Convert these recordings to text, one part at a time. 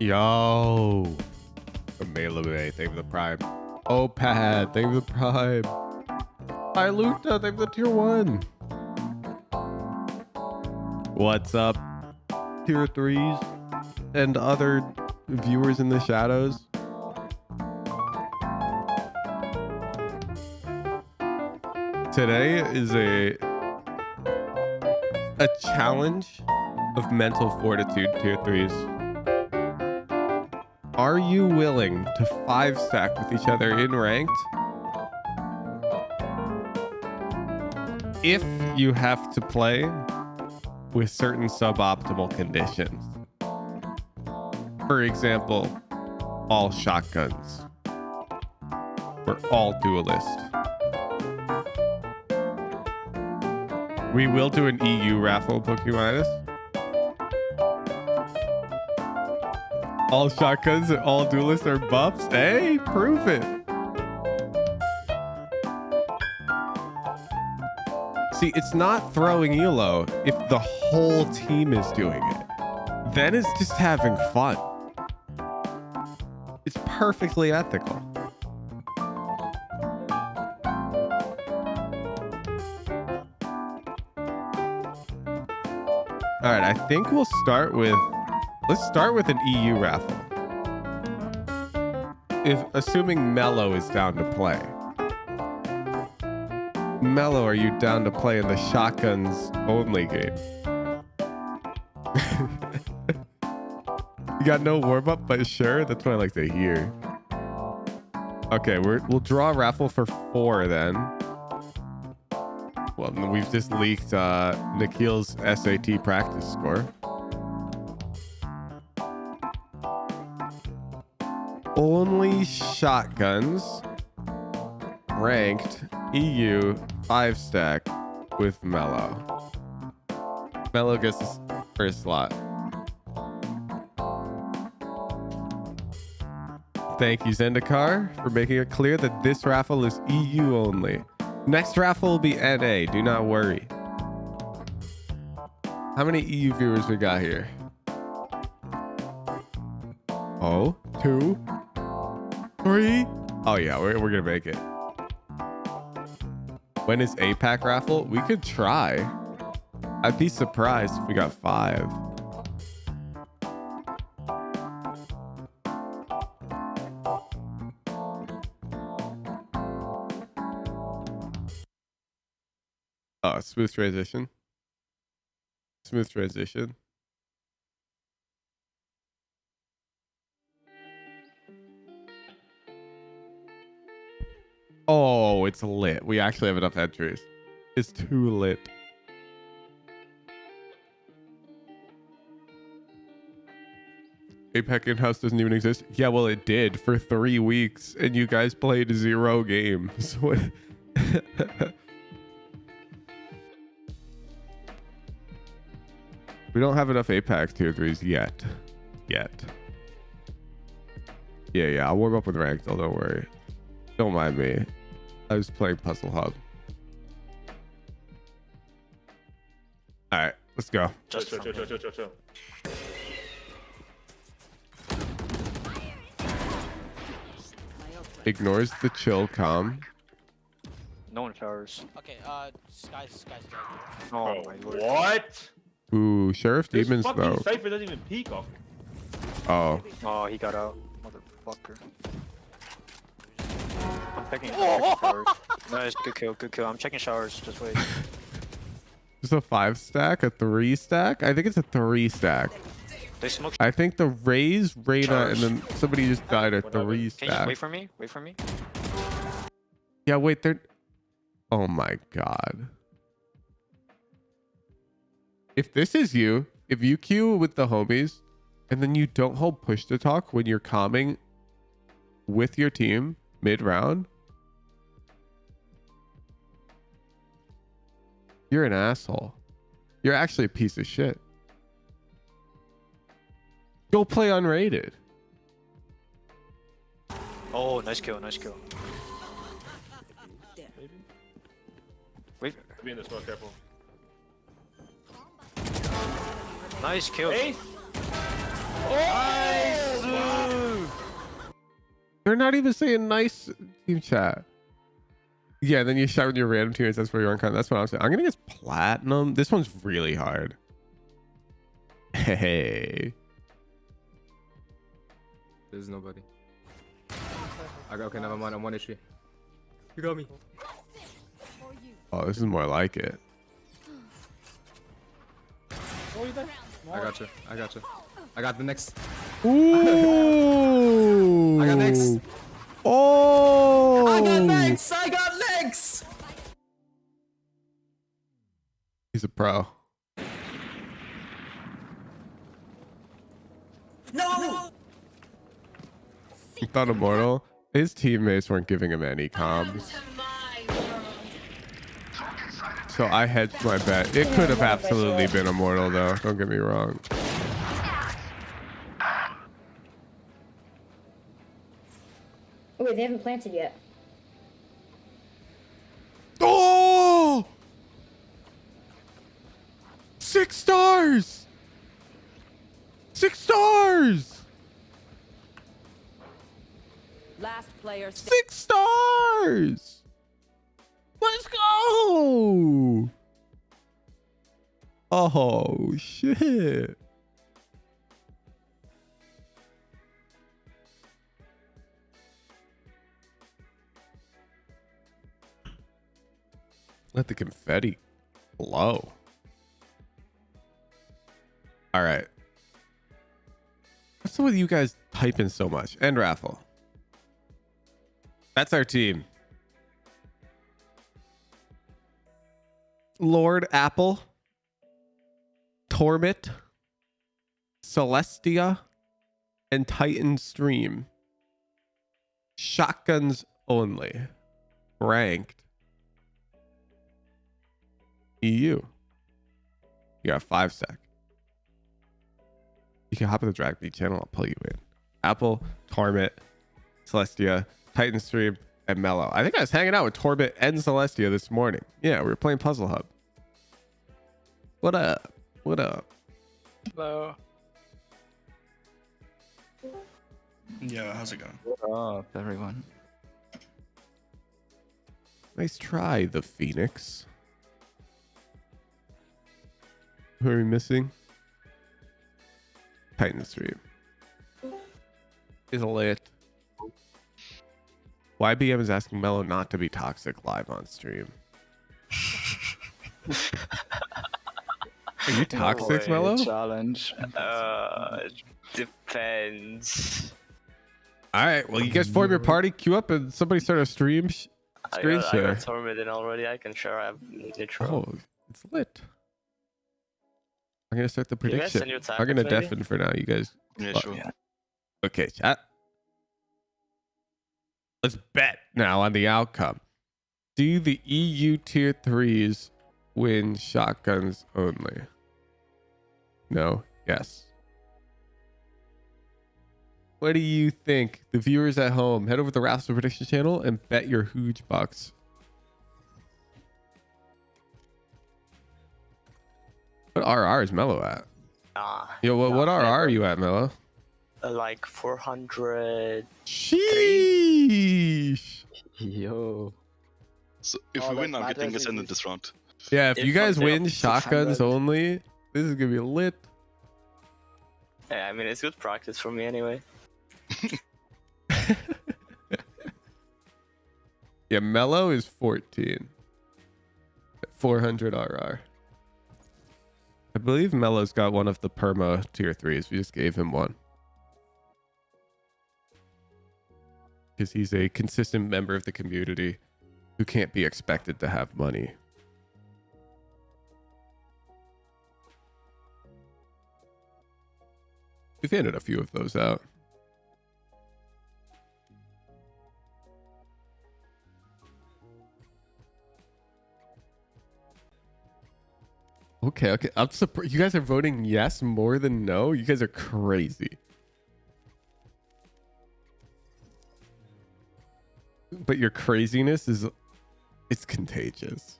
Yo. Melee, thank you for the prime. Oh, Pat, thank you for the prime. Hi, Luta, thank you for the tier 1. What's up, tier 3s and other viewers in the shadows? Today is a challenge of mental fortitude, tier 3s. Are you willing to 5-stack with each other in ranked if you have to play with certain suboptimal conditions? For example, all shotguns or all duelist. We will do an EU raffle, Pokemon. All shotguns and all duelists are buffs. Hey, prove it. See, it's not throwing ELO if the whole team is doing it. Then it's just having fun. It's perfectly ethical. All right, I think we'll start with, let's start with an EU raffle. If assuming Mello is down to play. Mello, are you down to play in the shotguns only game? You got no warm up, but sure, that's what I like to hear. Okay, we'll draw a raffle for 4 then. Well, we've just leaked Nikhil's SAT practice score. Only shotguns, ranked EU 5-stack with Mello. Mello gets his first slot. Thank you, Zendikar, for making it clear that this raffle is EU only. Next raffle will be NA. Do not worry. How many EU viewers we got here? Oh, 2, 3. Oh yeah, we're gonna make it. When is APAC raffle? We could try. I'd be surprised if we got 5. Oh, smooth transition. Smooth transition. Oh, it's lit. We actually have enough entries. It's too lit. APEC in-house doesn't even exist. Yeah, well, it did for 3 weeks, and you guys played 0 games. What? We don't have enough APAC tier 3s yet. Yeah, I'll warm up with Rankdle, don't worry. Don't mind me. I was playing Puzzle Hub. All right, let's go. Chill. Ignores the chill calm. No one showers. Okay, Sky's dead. Oh my lord. What? Ooh, Sheriff This Demons fucking though. Cypher doesn't even peek off. Oh. Oh, he got out. Motherfucker. I'm checking showers. Nice, good kill. I'm checking showers. Just wait. Just a 5-stack, a 3-stack? I think it's a 3-stack. They smoke. I think the Raze, Reyna, and then somebody just died a Can you just 3-stack. wait for me? Wait for me. Yeah, wait, they're... Oh my god. If this is you, if you queue with the homies, and then you don't hold push to talk when you're calming with your team mid-round, you're an asshole. You're actually a piece of shit. Go play unrated. Oh, nice kill. Wait. Be in the smoke, careful. Nice kill. Ace! Oh! Nice! They're not even saying nice team chat. Yeah, then you shout with your random teammates. That's where you're on. That's what I'm saying. I'm gonna get platinum. This one's really hard. Hey. There's nobody. Okay, never mind. I'm 1 HP. You got me. Oh, this is more like it. I got you. I got you. I got the next. Ooh. I got next. Oh. I got legs! I got legs! He's a pro. No! He thought immortal. His teammates weren't giving him any comms. So I hedged my bet. It could have absolutely been immortal though. Don't get me wrong. Oh, wait, they haven't planted yet. Oh! 6 stars! 6 stars! Last player. 6 stars! Let's go! Oh, shit. Let the confetti blow. All right. What's up with you guys typing so much? End raffle. That's our team. Lord Apple, Tormit, Celestia, and Titan Stream. Shotguns only. Ranked. EU. You got 5 sec. You can hop in the Drag Me channel. I'll pull you in. Apple, Tormit, Celestia, Titan Stream, and Mellow. I think I was hanging out with Tormit and Celestia this morning. Yeah, we were playing Puzzle Hub. What up? What up? Hello. Yeah, how's it going? What up, everyone? Nice try, the Phoenix. Who are we missing? Titan Stream. Is lit. YBM is asking Mello not to be toxic live on stream. Are you toxic, Mello? Challenge. Depends. All right. Well, you guys form your party, queue up, and somebody start a screen I share. got tormented already. I can share. I have neutral. Oh, it's lit. I'm gonna start the You guys prediction. send your I'm gonna tactics, maybe? deafen for now. You guys. Yeah, fuck. sure. Yeah. Okay, chat. Let's bet now on the outcome. Do the EU tier 3s win shotguns only? No. Yes. What do you think? The viewers at home, head over to the Raffle Prediction channel and bet your huge bucks. What RR is Mello at? Yo, what RR are you at, Mello? Like 400. Sheesh. Yo. So if Oh, we win, that I'm getting matters us in is- this round. Yeah, if If you guys I'm win up to shotguns 600. only, this is gonna be lit. Yeah, I mean, it's good practice for me anyway. Yeah, Mello is 14. 400 RR. I believe Mello's got one of the perma tier 3s. We just gave him one. Because he's a consistent member of the community who can't be expected to have money. We've handed a few of those out. Okay. I'm surprised. You guys are voting yes more than no? You guys are crazy. But your craziness it's contagious.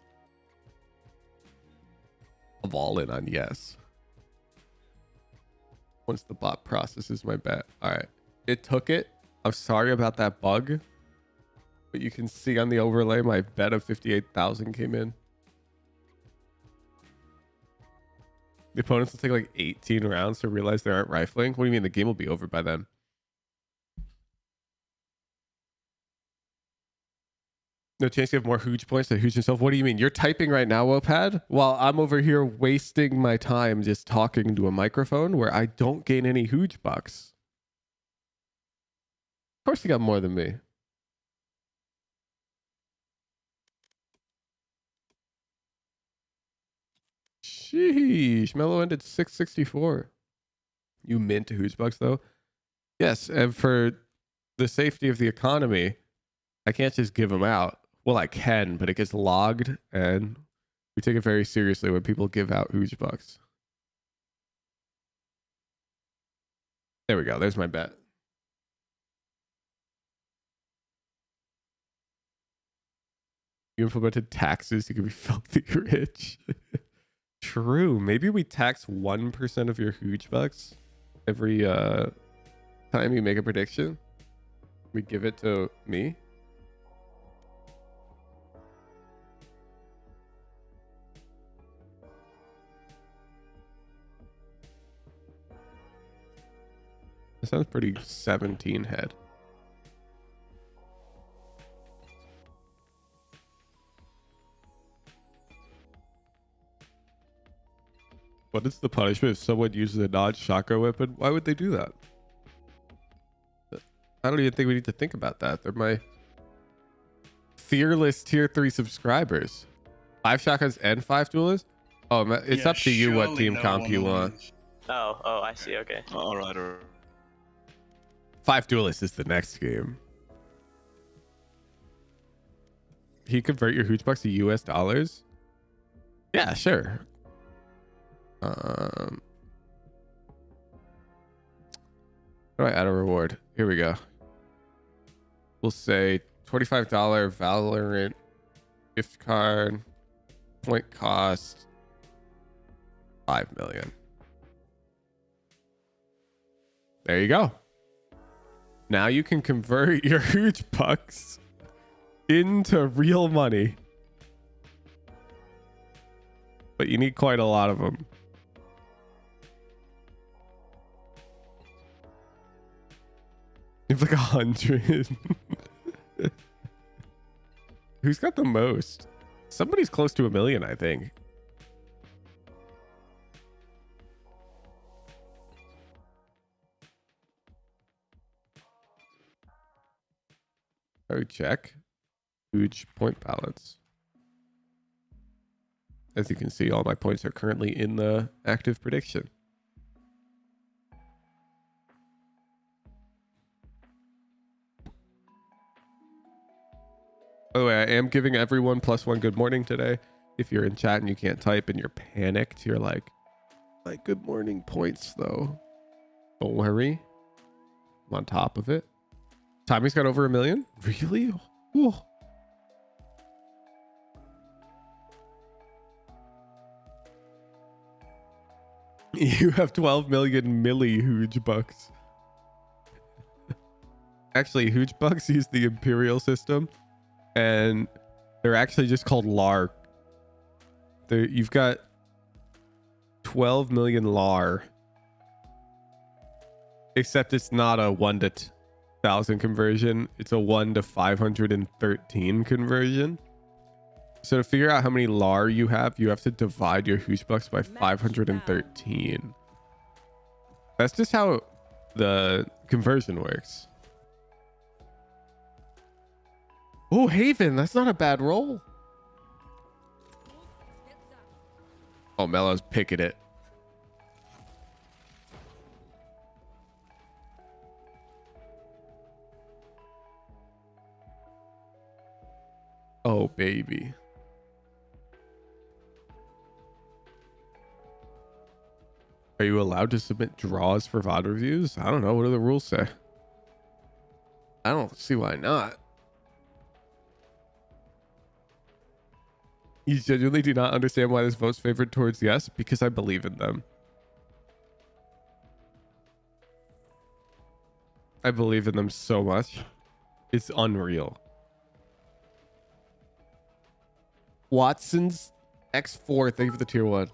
I'm all in on yes. Once the bot processes my bet. All right. It took it. I'm sorry about that bug, but you can see on the overlay my bet of 58,000 came in. The opponents will take like 18 rounds to realize they aren't rifling. What do you mean? The game will be over by then. No chance you have more Hooge points to Hooge himself. What do you mean? You're typing right now, Wopad, while I'm over here wasting my time just talking to a microphone where I don't gain any Hooge bucks. Of course you got more than me. Sheesh. Mellow ended 664. You mint Hooge bucks though? Yes, and for the safety of the economy, I can't just give them out. Well, I can, but it gets logged, and we take it very seriously when people give out Hooge bucks. There we go. There's my bet. You implemented taxes, you could be filthy rich. True. Maybe we tax 1% of your Hooge bucks every time you make a prediction. We give it to me. That sounds pretty 17 head. What is the punishment if someone uses a non-chakra weapon? Why would they do that? I don't even think we need to think about that. They're my fearless tier 3 subscribers. 5 shotguns and 5 duelists? Oh, it's up to you what team comp you want. Oh, I see. Okay. All right. 5 duelists is the next game. Can you convert your Hooge bucks to US dollars? Yeah, sure. How do I add a reward? Here we go. We'll say $25 Valorant gift card, point cost 5 million. There you go. Now you can convert your Hooge bucks into real money. But you need quite a lot of them. You have like 100. Who's got the most? Somebody's close to 1 million, I think. Oh, check. Hooge point balance. As you can see, all my points are currently in the active prediction. By the way, I am giving everyone +1 good morning today. If you're in chat and you can't type and you're panicked, you're like, my good morning points though. Don't worry. I'm on top of it. Tommy's got over 1 million? Really? Ooh. You have 12 million milli Hooge bucks. Actually, Hooge bucks use the Imperial system, and they're actually just called LAR. You've got 12 million LAR, except it's not a 1 to 1,000 conversion. It's a 1 to 513 conversion. So to figure out how many LAR you have to divide your Hooge bucks by 513. That's just how the conversion works. Oh, Haven, that's not a bad roll. Oh, Mello's picking it. Oh, baby. Are you allowed to submit draws for VOD reviews? I don't know. What do the rules say? I don't see why not. You genuinely do not understand why this vote's favored towards yes? Because I believe in them. I believe in them so much. It's unreal. Watson's X4. Thank you for the tier 1.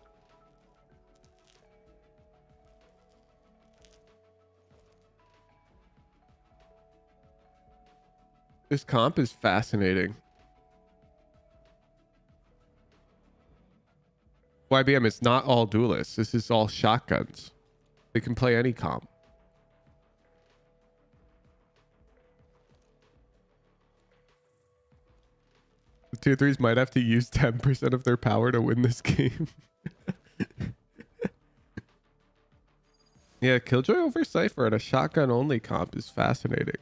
This comp is fascinating. YBM, it's not all duelists. This is all shotguns. They can play any comp. The tier 3s might have to use 10% of their power to win this game. Yeah, Killjoy over Cypher and a shotgun only comp is fascinating.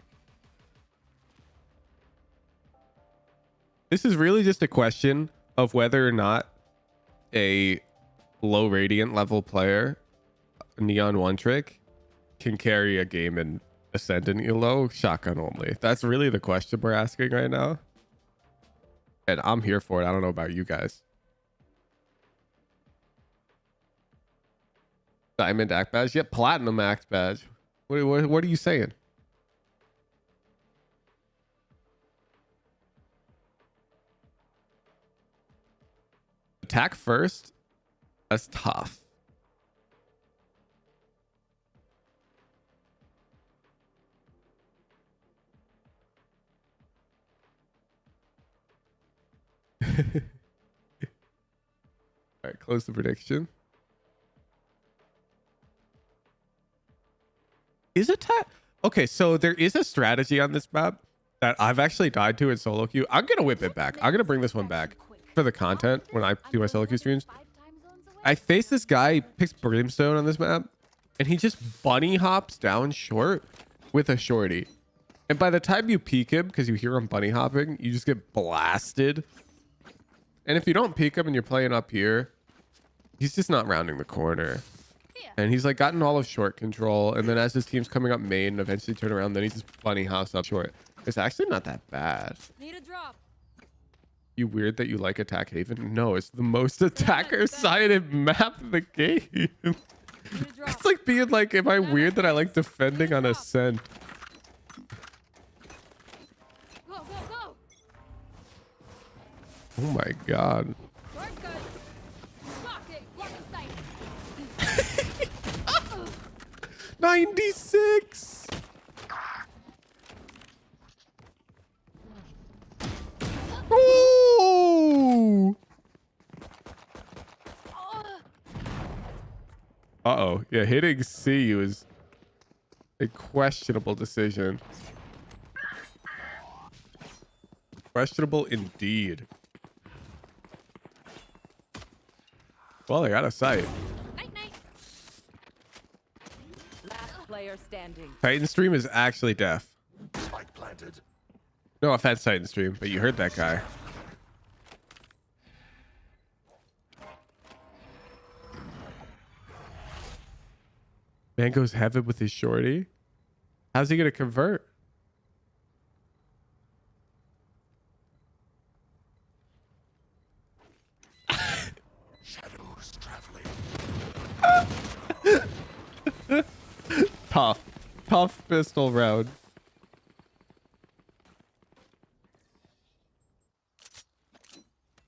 This is really just a question of whether or not a low radiant level player, Neon One Trick, can carry a game in Ascendant Elo shotgun only. That's really the question we're asking right now. And I'm here for it. I don't know about you guys. Diamond Act Badge? Yep, Platinum Act Badge. What are you saying? Attack first? That's tough. All right, close the prediction. Is attack okay? So there is a strategy on this map that I've actually died to in solo queue. I'm gonna whip it back. I'm gonna bring this one back for the content when I do my solo queue streams. I face this guy, he picks Brimstone on this map, and he just bunny hops down short with a shorty. And by the time you peek him, because you hear him bunny hopping, you just get blasted. And if you don't peek him and you're playing up here, he's just not rounding the corner. And he's like gotten all of short control. And then as his team's coming up main and eventually turn around, then he's just bunny hops up short. It's actually not that bad. Need a drop. You weird that you like Attack Haven? No, it's the most attacker-sided map in the game. It's like being like, am I weird that I like defending on Ascent? Go, go, go. Oh my god. We're good. Block it. Block in sight. 96. Oh! Uh-oh. Yeah, hitting C was a questionable decision. Questionable indeed. Well, they got a sight. Night, night. Last player standing. Titan Stream is actually deaf. Spike planted. No offense, Titan Stream, but you heard that guy. Man goes heaven with his shorty. How's he gonna convert? Shadows traveling. Tough pistol round.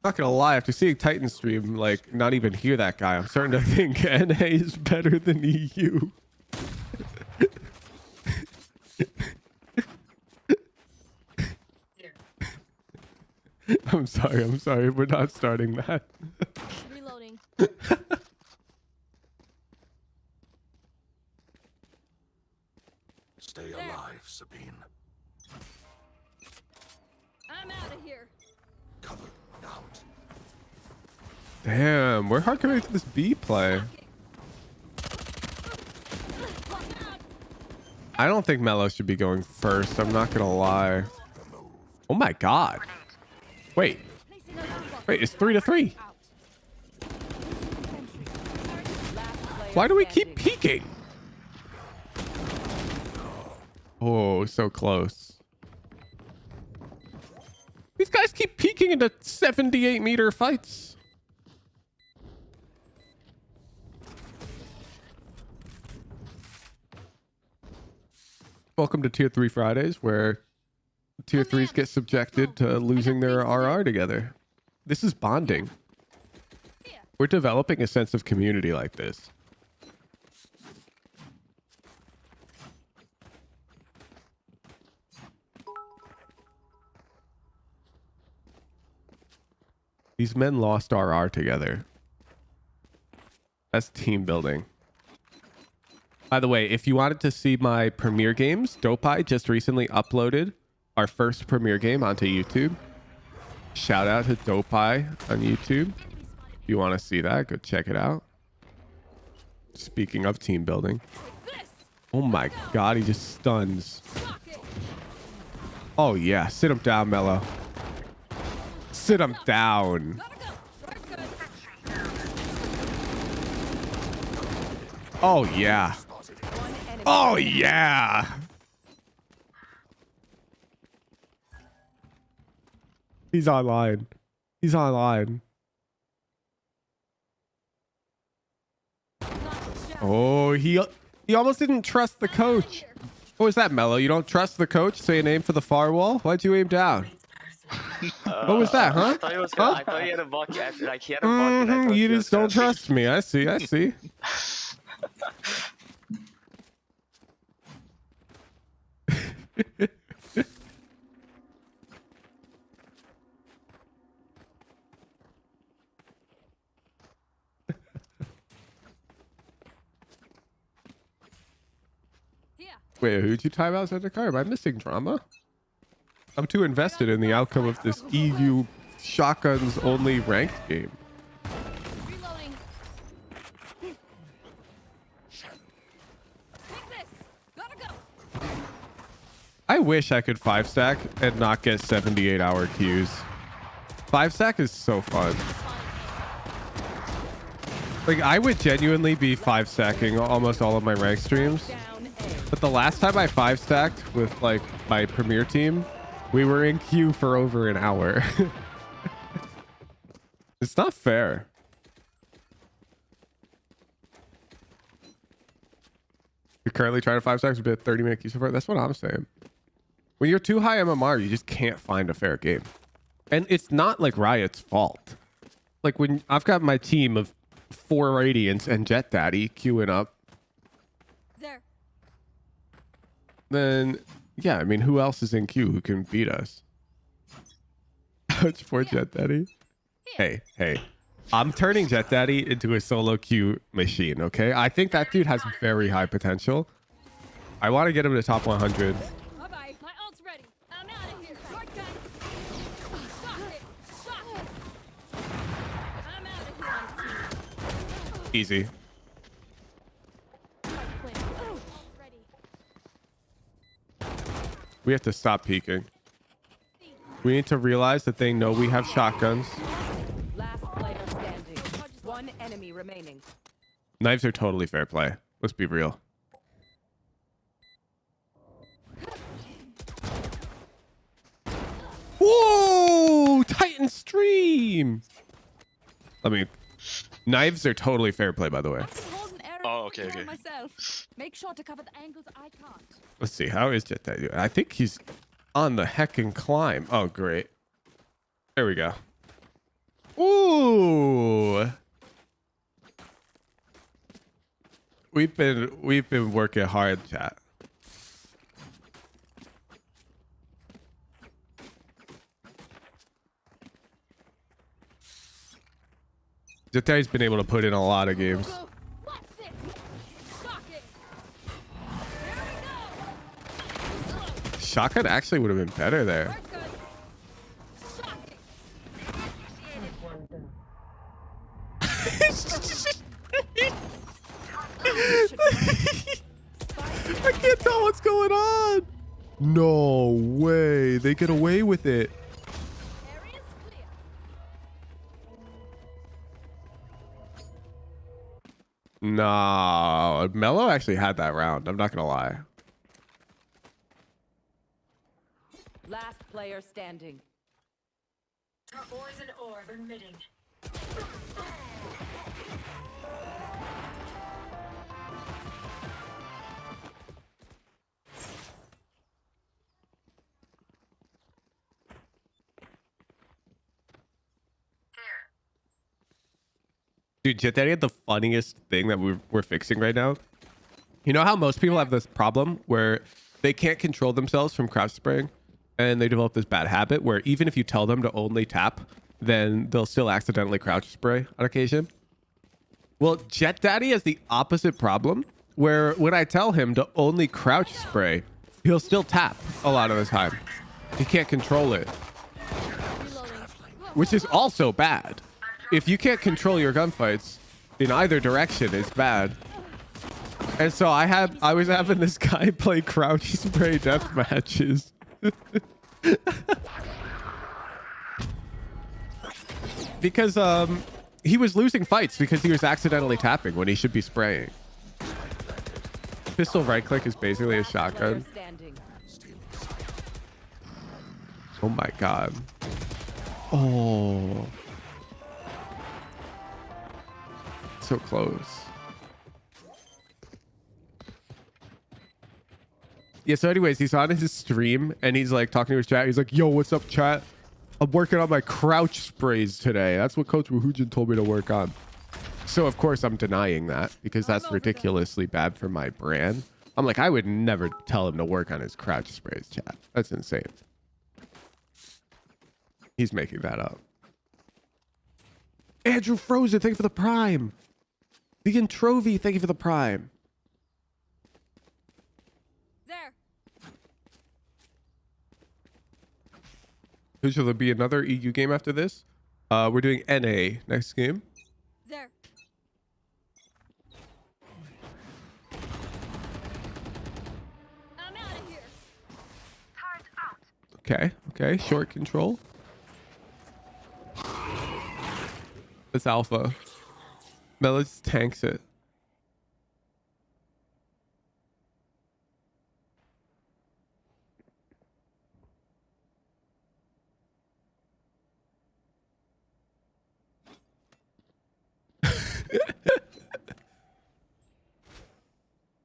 Not gonna lie, after seeing Titan Stream, like, not even hear that guy, I'm starting to think NA is better than EU. I'm sorry, we're not starting that. Reloading. Stay alive, Sabine. I'm out of here. Cover out. Damn, we're hard committed to this B play. I don't think Mello should be going first. I'm not gonna lie. Oh my god. Wait, it's 3-3. Why do we keep peeking? Oh, so close. These guys keep peeking into 78-meter fights. Welcome to Tier 3 Fridays, where Tier 3s get subjected to losing their RR together. This is bonding. We're developing a sense of community like this. These men lost RR together. That's team building. By the way, if you wanted to see my premiere games, Dopeye just recently uploaded our first premiere game onto YouTube. Shout out to Dopeye on YouTube. If you want to see that, go check it out. Speaking of team building. Oh my god, he just stuns. Oh yeah, sit him down, Mello. Sit him down. Oh yeah. Oh yeah. He's online. He's online. Oh, he almost didn't trust the coach. What was that, Mello? You don't trust the coach, so you aim for the firewall? Why'd you aim down? What was that, huh? I thought he was Huh? I thought he had a bucket. Like he had a bucket. I thought You he just was don't gonna- trust me. I see. I see. Wait, who'd you time out Zendikar? Am I missing drama? I'm too invested in the outcome of this EU shotguns only ranked game. Reloading. Take this. Gotta go. I wish I could 5-stack and not get 78-hour queues. 5-stack is so fun. Like, I would genuinely be 5-stacking almost all of my rank streams. But the last time I 5-stacked with, like, my premier team, we were in queue for over an hour. It's not fair. You're currently trying to 5-stack, a 30-minute queue so far. That's what I'm saying. When you're too high MMR, you just can't find a fair game. And it's not like Riot's fault. Like, when I've got my team of 4 Radiants and Jet Daddy queuing up, There. then yeah, I mean, who else is in queue who can beat us? Ouch, poor Jet Daddy. Hey, I'm turning Jet Daddy into a solo queue machine, okay? I think that dude has very high potential. I want to get him to top 100. Bye-bye. My ult's ready. I'm out of here. Shortcut. Stop it. Stop it. I'm out of here. Easy. Ready. We have to stop peeking. We need to realize that they know we have shotguns. Last player standing. One enemy remaining. Knives are totally fair play. Let's be real. Whoa! Titan stream! I mean, knives are totally fair play, by the way. Oh, okay. Myself. Make sure to cover the angles I can't. Let's see. How is Jet Daddy doing? I think he's on the heckin' climb. Oh, great. There we go. Ooh. We've been working hard, chat. Jet Daddy's been able to put in a lot of games. Watch this. Shock it. Here we go. Shotgun actually would have been better there. We're good. Shock it. I can't tell what's going on. No way. They get away with it. Area's clear. No. Mello actually had that round. I'm not going to lie. Last player standing. Poison orb emitting. Dude, Jet Daddy had the funniest thing that we're fixing right now. You know how most people have this problem where they can't control themselves from crouch spraying, and they develop this bad habit where even if you tell them to only tap, then they'll still accidentally crouch spray on occasion. Well, Jet Daddy has the opposite problem where when I tell him to only crouch spray, he'll still tap a lot of the time. He can't control it, which is also bad. If you can't control your gunfights in either direction, it's bad. And so I was having this guy play crouch spray death matches. Because he was losing fights because he was accidentally tapping when he should be spraying. Pistol right click is basically a shotgun. Oh my god. Oh. So close. Yeah, so anyways, he's on his stream and he's like talking to his chat. He's like, yo, what's up, chat? I'm working on my crouch sprays today. That's what Coach Wahujin told me to work on. So, of course, I'm denying that because that's ridiculously bad for my brand. I'm like, I would never tell him to work on his crouch sprays, chat. That's insane. He's making that up. Andrew Frozen, thank you for the prime. Vegan Trovy, thank you for the prime. There. Should there be another EU game after this? We're doing NA next game. There. I'm out of here. Okay, okay. Short control. That's alpha. Melis tanks it.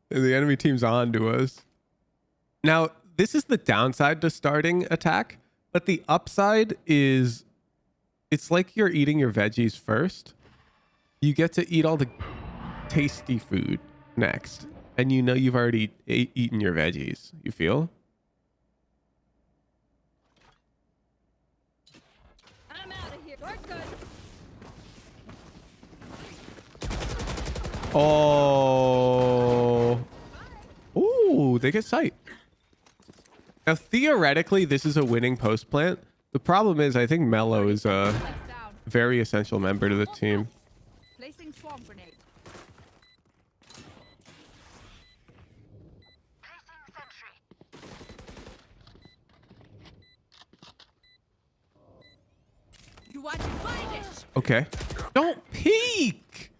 The enemy team's on to us. Now, this is the downside to starting attack, but the upside is it's like you're eating your veggies first. You get to eat all the tasty food next, and you know you've already eaten your veggies. You feel? I'm out of here. Work good. Oh. Ooh, they get sight. Now, theoretically, this is a winning post plant. The problem is, I think Mello is a very essential member to the team. Placing swarm grenade. You want to find it? Okay. Don't peek!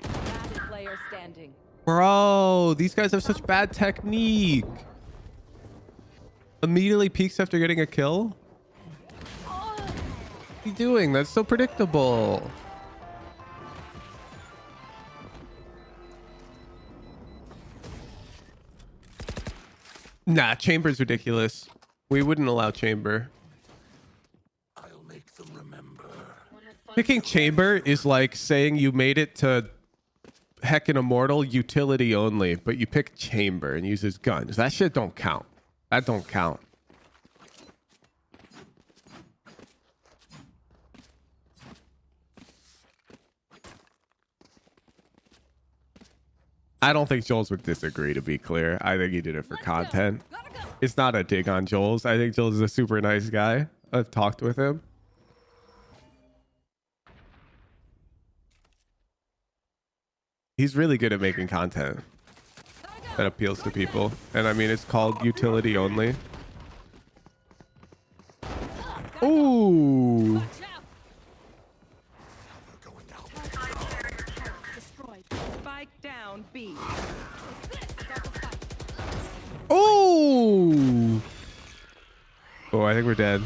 Last player standing. Bro, these guys have such bad technique. Immediately peeks after getting a kill? What are you doing? That's so predictable. Nah, Chamber's ridiculous. We wouldn't allow Chamber. I'll make them remember. Picking Chamber is like saying you made it to Heckin' Immortal utility only, but you pick Chamber and use his guns. That shit don't count. That don't count. I don't think Jules would disagree, to be clear. I think he did it for content. It's not a dig on Jules. I think Jules is a super nice guy. I've talked with him. He's really good at making content that appeals to people. And I mean, it's called utility only. Ooh. Going out. Destroyed. Spike down B. Ooh. Oh, I think we're dead.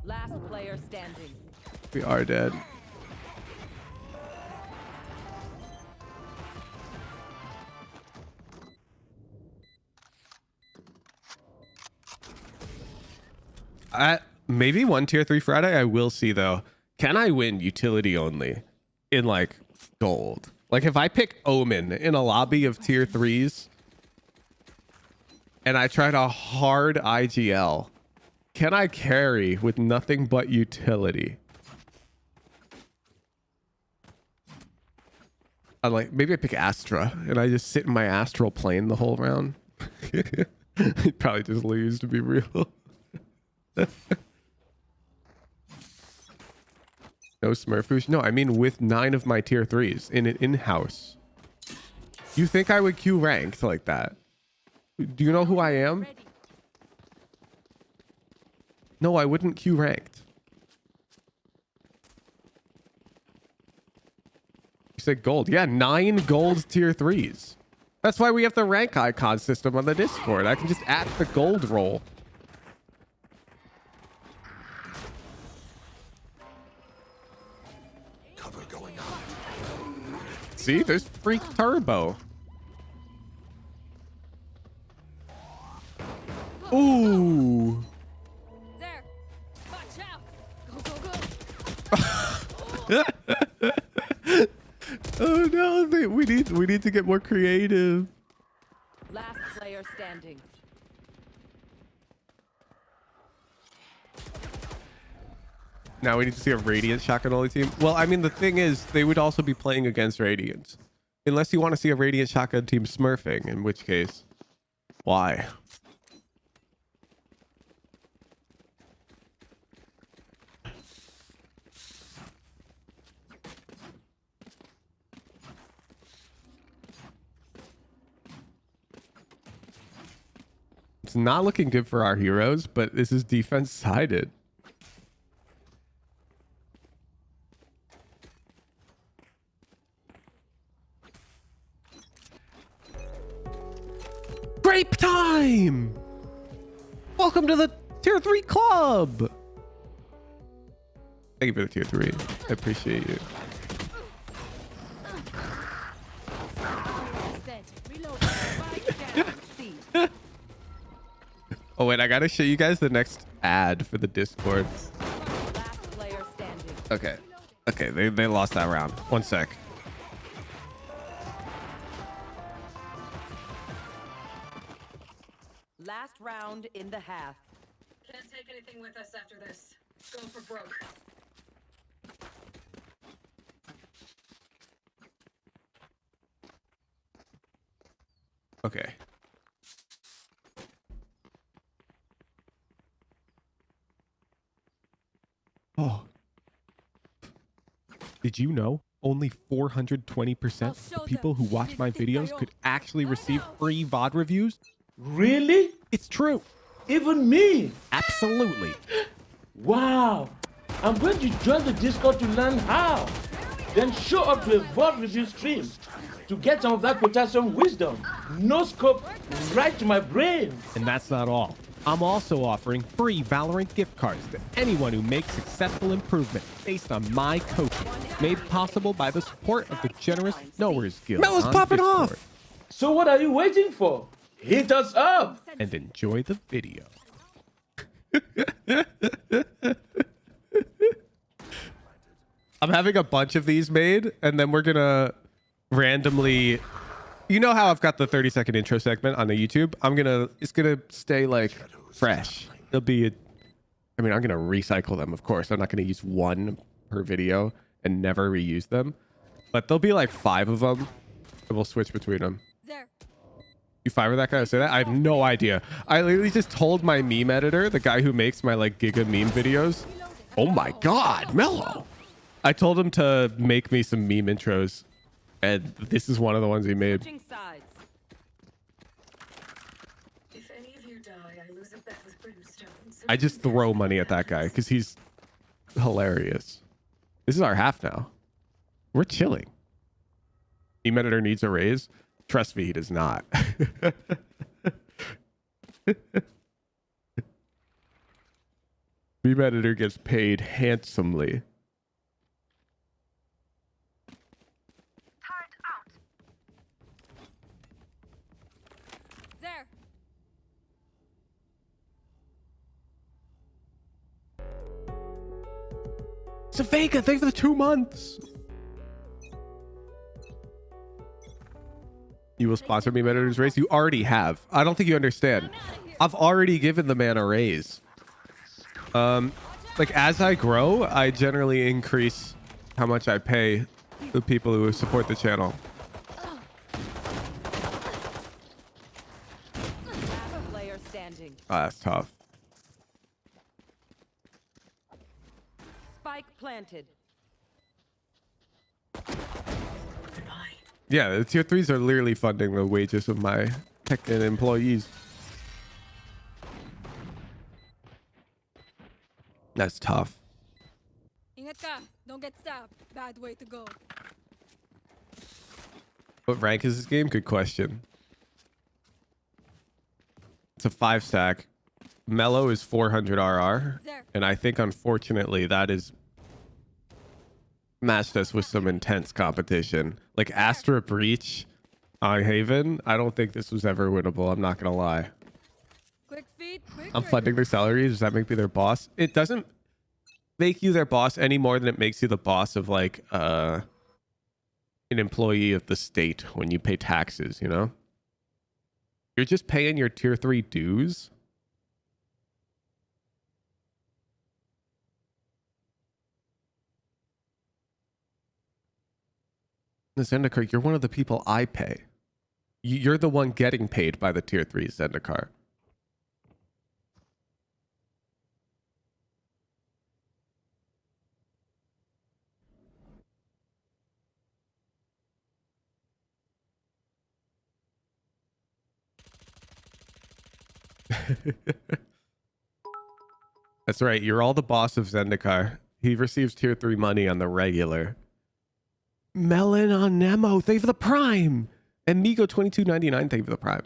Last player standing. We are dead. Maybe one tier 3 Friday I will see though. Can I win utility only in like gold? Like if I pick Omen in a lobby of tier 3s and I tried a hard IGL, can I carry with nothing but utility? I like, maybe I pick Astra and I just sit in my astral plane the whole round. He'd probably just lose, to be real. No Smurfoosh? No, I mean with 9 of my tier 3s in an in-house. You think I would queue ranked like that? Do you know who I am? No, I wouldn't queue ranked. You said gold. Yeah, 9 gold tier 3s. That's why we have the rank icon system on the Discord. I can just add the gold roll. Cover going out. See, there's freak turbo. Ooh. There. Watch out. Go, go, go. Oh no, we need to get more creative. Last player standing. Now we need to see a Radiant shotgun only team. Well, I mean, the thing is, they would also be playing against Radiants. Unless you want to see a Radiant shotgun team smurfing, in which case, why? It's not looking good for our heroes, but this is defense sided. Grape time! Welcome to the tier 3 club! Thank you for the tier 3. I appreciate you. Oh wait, I gotta show you guys the next ad for the Discord. Last player standing. Okay. Okay, they lost that round. One sec. Last round in the half. Can't take anything with us after this. Go for broke. Okay. Oh. Did you know only 420% of people who watch my videos could actually receive free VOD reviews? Really? It's true. Even me? Absolutely. Wow. I'm going to join the Discord to learn how. Then show up to a VOD review stream to get some of that potassium wisdom. No scope, right to my brain. And that's not all. I'm also offering free Valorant gift cards to anyone who makes successful improvement based on my coaching, made possible by the support of the generous Knowers Guild. Melo's popping Discord. Off! So what are you waiting for? Hit us up! And enjoy the video. I'm having a bunch of these made, and then we're gonna randomly... You know how I've got the 30-second intro segment on the YouTube? It's gonna stay like fresh. There'll be I'm gonna recycle them, of course. I'm not gonna use one per video and never reuse them. But there'll be like 5 of them, and we'll switch between them. There. You fine with that guy to say that? I have no idea. I literally just told my meme editor, the guy who makes my like giga meme videos. Oh my God, Mello. I told him to make me some meme intros. And this is one of the ones he made. If any of you die, I lose a bet with brimstone. I just throw money at that guy because he's hilarious. This is our half now. We're chilling. Meme editor needs a raise. Trust me, he does not. Meme editor gets paid handsomely. There. a Vega. Thank you for the 2 months. You will sponsor me Manager's raise. You already have. I don't think you understand. I've already given the man a raise. Like as I grow, I generally increase how much I pay the people who support the channel. Last player standing. Oh, that's tough. Spike planted. Yeah, the tier 3s are literally funding the wages of my tech and employees. That's tough. Ingat ka. Don't get stabbed. Bad way to go. What rank is this game? Good question. It's a 5 stack. Mellow is 400 RR. There. And I think unfortunately that is matched us with some intense competition. Like Astra Breach on Haven, I don't think this was ever winnable. I'm not gonna lie. Quick feet. Quick I'm trigger. funding their salaries. Does that make me their boss? It doesn't make you their boss any more than it makes you the boss of like an employee of the state when you pay taxes, you know? You're just paying your tier 3 dues. Zendikar, you're one of the people I pay. You're the one getting paid by the tier 3 Zendikar. That's right. You're all the boss of Zendikar. He receives tier 3 money on the regular. Melon on Nemo, thank you for the prime. And Migo 22.99, thank you for the prime.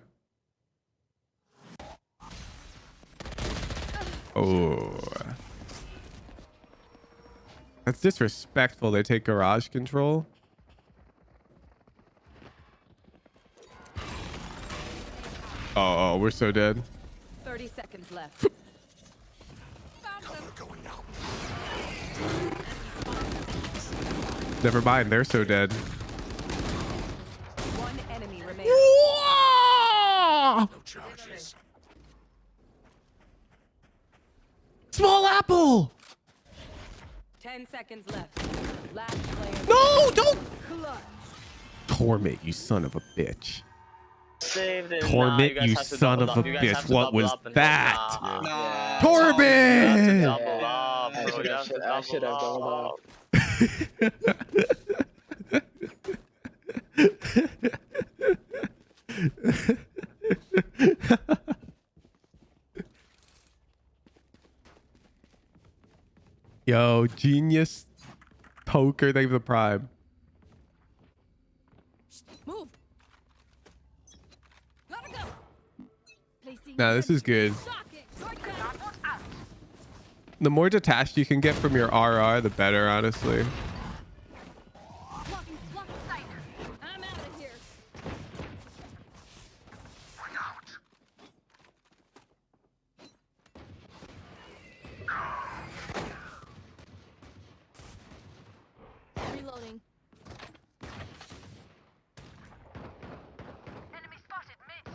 Oh. That's disrespectful. They take garage control. Oh, we're so dead. 30 seconds left. Never mind, they're so dead. One enemy remaining. No charges. Small apple! 10 seconds left. Last player. No, don't! Clutch. Torment, you son of a bitch. Saved it. Torment, Nah, you guys have to son double of up. a You guys bitch. have to What double was up and that? double up. Yeah. Torment! Double up, bro. You have to double up. Yo, genius poker, thank you for the prime. Move. Gotta go. Placing Nah, this is good. shocking. Short gun. The more detached you can get from your RR, the better, honestly. Blocking sight. I'm out of here. Reloading. Enemy spotted mid.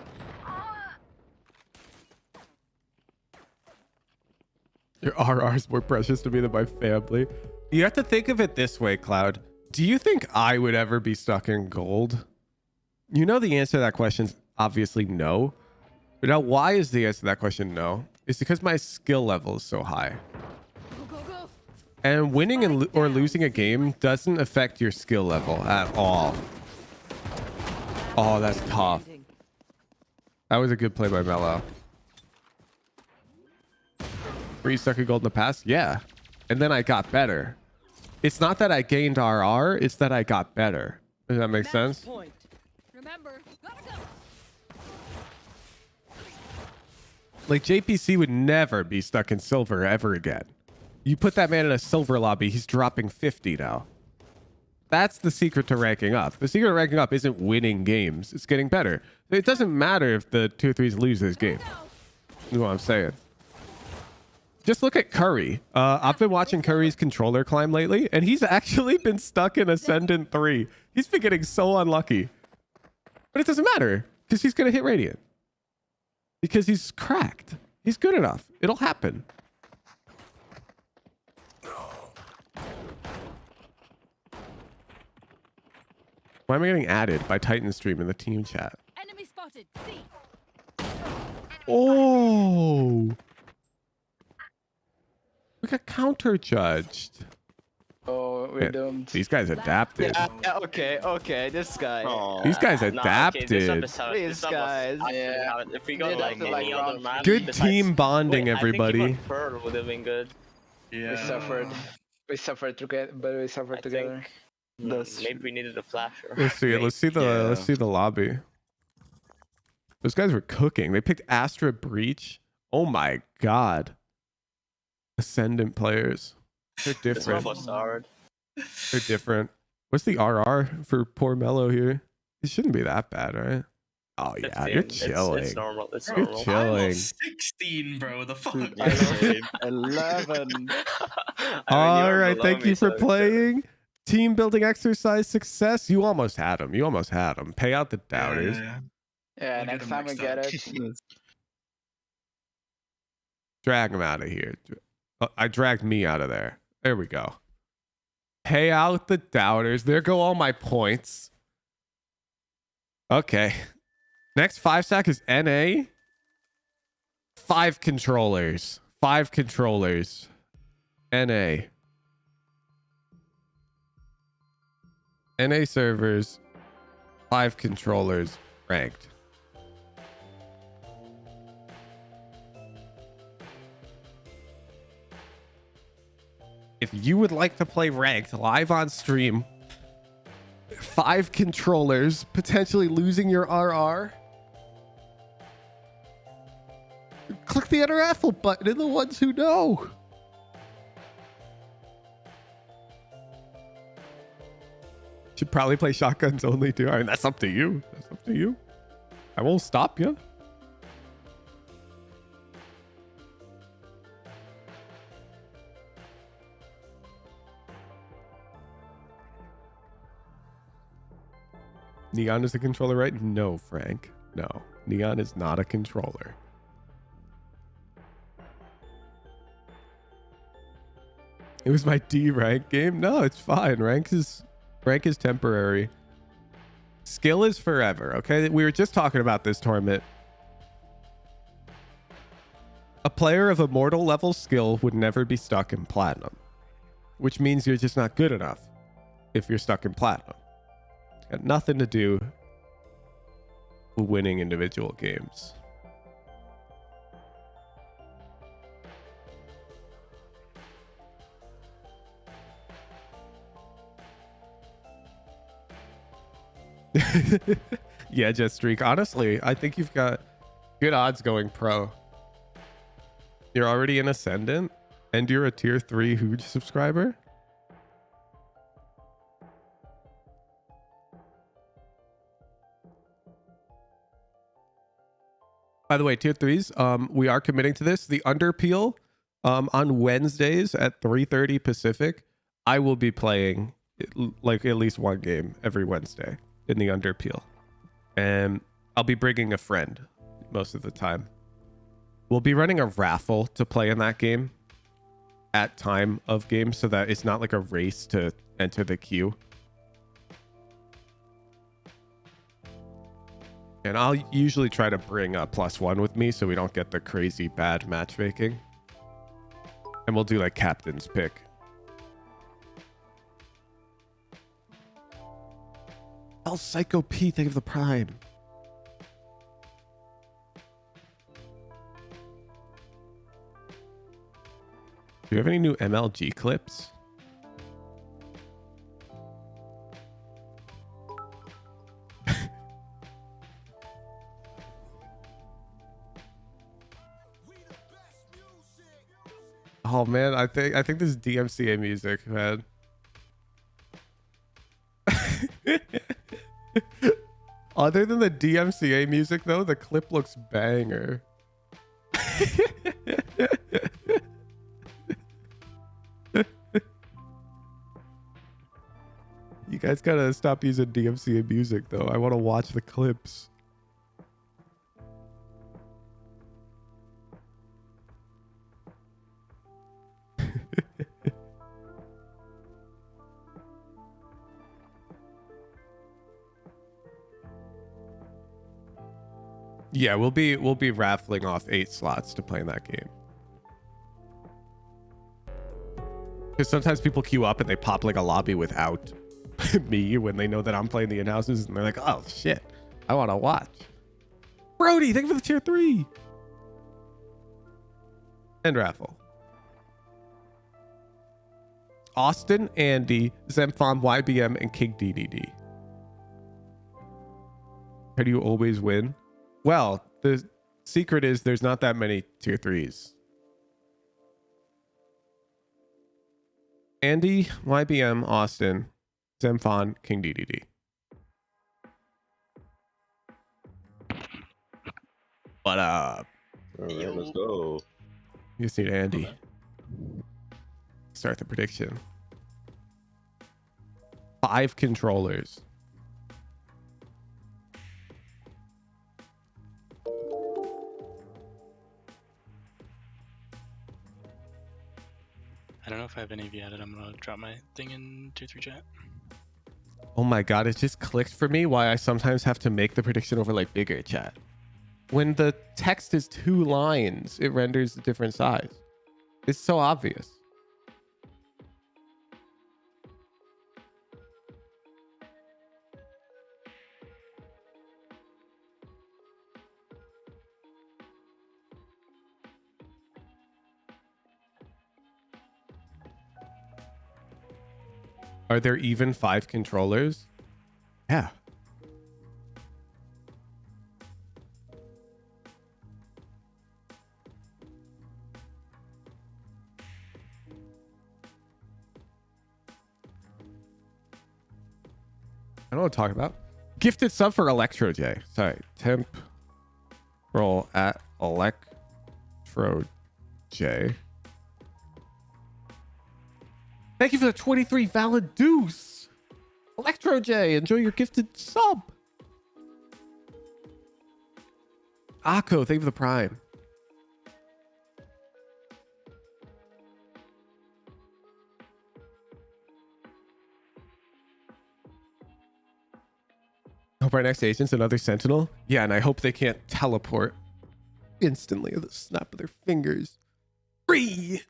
Your RR is more precious to me than my family. You have to think of it this way, Cloud. Do you think I would ever be stuck in gold? You know the answer to that question is obviously no. But now why is the answer to that question no? It's because my skill level is so high. Go, go, go. And winning and or losing a game doesn't affect your skill level at all. Oh, that's tough. That was a good play by Mello. Were you stuck in gold in the past? Yeah. And then I got better. It's not that I gained RR, it's that I got better. Does that make sense? Point. Remember, gotta go. Like JPC would never be stuck in silver ever again. You put that man in a silver lobby, he's dropping 50 now. That's the secret to ranking up. The secret to ranking up isn't winning games, it's getting better. It doesn't matter if the 2-3s lose this game. Is what I'm saying. Just look at Curry. I've been watching Curry's controller climb lately, and he's actually been stuck in Ascendant 3. He's been getting so unlucky. But it doesn't matter, because he's going to hit Radiant. Because he's cracked. He's good enough. It'll happen. Why am I getting added by Titan Stream in the team chat? Enemy spotted. C. Oh! We got counter judged. Oh, we're doomed. These guys adapted. Yeah, okay, this guy. These guys adapted. These guys. Yeah. If we go like any other map, Good team bonding, everybody. I think even Pearl would have been good. Yeah. We suffered together, but we suffered together. Maybe we needed a flasher. Let's see. Let's see the lobby. Those guys were cooking. They picked Astra Breach. Oh my god. Ascendant players. They're different. They're different. What's the RR for poor Mello here? It shouldn't be that bad, right? Oh yeah, 15. you're chilling. It's normal. It's You're normal. chilling. 16, bro. The fuck? 11. All right, thank you for playing. Team building exercise success. You almost had him. You almost had him. Pay out the doubters. Yeah, next time we get it. Drag him out of here. I dragged me out of there. There we go. Pay out the doubters. There go all my points. Okay. Next 5 stack is NA. 5 controllers. 5 controllers. NA. NA servers. 5 controllers. Ranked. If you would like to play ranked live on stream, 5 controllers, potentially losing your RR, click the enter raffle button and the ones who know. Should probably play shotguns only too. I mean, that's up to you. That's up to you. I won't stop you. Neon is a controller, right? No, Frank. No. Neon is not a controller. It was my D rank game. No, it's fine. Rank is temporary. Skill is forever, okay? We were just talking about this tournament. A player of immortal level skill would never be stuck in platinum, which means you're just not good enough if you're stuck in platinum. Got nothing to do with winning individual games. Yeah, Jet Streak. Honestly, I think you've got good odds going pro. You're already an Ascendant, and you're a tier 3 Hooge subscriber. By the way, tier 3s, we are committing to this. The Underpeel on Wednesdays at 3:30 Pacific, I will be playing like at least one game every Wednesday in the Underpeel. And I'll be bringing a friend most of the time. We'll be running a raffle to play in that game at time of game so that it's not like a race to enter the queue. And I'll usually try to bring a +1 with me so we don't get the crazy bad matchmaking. And we'll do like captain's pick. El Psycho P, think of the Prime. Do you have any new MLG clips? Oh man, I think this is DMCA music, man. Other than the DMCA music though, the clip looks banger. guys gotta stop using DMCA music though. I want to watch the clips. Yeah, we'll be raffling off 8 slots to play in that game. Because sometimes people queue up and they pop like a lobby without me when they know that I'm playing the in-houses, and they're like, oh shit, I want to watch. Brody, thank you for the tier 3. And raffle. Austin, Andy, Zemfon, YBM, and King DDD. How do you always win? Well, the secret is there's not that many tier 3s. Andy, YBM, Austin, Zemfon, King DDD. What up? All right, let's go. You just need Andy. Start the prediction. 5 controllers. I don't know if I have any of you added. I'm gonna drop my thing in 2-3 chat. Oh my god, it just clicked for me why I sometimes have to make the prediction over like bigger chat. When the text is 2 lines, it renders a different size. It's so obvious. Are there even 5 controllers? Yeah. I don't know what to talk about. Gifted sub for Electro J. Sorry. Temp roll at Electro J. Thank you for the 23 valid deuce. Electro J, enjoy your gifted sub. Akko, thank you for the prime. Hope our next agent's another sentinel. Yeah, and I hope they can't teleport instantly with a snap of their fingers. Free.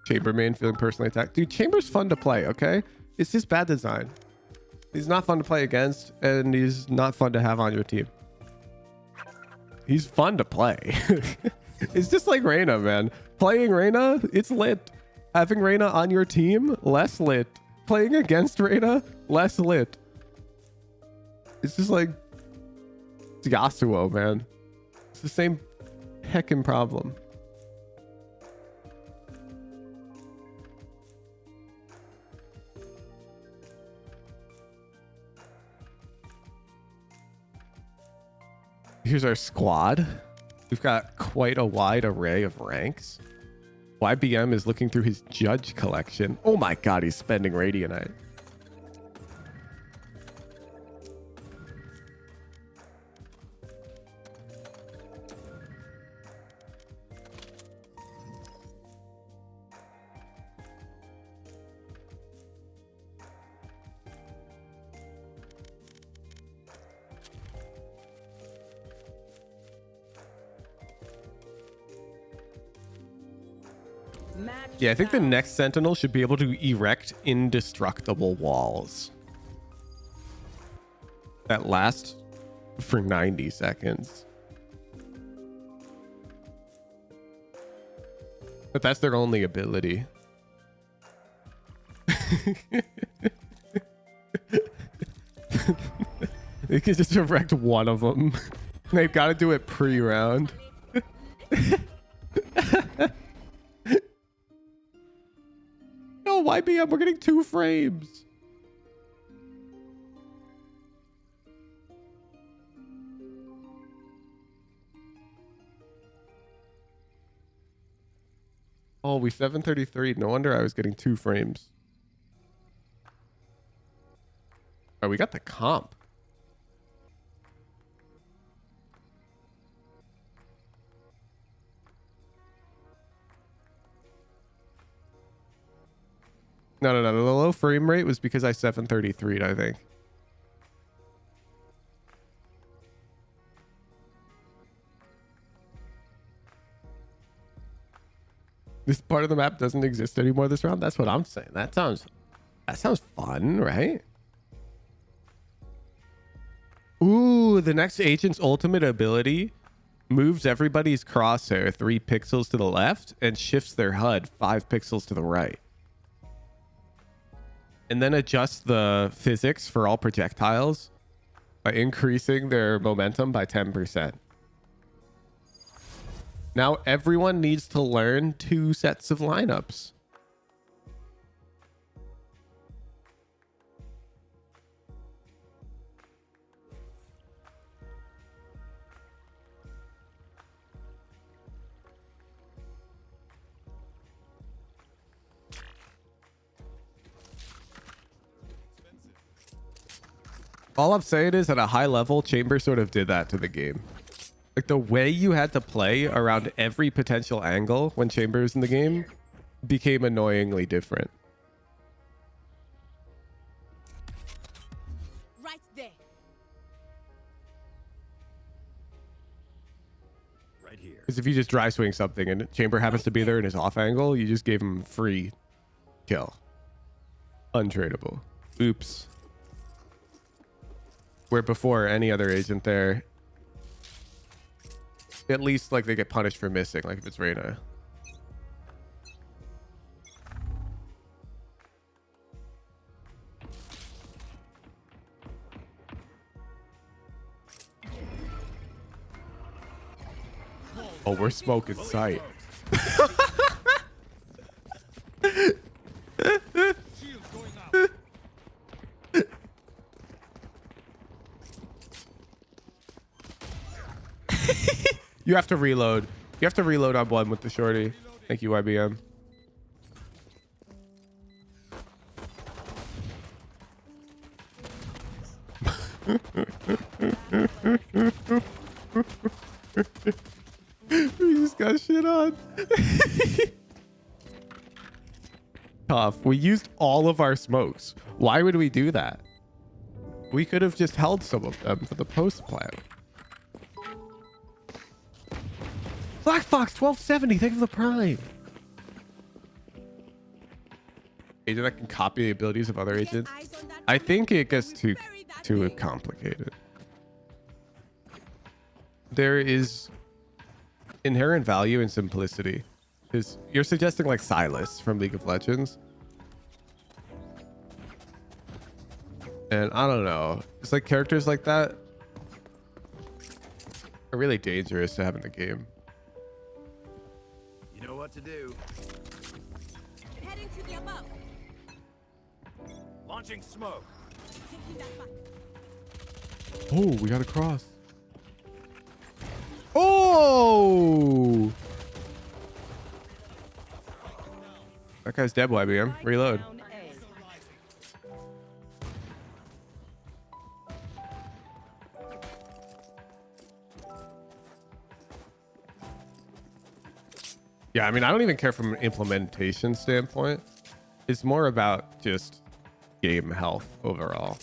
Chambermain feeling personally attacked. Dude, Chamber's fun to play, okay? It's just bad design. He's not fun to play against, and he's not fun to have on your team. He's fun to play. It's just like Reyna, man. Playing Reyna, it's lit. Having Reyna on your team, less lit. Playing against Reyna, less lit. It's just like it's Yasuo, man. It's the same heckin' problem. Here's our squad. We've got quite a wide array of ranks. YBM is looking through his judge collection. Oh my god, he's spending Radianite. Yeah, I think the next Sentinel should be able to erect indestructible walls that last for 90 seconds. But that's their only ability. They can just erect one of them. They've got to do it pre-round. No, YBM, we're getting 2 frames. Oh, we 733. No wonder I was getting 2 frames. Oh, we got the comp. No. The low frame rate was because I 733'd, I think. This part of the map doesn't exist anymore this round. That's what I'm saying. That sounds fun, right? Ooh, the next agent's ultimate ability moves everybody's crosshair 3 pixels to the left and shifts their HUD 5 pixels to the right. And then adjusts the physics for all projectiles by increasing their momentum by 10%. Now everyone needs to learn 2 sets of lineups. All I'm saying is at a high level, Chamber sort of did that to the game. Like the way you had to play around every potential angle when Chamber was in the game became annoyingly different. Right there. Right here. Because if you just dry swing something and Chamber happens to be there in his off angle, you just gave him free kill. Untradeable. Oops. Where before any other agent there, at least like they get punished for missing, like if it's Reyna. Oh, we're smoking sight. You have to reload. You have to reload on one with the shorty. Thank you, IBM. We just got shit on. Tough. We used all of our smokes. Why would we do that? We could have just held some of them for the post plan. Black Fox 1270, thank you for the prime. Agent that can copy the abilities of other agents. I think it gets too complicated. There is inherent value in simplicity. Because you're suggesting like Silas from League of Legends. And I don't know. It's like characters like that are really dangerous to have in the game. You know what to do. Heading to the above. Launching smoke. Taking that back. Oh, we got a cross. Oh! That guy's dead, YBM. Reload. Yeah, I mean, I don't even care from an implementation standpoint. It's more about just game health overall.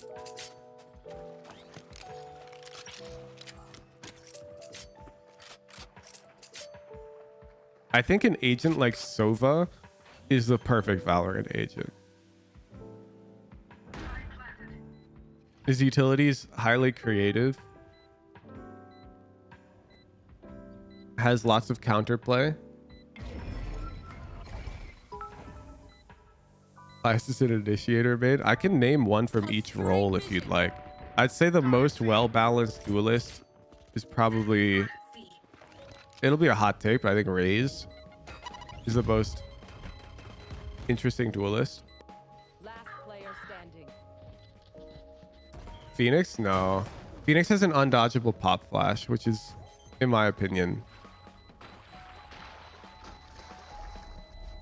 I think an agent like Sova is the perfect Valorant agent. His utility is highly creative. Has lots of counterplay. Classes an initiator made. I can name one from each role if you'd like. I'd say the most well-balanced duelist is probably... It'll be a hot take, but I think Raze is the most interesting duelist. Last player standing. Phoenix? No. Phoenix has an undodgeable pop flash, which is, in my opinion...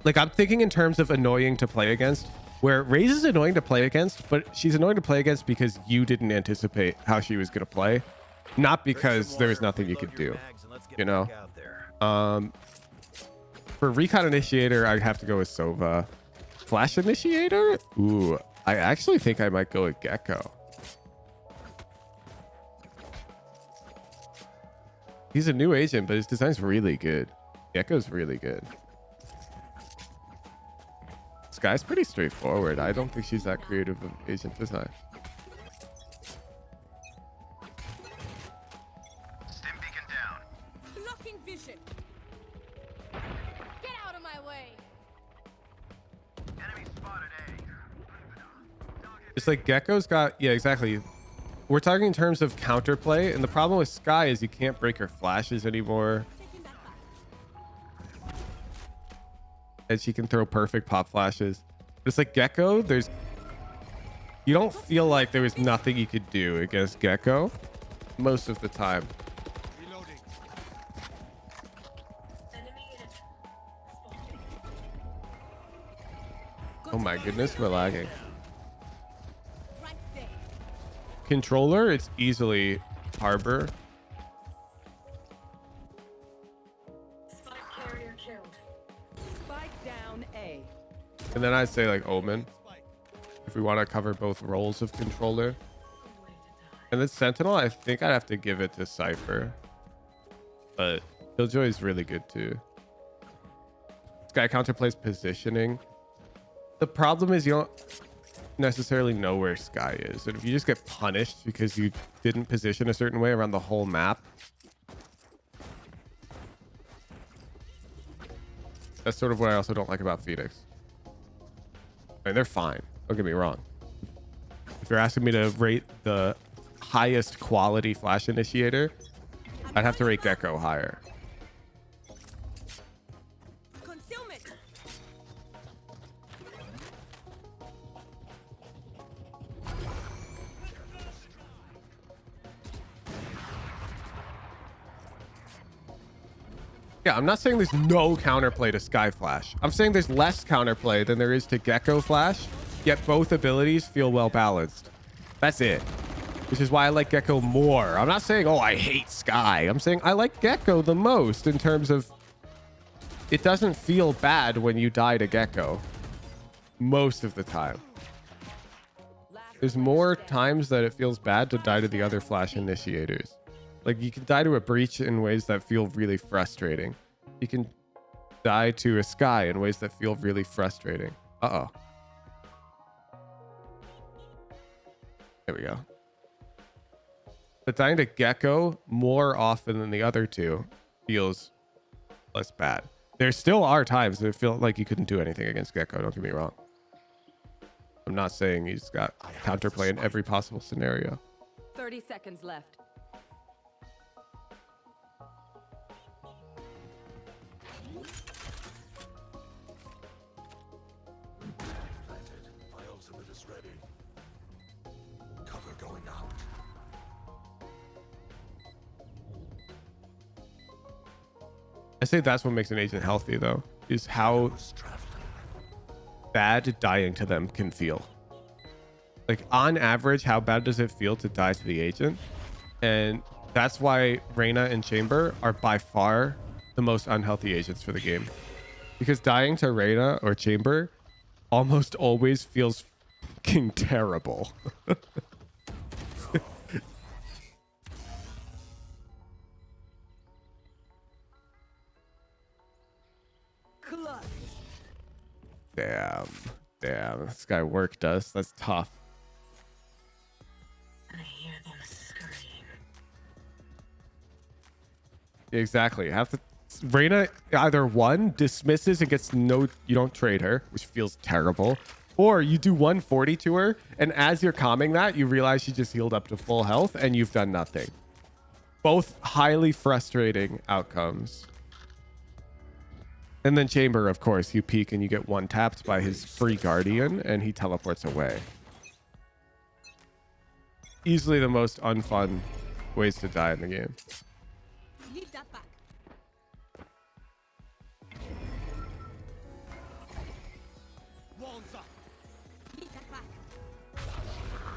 Like, I'm thinking in terms of annoying to play against, where Raze is annoying to play against, but she's annoying to play against because you didn't anticipate how she was going to play, not because there was nothing you could do, you know? For Recon Initiator, I'd have to go with Sova. Flash Initiator? Ooh, I actually think I might go with Gecko. He's a new agent, but his design's really good. Gecko's really good. Sky's pretty straightforward. I don't think she's that creative of agent design. Stim beacon down. Blocking vision. Get out of my way. Enemy spotted It's like Gecko's got, yeah, exactly. We're talking in terms of counterplay, and the problem with Sky is you can't break her flashes anymore. And she can throw perfect pop flashes. But it's like Gecko, you don't feel like there was nothing you could do against Gecko most of the time. Oh my goodness, we're lagging. Controller, it's easily Harbor. Spike carrier killed. Spike down A. And then I'd say like Omen, if we want to cover both roles of controller. And then Sentinel, I think I'd have to give it to Cypher. But Killjoy is really good too. Sky counterplays positioning. The problem is you don't necessarily know where Sky is. And if you just get punished because you didn't position a certain way around the whole map, that's sort of what I also don't like about Phoenix. I mean, they're fine. Don't get me wrong. If you're asking me to rate the highest quality Flash Initiator, I'd have to rate Gecko higher. Yeah, I'm not saying there's no counterplay to Sky Flash. I'm saying there's less counterplay than there is to Gecko Flash, yet both abilities feel well balanced. That's it. Which is why I like Gecko more. I'm not saying, oh, I hate Sky. I'm saying I like Gecko the most in terms of it doesn't feel bad when you die to Gecko most of the time. There's more times that it feels bad to die to the other Flash Initiators. Like, you can die to a Breach in ways that feel really frustrating. You can die to a Sky in ways that feel really frustrating. Uh-oh. There we go. But dying to Gecko more often than the other two feels less bad. There still are times that feel like you couldn't do anything against Gecko, don't get me wrong. I'm not saying he's got counterplay in every possible scenario. 30 seconds left. My ultimate is ready. Cover going out. I say that's what makes an agent healthy, though, is how bad dying to them can feel. Like, on average, how bad does it feel to die to the agent? And that's why Reyna and Chamber are by far the most unhealthy agents for the game. Because dying to Reyna or Chamber almost always feels fucking terrible. Damn, this guy worked us. That's tough. I hear them scurrying. Exactly. Reyna either one dismisses and gets no, you don't trade her, which feels terrible, or you do 140 to her, and as you're calming that, you realize she just healed up to full health and you've done nothing. Both highly frustrating outcomes. And then Chamber, of course, you peek and you get one tapped by his free Guardian and he teleports away. Easily the most unfun ways to die in the game. Leave that back.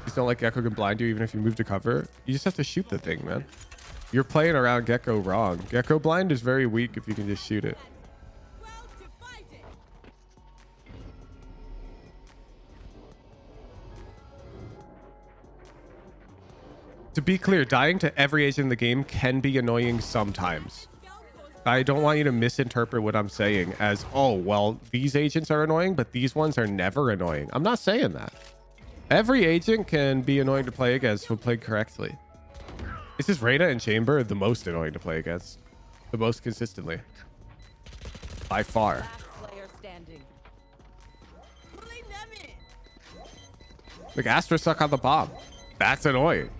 Just don't like Gecko can blind you even if you move to cover. You just have to shoot the thing, man. You're playing around Gecko wrong. Gecko blind is very weak if you can just shoot it. To be clear, dying to every agent in the game can be annoying sometimes. I don't want you to misinterpret what I'm saying as, oh, well, these agents are annoying, but these ones are never annoying. I'm not saying that. Every agent can be annoying to play against when played correctly. This is Reyna and Chamber the most annoying to play against. The most consistently. By far. Like Astra suck on the bomb. That's annoying.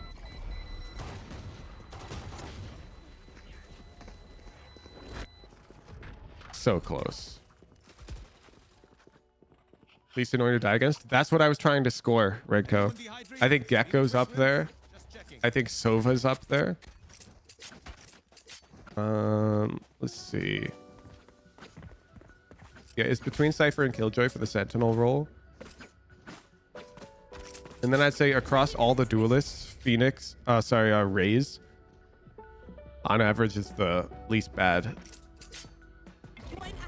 So close. Least annoying to die against. That's what I was trying to score, Renko. I think Gecko's up there. I think Sova's up there. Let's see. Yeah, it's between Cypher and Killjoy for the Sentinel role. And then I'd say across all the duelists, Phoenix, Raze, on average is the least bad.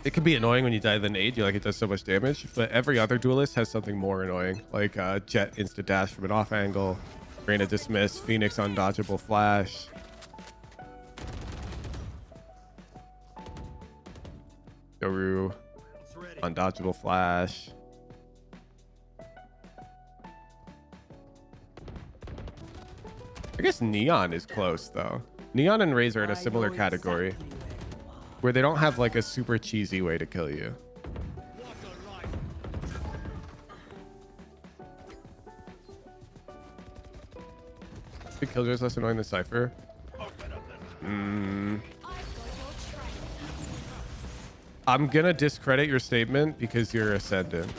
It can be annoying when you die to the nade. You're like, it does so much damage. But every other duelist has something more annoying. Like Jet instant dash from an off angle. Reyna dismiss. Phoenix undodgeable flash. Yoru undodgeable flash. I guess Neon is close though. Neon and Raze are in a similar category, where they don't have like a super cheesy way to kill you. The Killjoy is less annoying than Cypher. I'm gonna discredit your statement because you're Ascendant.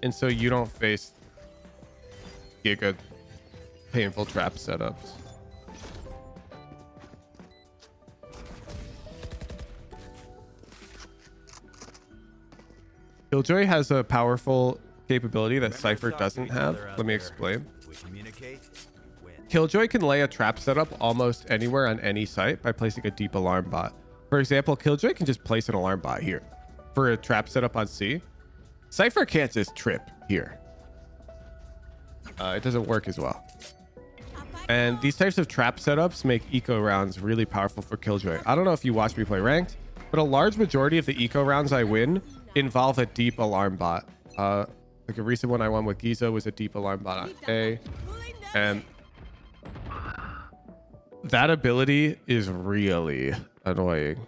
And so you don't face giga painful trap setups. Killjoy has a powerful capability that Cypher doesn't have. Let me explain. Killjoy can lay a trap setup almost anywhere on any site by placing a deep alarm bot. For example, Killjoy can just place an alarm bot here for a trap setup on C. Cypher can't just trip here. It doesn't work as well. And these types of trap setups make eco rounds really powerful for Killjoy. I don't know if you watch me play ranked, but a large majority of the eco rounds I win involve a deep alarm bot. Like a recent one I won with Giza was a deep alarm bot on A. And that ability is really annoying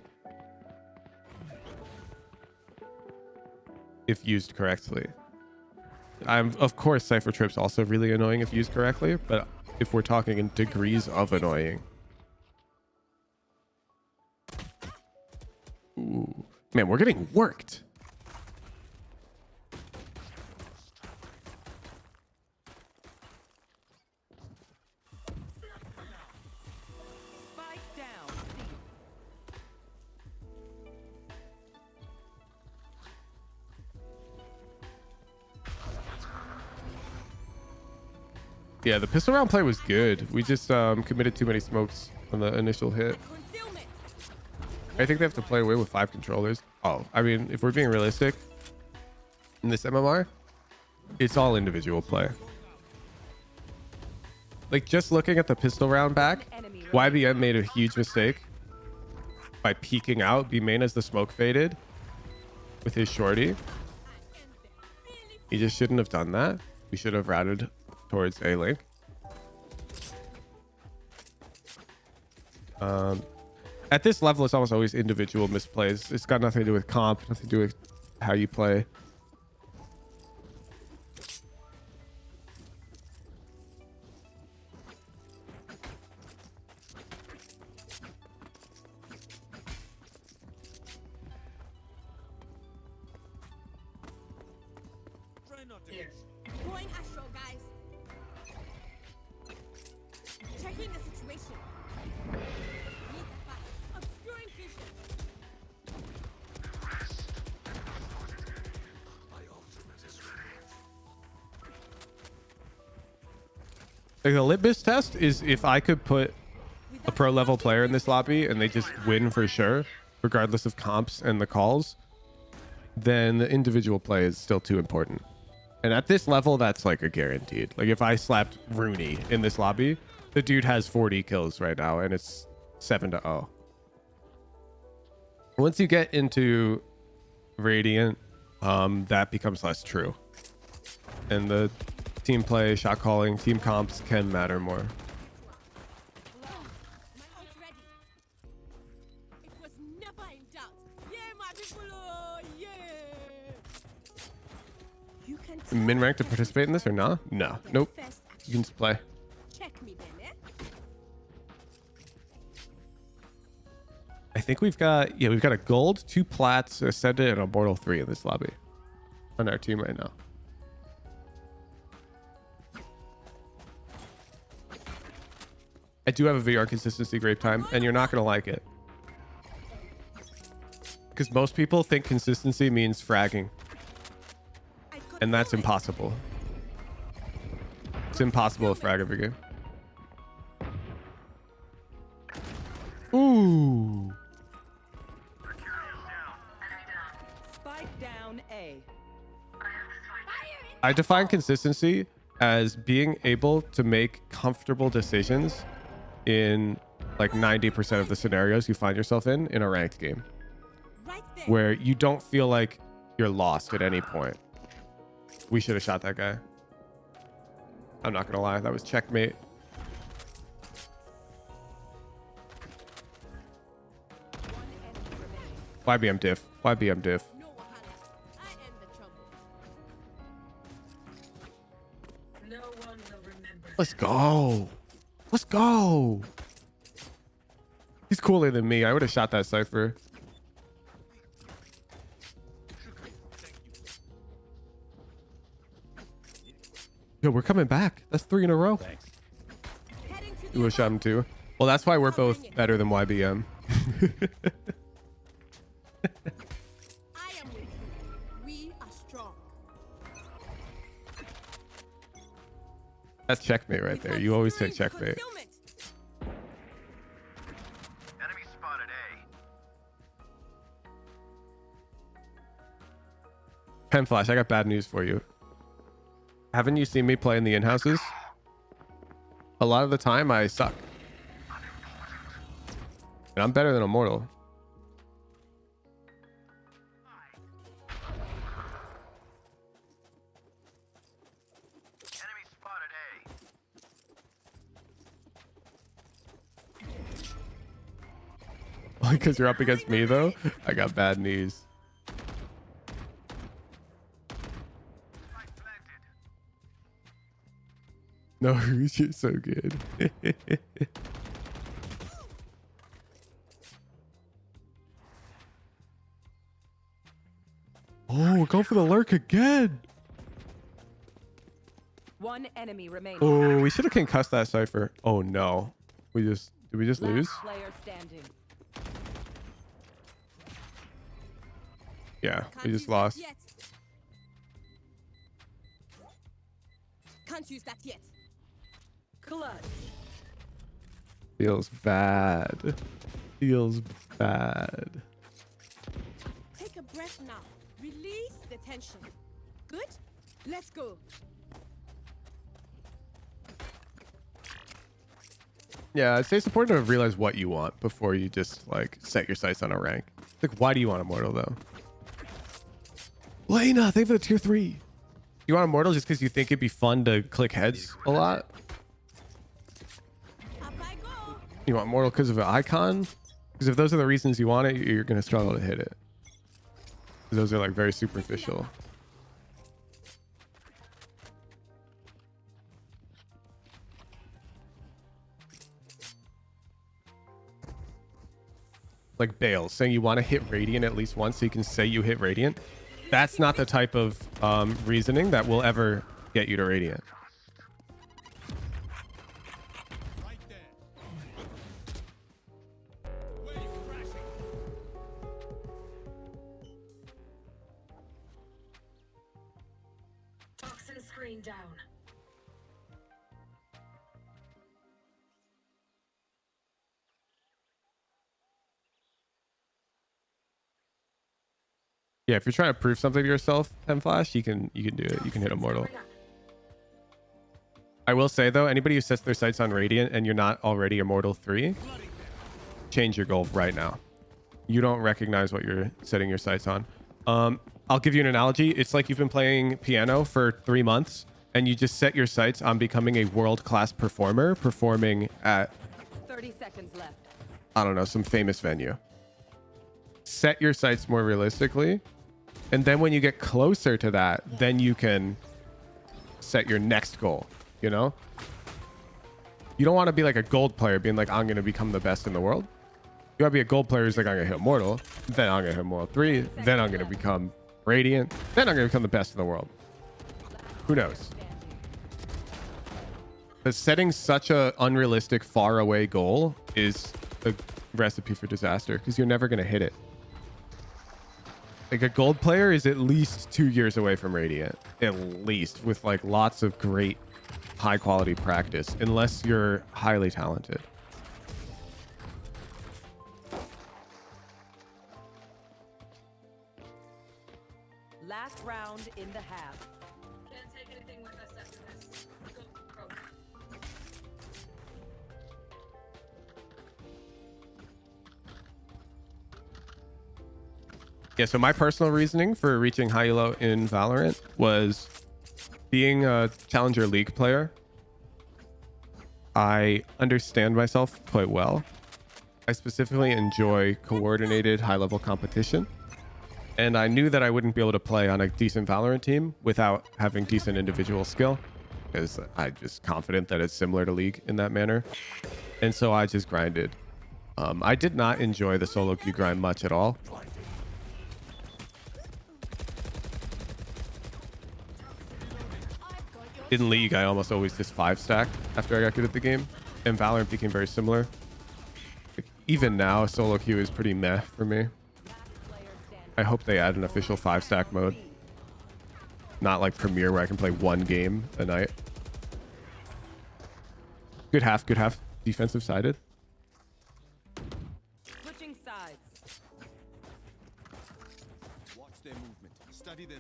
if used correctly. Of course, Cypher Trip's also really annoying if used correctly, but if we're talking in degrees of annoying. Ooh. Man, we're getting worked. Yeah, the pistol round play was good. We just committed too many smokes on the initial hit. I think they have to play away with 5 controllers. Oh, I mean, if we're being realistic, in this MMR, it's all individual play. Like, just looking at the pistol round back, YBM made a huge mistake by peeking out B main as the smoke faded with his shorty. He just shouldn't have done that. We should have routed towards A link. At this level, it's almost always individual misplays. It's got nothing to do with comp, nothing to do with how you play. Going astral, guys. Checking the situation. Need Like the litmus test is if I could put a pro level player in this lobby and they just win for sure, regardless of comps and the calls, then the individual play is still too important. And at this level, that's like a guaranteed. Like if I slapped Rooney in this lobby, the dude has 40 kills right now and it's 7-0. Once you get into Radiant, that becomes less true. And the team play, shot calling, team comps can matter more. Min rank to participate in this or not? No. Nope. You can just play. I think we've got a gold, 2 plats, ascendant, and a mortal 3 in this lobby on our team right now. I do have a VR consistency grape time, and you're not gonna like it. Because most people think consistency means fragging. And that's impossible. It's impossible to frag every game. Ooh. Spike down A. I define consistency as being able to make comfortable decisions in like 90% of the scenarios you find yourself in a ranked game. Where you don't feel like you're lost at any point. We should have shot that guy. I'm not gonna lie, that was checkmate. YBM diff. YBM diff. Let's go. Let's go. He's cooler than me. I would have shot that Cypher. Yo, we're coming back. That's 3 in a row. Thanks. You would shot him too. Well, that's why we're both better than YBM. That's checkmate right there. You always take checkmate. Enemy spotted A. Pen Flash, I got bad news for you. Haven't you seen me play in the in-houses? A lot of the time I suck. And I'm better than Immortal. Enemy spotted A. Because you're up against me though, I got bad news. No, you're so good. Oh, we're going for the lurk again. One enemy remaining. Oh, we should have concussed that Cypher. Oh no. Did we just lose? Last player standing. Yeah, we just lost. Can't use that yet. Clutch. Feels bad. Feels bad. Take a breath now. Release the tension. Good? Let's go. Yeah, I'd say it's important to realize what you want before you just like set your sights on a rank. Like, why do you want Immortal though? Lena, thank you for the tier 3. You want Immortal just because you think it'd be fun to click heads a lot? Up I go. You want Immortal because of an icon? Because if those are the reasons you want it, you're going to struggle to hit it. Those are like very superficial. Like Bale saying you want to hit Radiant at least once so you can say you hit Radiant. That's not the type of reasoning that will ever get you to Radiant. screen down. Yeah, if you're trying to prove something to yourself, Flash, you can do it. You can hit Immortal. I will say though, anybody who sets their sights on Radiant and you're not already Immortal 3, change your goal right now. You don't recognize what you're setting your sights on. I'll give you an analogy. It's like you've been playing piano for 3 months and you just set your sights on becoming a world-class performer, performing at 30 seconds left. I don't know, some famous venue. Set your sights more realistically. And then when you get closer to that, then you can set your next goal, you know? You don't want to be like a gold player being like, I'm going to become the best in the world. You want to be a gold player who's like, I'm going to hit Immortal, then I'm going to hit Immortal 3, then I'm going to become Radiant, then I'm going to become the best in the world. Who knows? But setting such a unrealistic, far away goal is a recipe for disaster because you're never going to hit it. Like a gold player is at least 2 years away from Radiant, at least, with like lots of great high quality practice, unless you're highly talented. Last round in the half. Can't take anything with us after this. Go, pro. Yeah, so my personal reasoning for reaching high elo in Valorant was being a Challenger League player. I understand myself quite well. I specifically enjoy coordinated high-level competition. And I knew that I wouldn't be able to play on a decent Valorant team without having decent individual skill, because I'm just confident that it's similar to League in that manner. And so I just grinded. I did not enjoy the solo queue grind much at all. In League, I almost always just 5-stack after I got good at the game. And Valorant became very similar. Like, even now, solo queue is pretty meh for me. I hope they add an official 5-stack mode. Not like Premier where I can play one game a night. Good half, good half. Defensive sided. Switching sides.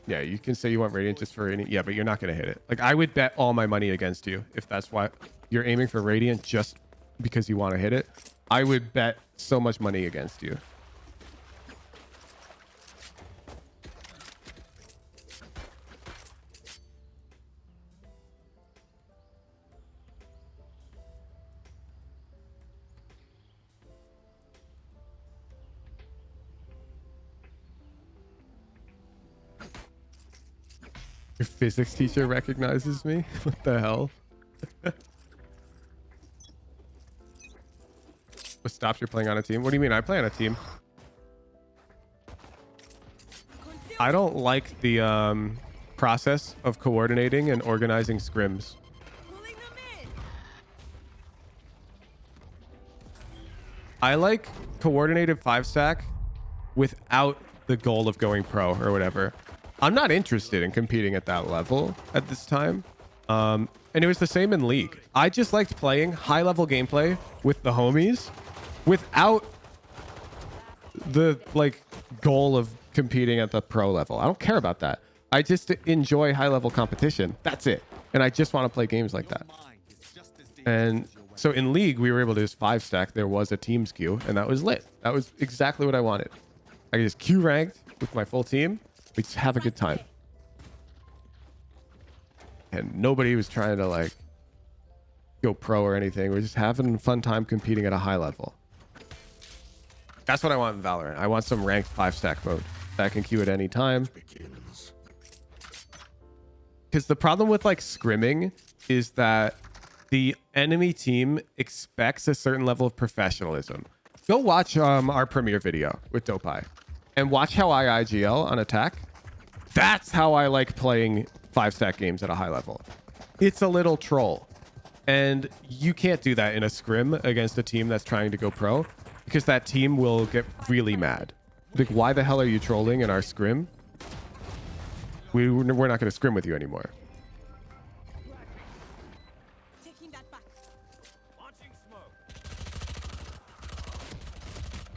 Yeah, you can say you want Radiant just for any... Yeah, but you're not going to hit it. Like, I would bet all my money against you if that's why you're aiming for Radiant just because you want to hit it. I would bet so much money against you. Your physics teacher recognizes me? What the hell? What stops you playing on a team? What do you mean? I play on a team. I don't like the process of coordinating and organizing scrims. I like coordinated 5-stack without the goal of going pro or whatever. I'm not interested in competing at that level at this time. And it was the same in League. I just liked playing high-level gameplay with the homies without the like goal of competing at the pro level. I don't care about that. I just enjoy high-level competition. That's it. And I just want to play games like that. And so in League, we were able to just 5-stack. There was a teams queue, and that was lit. That was exactly what I wanted. I could just queue ranked with my full team. We just have a good time. And nobody was trying to like go pro or anything. We're just having a fun time competing at a high level. That's what I want in Valorant. I want some ranked 5-stack mode that I can queue at any time. Because the problem with like scrimming is that the enemy team expects a certain level of professionalism. Go watch our premiere video with Dopai and watch how I IGL on attack. That's how I like playing 5-stack games at a high level. It's a little troll. And you can't do that in a scrim against a team that's trying to go pro, because that team will get really mad. Like, why the hell are you trolling in our scrim? We're not going to scrim with you anymore.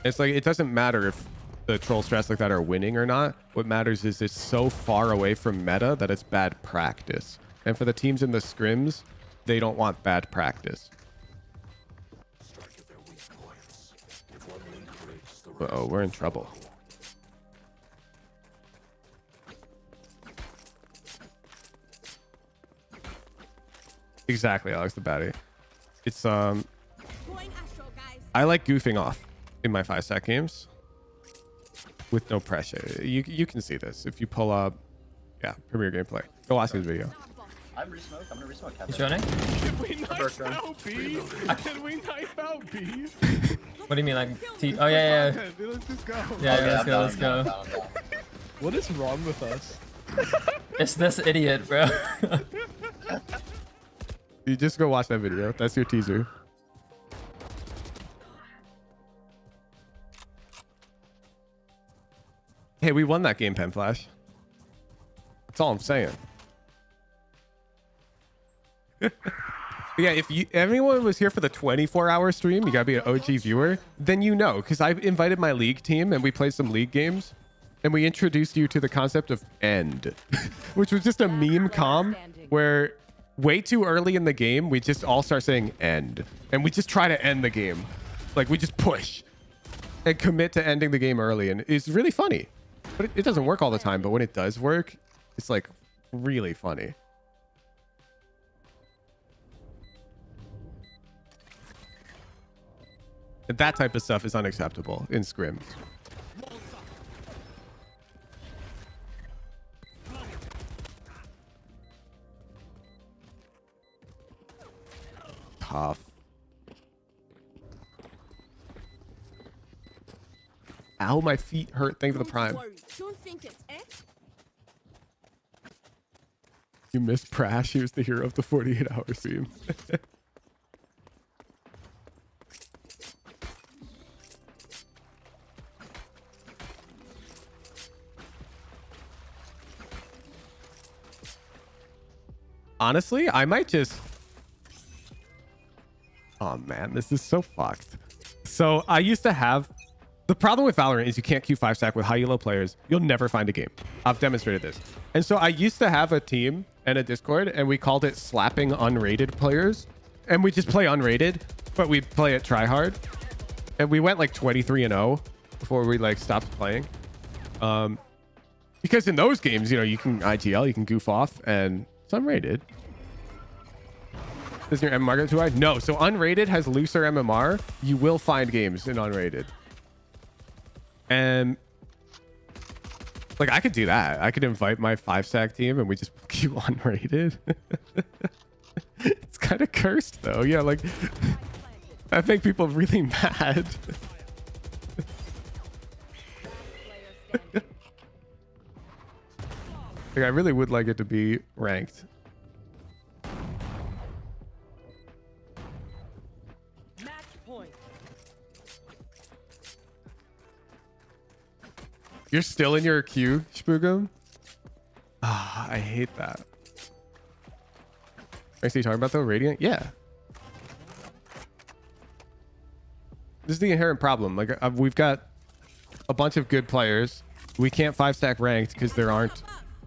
It's like, it doesn't matter if the troll strats like that are winning or not. What matters is it's so far away from meta that it's bad practice. And for the teams in the scrims, they don't want bad practice. Uh-oh, we're in trouble. Exactly, Alex the baddie. It's I like goofing off in my 5-stack games with no pressure. You can see this if you pull up, yeah, Premier Gameplay. Go watch his video. I'm resmoke. I'm gonna resmoke. He's running. Can we knife out B? Can we knife out B? What do you mean, like T? Oh yeah, yeah. Let's just go. Yeah, Okay, let's go, let's I'm go. down. What is wrong with us? It's this idiot, bro. You just go watch that video. That's your teaser. Hey, we won that game, Pen Flash. That's all I'm saying. Yeah, if everyone was here for the 24-hour stream, you gotta be an OG viewer, then you know, because I invited my league team and we played some league games, and we introduced you to the concept of end, which was just a meme comm where way too early in the game, we just all start saying end, and we just try to end the game. Like, we just push and commit to ending the game early, and it's really funny. But it doesn't work all the time, but when it does work, it's like really funny. And that type of stuff is unacceptable in scrims. Tough. Ow, my feet hurt. Thanks for the prime. Don't think it, eh? You missed Prash. He was the hero of the 48-hour stream. Honestly, I might just... Oh man, this is so fucked. So I used to have... The problem with Valorant is you can't queue 5-stack with high elo players. You'll never find a game. I've demonstrated this. And so I used to have a team and a Discord, and we called it slapping unrated players. And we just play unrated, but we play it tryhard. And we went like 23-0 before we like stopped playing. Because in those games, you know, you can IGL, you can goof off, and it's unrated. Doesn't your MMR go too high? No. So unrated has looser MMR. You will find games in unrated. And like I could do that. I could invite my 5-stack team and we just queue unrated. It's kind of cursed though. Yeah, like that make people really mad. Like I really would like it to be ranked. You're still in your queue, Spoogum? Ah, I hate that. Are you talking about though? Radiant? Yeah. This is the inherent problem. Like we've got a bunch of good players. We can't 5-stack ranked because there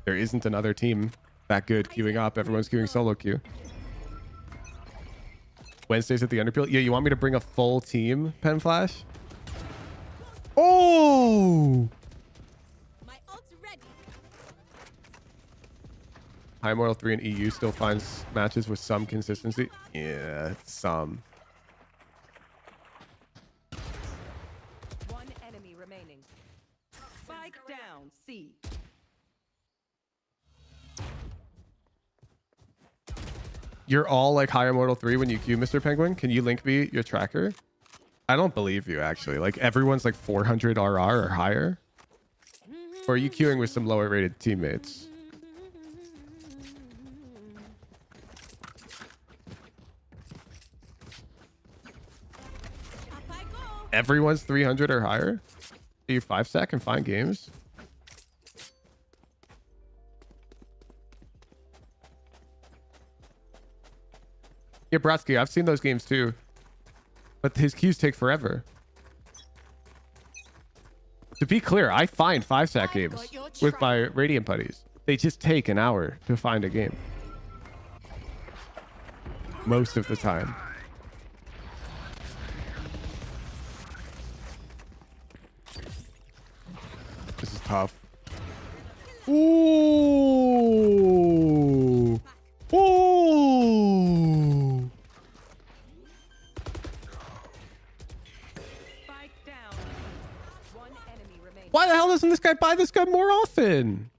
isn't another team that good queuing up. Everyone's queuing solo queue. Wednesdays at the Underpeel. Yeah, you want me to bring a full team, Pen Flash? Oh! High Immortal 3 and EU still finds matches with some consistency. Yeah, some. One enemy remaining. Spike down, C. You're all like High Immortal 3 when you queue, Mr. Penguin? Can you link me your tracker? I don't believe you, actually. Like, everyone's like 400 RR or higher. Or are you queuing with some lower rated teammates? Everyone's 300 or higher? Do you 5-stack and find games? Yeah, Brodsky, I've seen those games too. But his queues take forever. To be clear, I find 5-stack games with my Radiant buddies. They just take an hour to find a game. Most of the time. This is tough. Ooh. Ooh. Why the hell doesn't this guy buy this gun more often?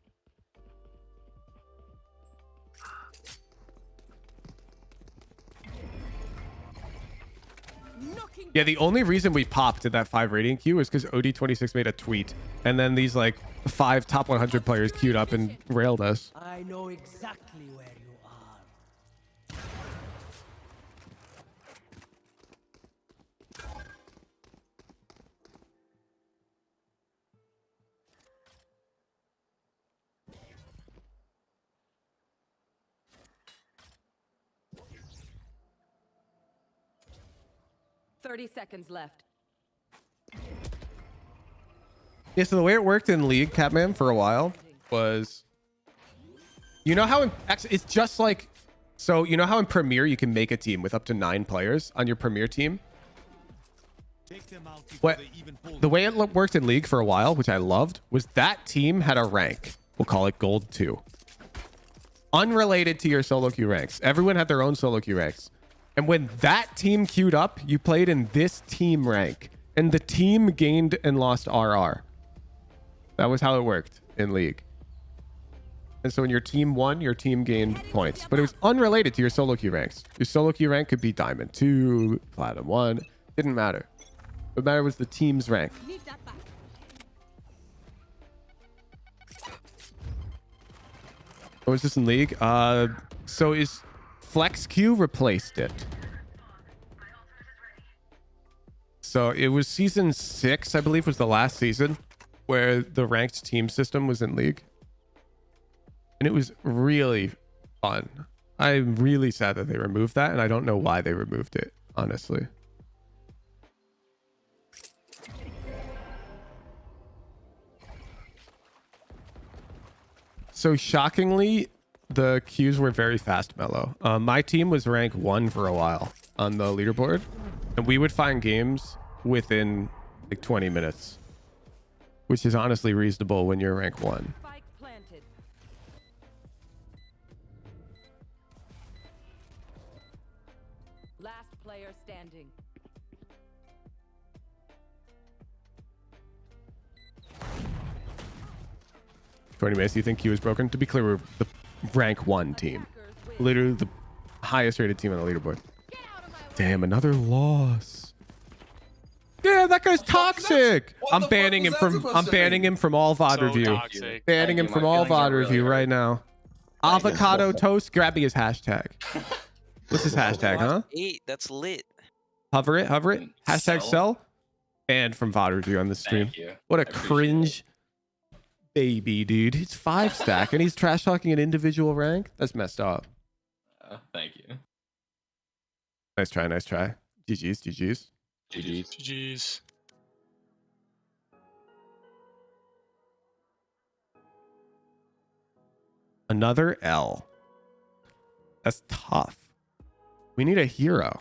Yeah, the only reason we popped in that 5 Radiant queue is because OD26 made a tweet. And then these like 5 top 100 players queued up and railed us. I know exactly where you are. 30 seconds left. Yeah, so the way it worked in League, Catman, for a while was, you know how actually it's just like, so you know how in Premier you can make a team with up to 9 players on your Premier team? What the way it worked in League for a while, which I loved, was that team had a rank. We'll call it Gold 2. Unrelated to your solo queue ranks. Everyone had their own solo queue ranks. And when that team queued up, you played in this team rank. And the team gained and lost RR. That was how it worked in League. And so when your team won, your team gained points. But it was unrelated to your solo queue ranks. Your solo queue rank could be Diamond 2, Platinum 1. Didn't matter. What mattered was the team's rank. What was this in League? So is Flex Q replaced it. So it was season 6, I believe, was the last season where the ranked team system was in League. And it was really fun. I'm really sad that they removed that, and I don't know why they removed it, honestly. So shockingly, the queues were very fast, Mellow. My team was rank 1 for a while on the leaderboard, and we would find games within like 20 minutes, which is honestly reasonable when you're rank 1. Spike planted. Last player standing. Do you think Q is broken? To be clear, we're the rank 1 team. Literally the highest rated team on the leaderboard. Damn, another loss. Yeah, that guy's toxic. I'm banning him from all VOD review. Banning him from all VOD review right now. Avocado toast. Grab me his hashtag. What's his hashtag, huh? 8, that's lit. Hover it. Hashtag sell. Banned from VOD review on the stream. What a cringe baby, dude. He's 5-stack and he's trash talking an individual rank. That's messed up. Thank you. Nice try. GG's. GG's. Another L. That's tough. We need a hero.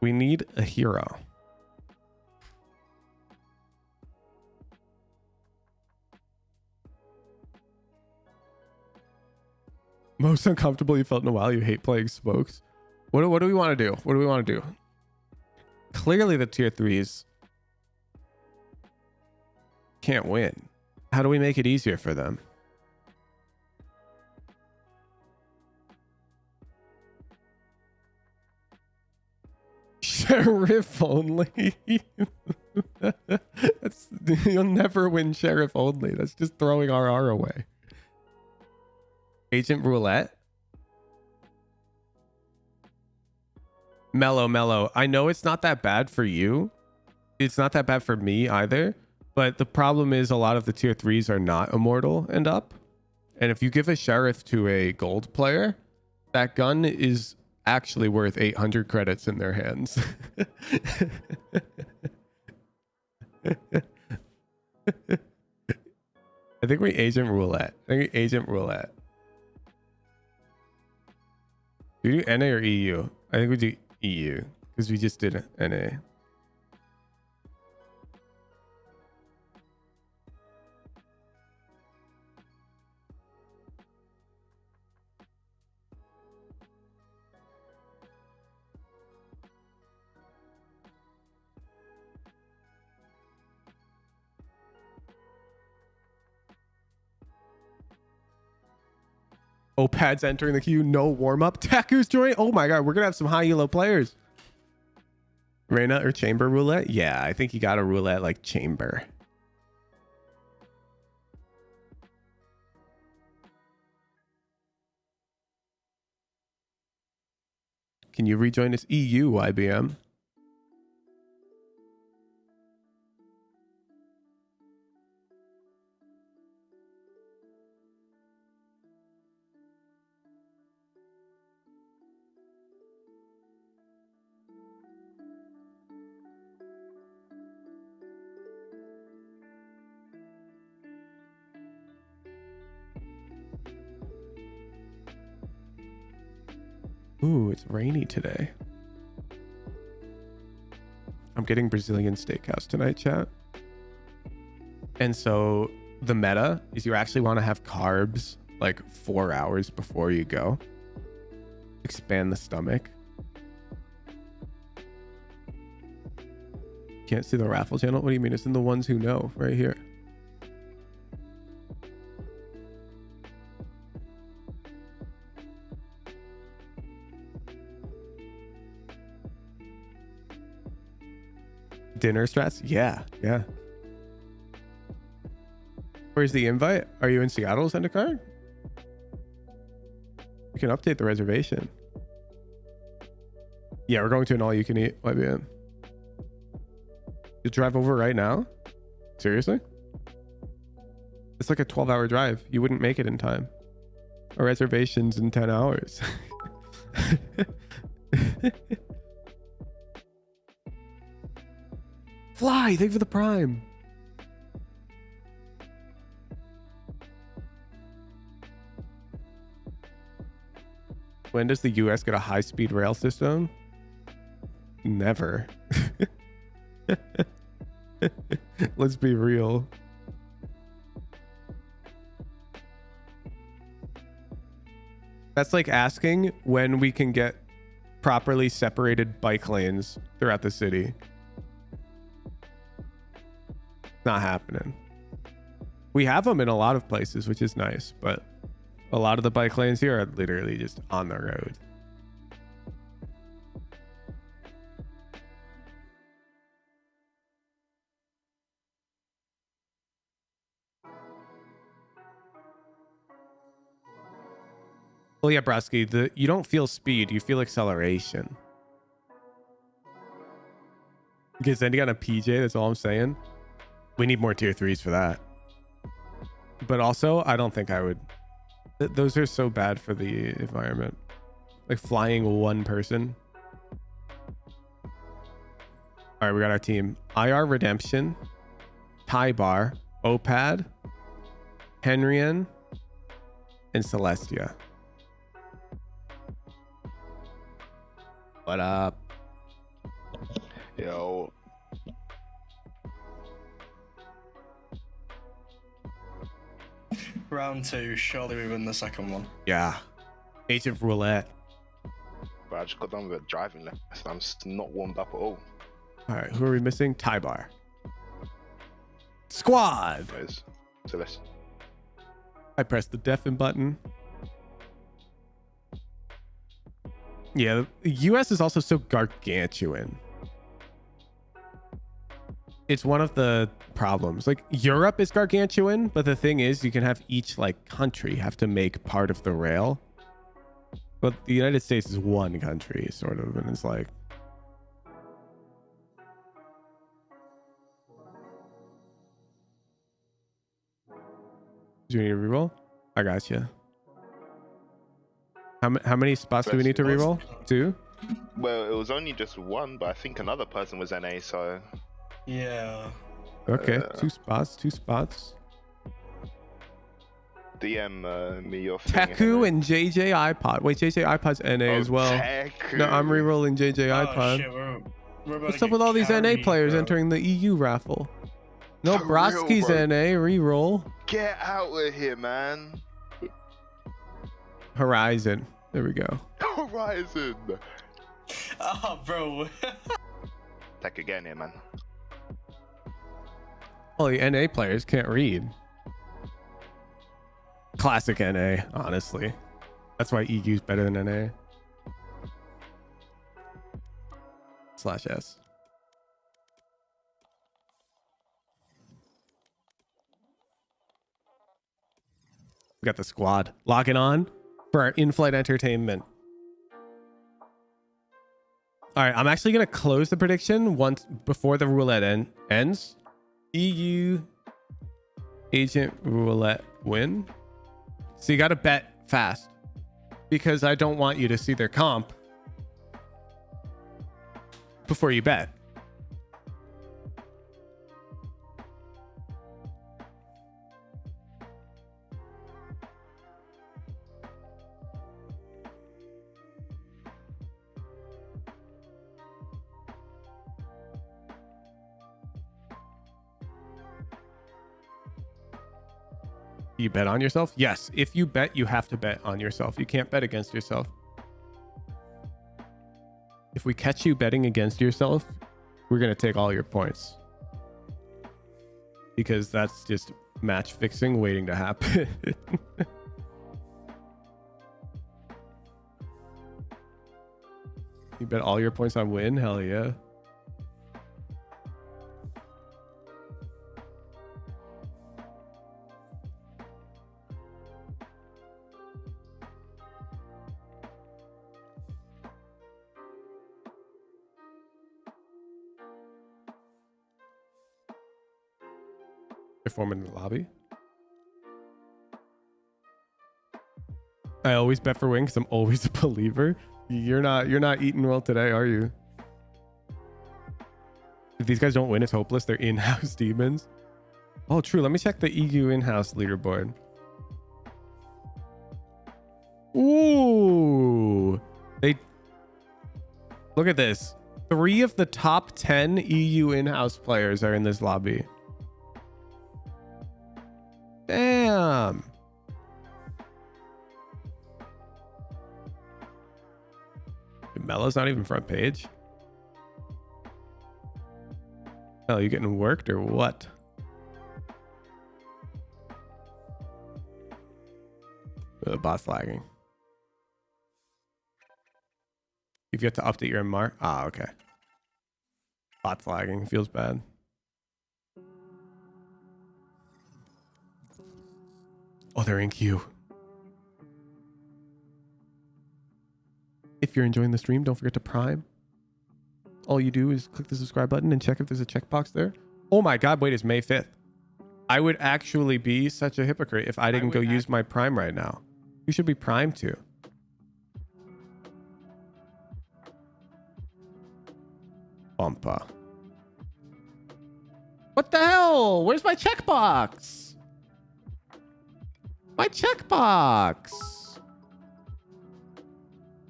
We need a hero. Most uncomfortable you felt in a while. You hate playing smokes. What do we want to do? Clearly the tier 3s can't win. How do we make it easier for them? Sheriff only. You'll never win sheriff only. That's just throwing RR away. Agent Roulette. Mellow. I know it's not that bad for you. It's not that bad for me either. But the problem is a lot of the tier 3s are not immortal and up. And if you give a sheriff to a gold player, That gun is actually worth 800 credits in their hands. I think we agent roulette. Do we do NA or EU? I think we do EU because we just did NA. Pad's entering the queue. No warm up. Taku's joining. Oh my god, we're gonna have some high elo players. Reyna or chamber roulette? Yeah, I think you got a roulette like chamber. Can you rejoin us? EU, IBM. Ooh, it's rainy today. I'm getting Brazilian steakhouse tonight, chat. And so the meta is you actually want to have carbs like 4 hours before you go. Expand the stomach. Can't see the raffle channel? What do you mean? It's in the ones who know right here. Dinner strats? Yeah. Where's the invite? Are you in Seattle, Zendikar? You can update the reservation. Yeah, we're going to an all-you-can-eat YBN. You drive over right now? Seriously? It's like a 12-hour drive. You wouldn't make it in time. Our reservation's in 10 hours. Fly, thank you for the prime. When does the US get a high-speed rail system? Never. Let's be real. That's like asking when we can get properly separated bike lanes throughout the city. Not happening. We have them in a lot of places, which is nice, but a lot of the bike lanes here are literally just on the road. Well, yeah, Brasky, you don't feel speed, you feel acceleration. Because then you got a PJ, that's all I'm saying. We need more tier 3s for that. But also, I don't think I would... Those are so bad for the environment. Like flying one person. All right, we got our team. IR Redemption, Tybar, Opad, Henrian, and Celestia. What up? Yo. Round 2, surely we win the second one. Yeah. Agent Roulette. But I just got done with driving lesson. I'm just not warmed up at all. All right, who are we missing? Tybar. Squad. Guys, Celeste. I pressed the deafen button. Yeah, the US is also so gargantuan. It's one of the problems. Like Europe is gargantuan, but the thing is you can have each like country have to make part of the rail. But the United States is one country sort of, and it's like do you need a reroll? I got you. How many spots do we need to reroll? 2? Well, it was only just 1, but I think another person was NA, so. Yeah. Okay, 2 spots. 2 spots. DM me your thing. Teku and JJ iPod. Wait, JJ iPod's NA as well. Teku. No, I'm rerolling JJ Oh iPod. shit, we're about What's to up get with all these NA carried, players bro. entering the EU raffle? No, For real, Broski's bro. NA reroll. Get out of here, man. Horizon. There we go. Horizon. Oh, bro. Tech again here, man. Well, the NA players can't read. Classic NA, honestly. That's why EU's better than NA. /S. We got the squad. Locking on for our in-flight entertainment. All right, I'm actually going to close the prediction once before the roulette ends. EU agent roulette win. So you got to bet fast because I don't want you to see their comp before you bet. You bet on yourself? Yes. If you bet, you have to bet on yourself. You can't bet against yourself. If we catch you betting against yourself, we're going to take all your points. Because that's just match fixing waiting to happen. You bet all your points on win? Hell yeah. Perform in the lobby. I always bet for win because I'm always a believer. You're not eating well today, are you? If these guys don't win, it's hopeless. They're in-house demons. Oh, true. Let me check the EU in-house leaderboard. Ooh. Look at this. 3 of the top 10 EU in-house players are in this lobby. Damn. Melo's not even front page. Oh, you getting worked or what? The bot's lagging. You've yet to update your MR? Ah, okay. Bot's lagging. Feels bad. Oh, they're in queue. If you're enjoying the stream, don't forget to Prime. All you do is click the subscribe button and check if there's a checkbox there. Oh my God, wait, it's May 5th. I would actually be such a hypocrite if I didn't go use my Prime right now. You should be Prime too. Bumpa. What the hell? Where's my checkbox? My checkbox.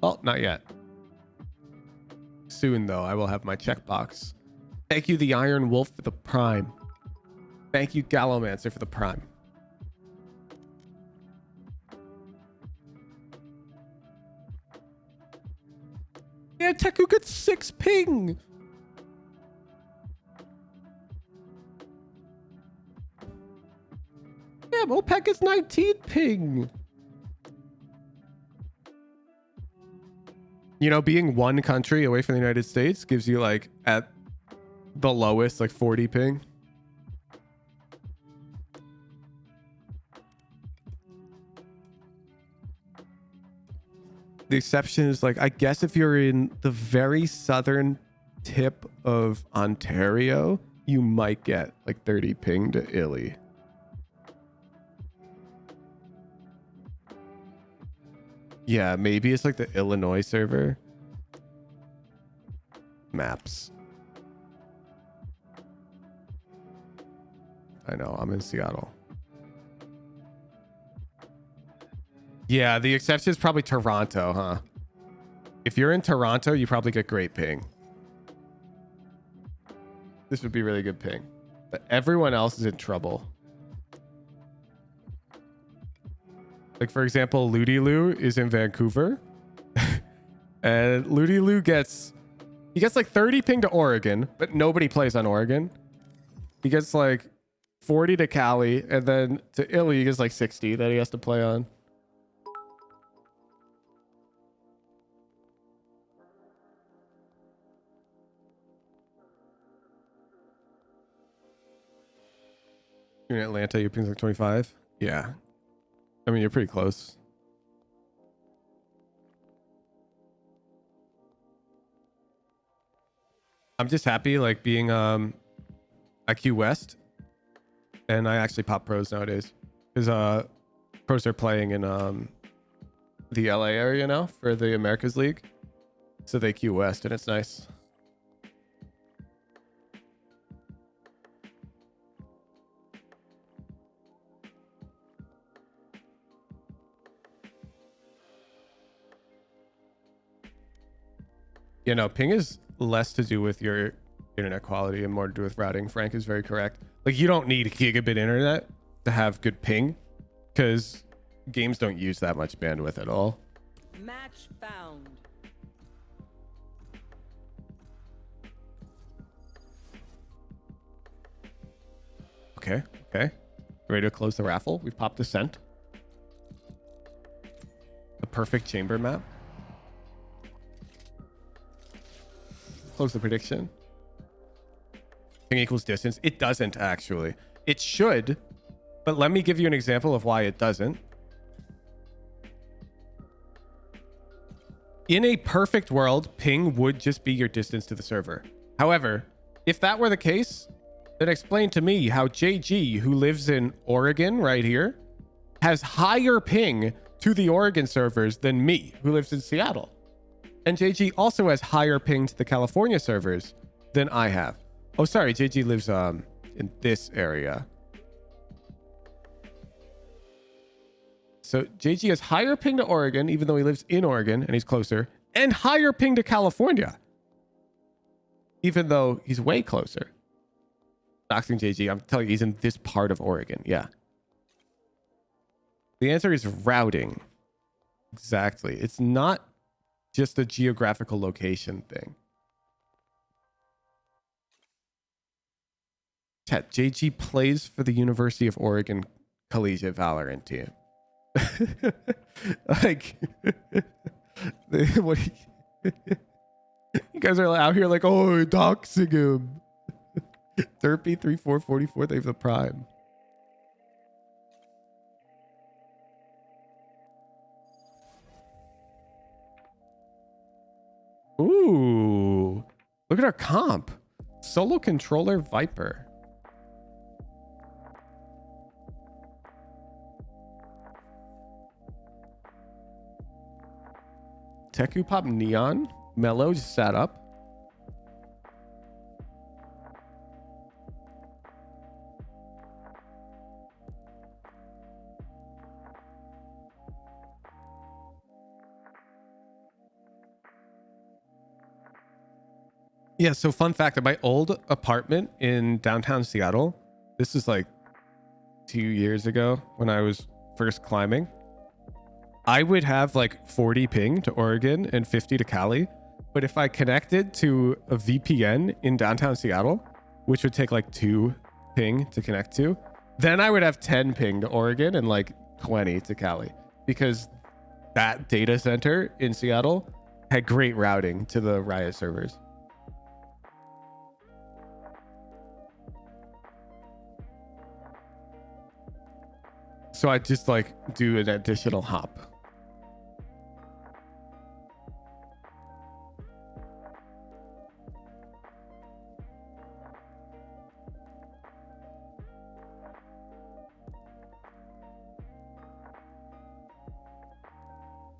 Oh, not yet. Soon, though, I will have my checkbox. Thank you, the Iron Wolf, for the Prime. Thank you, Gallomancer, for the Prime. Yeah, Teku gets 6 ping. Yeah, Mopek gets 19 ping. You know, being one country away from the United States gives you like at the lowest like 40 ping. The exception is like, I guess if you're in the very southern tip of Ontario, you might get like 30 ping to Illy. Yeah, maybe it's like the Illinois server. Maps. I know, I'm in Seattle. Yeah, the exception is probably Toronto, huh? If you're in Toronto, you probably get great ping. This would be really good ping. But everyone else is in trouble. Like, for example, Ludi Lou is in Vancouver. And Ludi Lou gets... He gets like 30 ping to Oregon, but nobody plays on Oregon. He gets like 40 to Cali, and then to Illy, he gets like 60 that he has to play on. You're in Atlanta, your ping's like 25? Yeah. I mean, you're pretty close. I'm just happy like being IQ West, and I actually pop pros nowadays because pros are playing in the LA area now for the Americas League, so they Q West, and it's nice. You know, ping is less to do with your internet quality and more to do with routing. Frank is very correct. Like, you don't need gigabit internet to have good ping because games don't use that much bandwidth at all. Match found. Okay, okay. Ready to close the raffle? We've popped a cent. A perfect chamber map. Close the prediction. Ping equals distance. It doesn't actually. It should, but let me give you an example of why it doesn't. In a perfect world, ping would just be your distance to the server. However, if that were the case, then explain to me how JG, who lives in Oregon right here, has higher ping to the Oregon servers than me, who lives in Seattle. And JG also has higher ping to the California servers than I have. Oh, sorry, JG lives in this area. So JG has higher ping to Oregon, even though he lives in Oregon and he's closer, and higher ping to California, even though he's way closer. Doxing JG, I'm telling you, he's in this part of Oregon. Yeah. The answer is routing. Exactly. It's not just a geographical location thing. Chat, JG plays for the University of Oregon Collegiate Valorant team. Like, what you guys are out here like, oh, doxing him. Derpy 3444, they have the prime. Ooh, look at our comp. Solo controller Viper. Teku Pop Neon. Mellow just sat up. Yeah, so fun fact, at my old apartment in downtown Seattle, this is like 2 years ago when I was first climbing, I would have like 40 ping to Oregon and 50 to Cali. But if I connected to a VPN in downtown Seattle, which would take like 2 ping to connect to, then I would have 10 ping to Oregon and like 20 to Cali, because that data center in Seattle had great routing to the Riot servers. So I just like do an additional hop.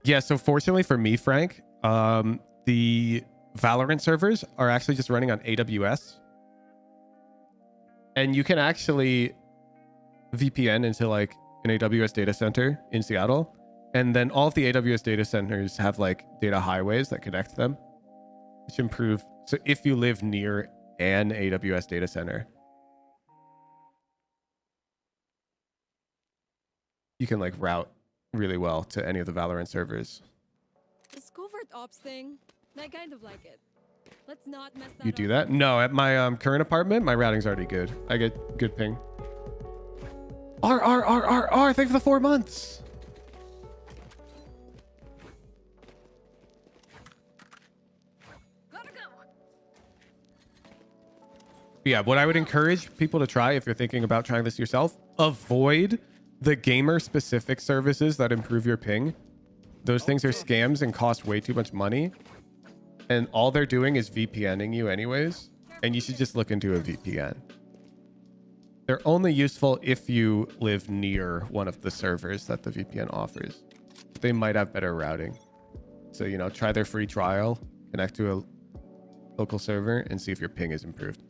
Yeah, so fortunately for me, Frank, the Valorant servers are actually just running on AWS. And you can actually VPN into like an AWS data center in Seattle. And then all of the AWS data centers have like data highways that connect them, which improve. So if you live near an AWS data center, you can like route really well to any of the Valorant servers. This covert ops thing, I kind of like it. Let's not mess that You do up. that? No, at my current apartment, my routing's already good. I get good ping. R, thank you for the 4 months. Yeah, what I would encourage people to try if you're thinking about trying this yourself, avoid the gamer specific services that improve your ping. Those things are scams and cost way too much money. And all they're doing is VPNing you anyways. And you should just look into a VPN. They're only useful if you live near one of the servers that the VPN offers. They might have better routing. So, you know, try their free trial, connect to a local server and see if your ping is improved.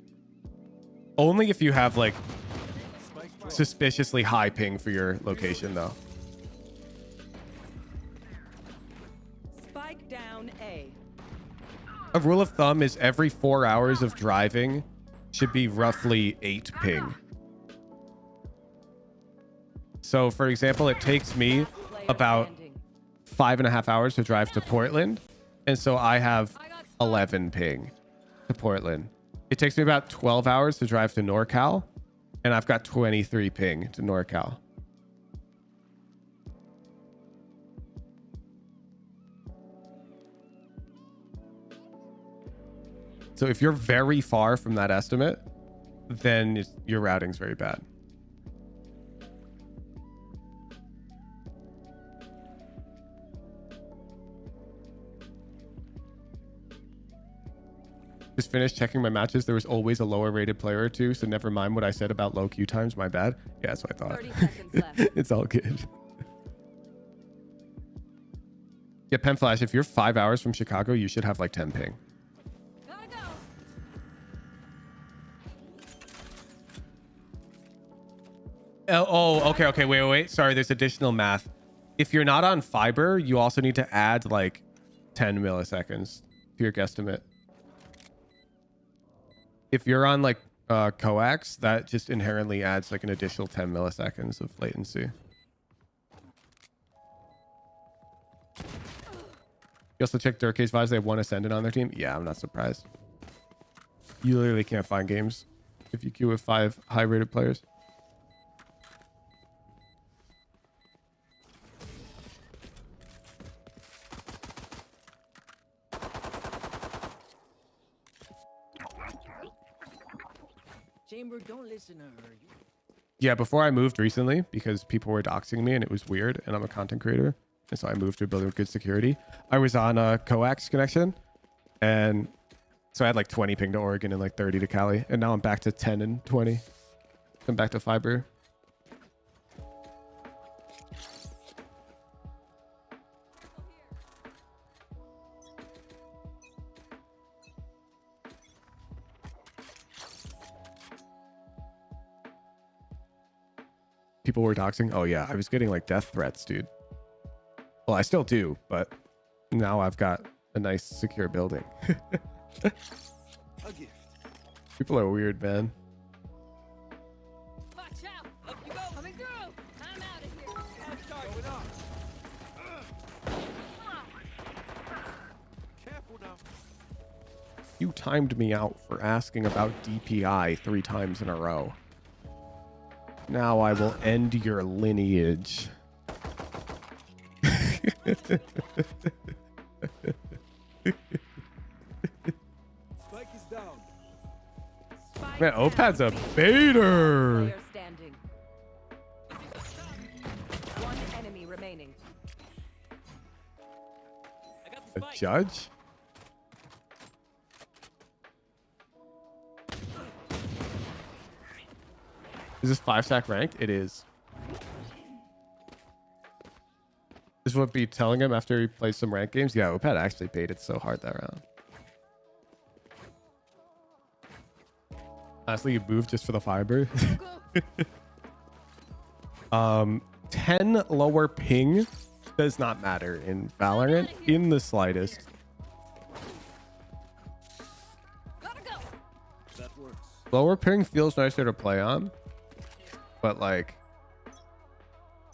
Only if you have like suspiciously high ping for your location though. Spike down A. A rule of thumb is every 4 hours of driving should be roughly 8 ping. So for example, it takes me about 5.5 hours to drive to Portland. And so I have 11 ping to Portland. It takes me about 12 hours to drive to NorCal. And I've got 23 ping to NorCal. So if you're very far from that estimate, then your routing's very bad. Just finished checking my matches. There was always a lower rated player or two, so never mind what I said about low queue times. My bad. Yeah, that's what I thought. 30 seconds left. It's all good. Yeah, Pen Flash, if you're 5 hours from Chicago, you should have like 10 ping. Gotta go. Okay. Wait. Sorry, there's additional math. If you're not on fiber, you also need to add like 10 milliseconds to your guesstimate. If you're on like coax, that just inherently adds like an additional 10 milliseconds of latency. You also check Durkay's vibes. They have one Ascendant on their team. Yeah, I'm not surprised. You literally can't find games if you queue with 5 high-rated players. Chamber, don't listen to her. Yeah, before I moved recently, because people were doxing me and it was weird, and I'm a content creator, and so I moved to a building with good security. I was on a coax connection, and so I had like 20 ping to Oregon and like 30 to Cali, and now I'm back to 10 and 20. I'm back to fiber. People were doxing. Oh yeah, I was getting like death threats, dude. Well, I still do, but now I've got a nice secure building. People are weird, man. Watch out. Up you go. Coming through. I'm out of here. Careful now. You timed me out for asking about DPI 3 times in a row. Now I will end your lineage. Spike is down. Man, Opad's a baiter. Player standing. One enemy remaining. A judge? Is this 5-stack ranked? It is. This would be telling him after he plays some ranked games. Yeah, Opad actually baited so hard that round. Honestly, you moved just for the fiber. 10 lower ping does not matter in Valorant in the slightest. That works. Lower ping feels nicer to play on, but like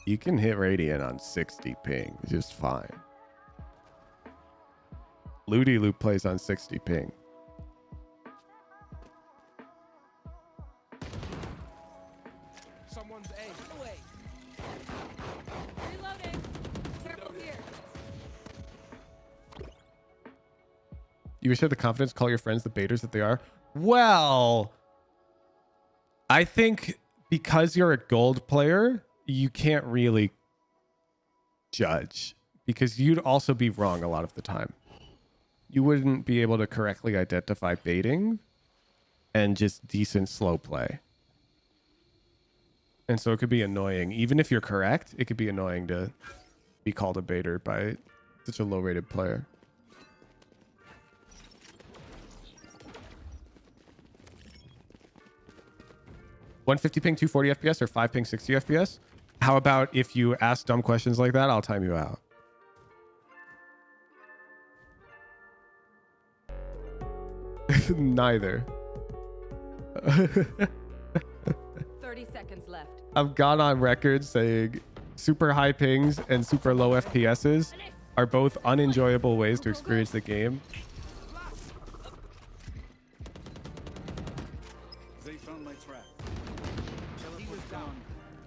you can hit Radiant on 60 ping just fine. Ludi Loop plays on 60 ping. Someone's A. Away. Reloading. Careful here. You wish you had the confidence to call your friends the baiters that they are? Well, I think because you're a gold player, you can't really judge because you'd also be wrong a lot of the time. You wouldn't be able to correctly identify baiting and just decent slow play. And so it could be annoying. Even if you're correct, it could be annoying to be called a baiter by such a low rated player. $150 ping, 240 FPS, or 5 ping, 60 FPS? How about if you ask dumb questions like that, I'll time you out. Neither. 30 seconds left. I've gone on record saying super high pings and super low FPSs are both unenjoyable ways to experience the game. They found my trap. He was down.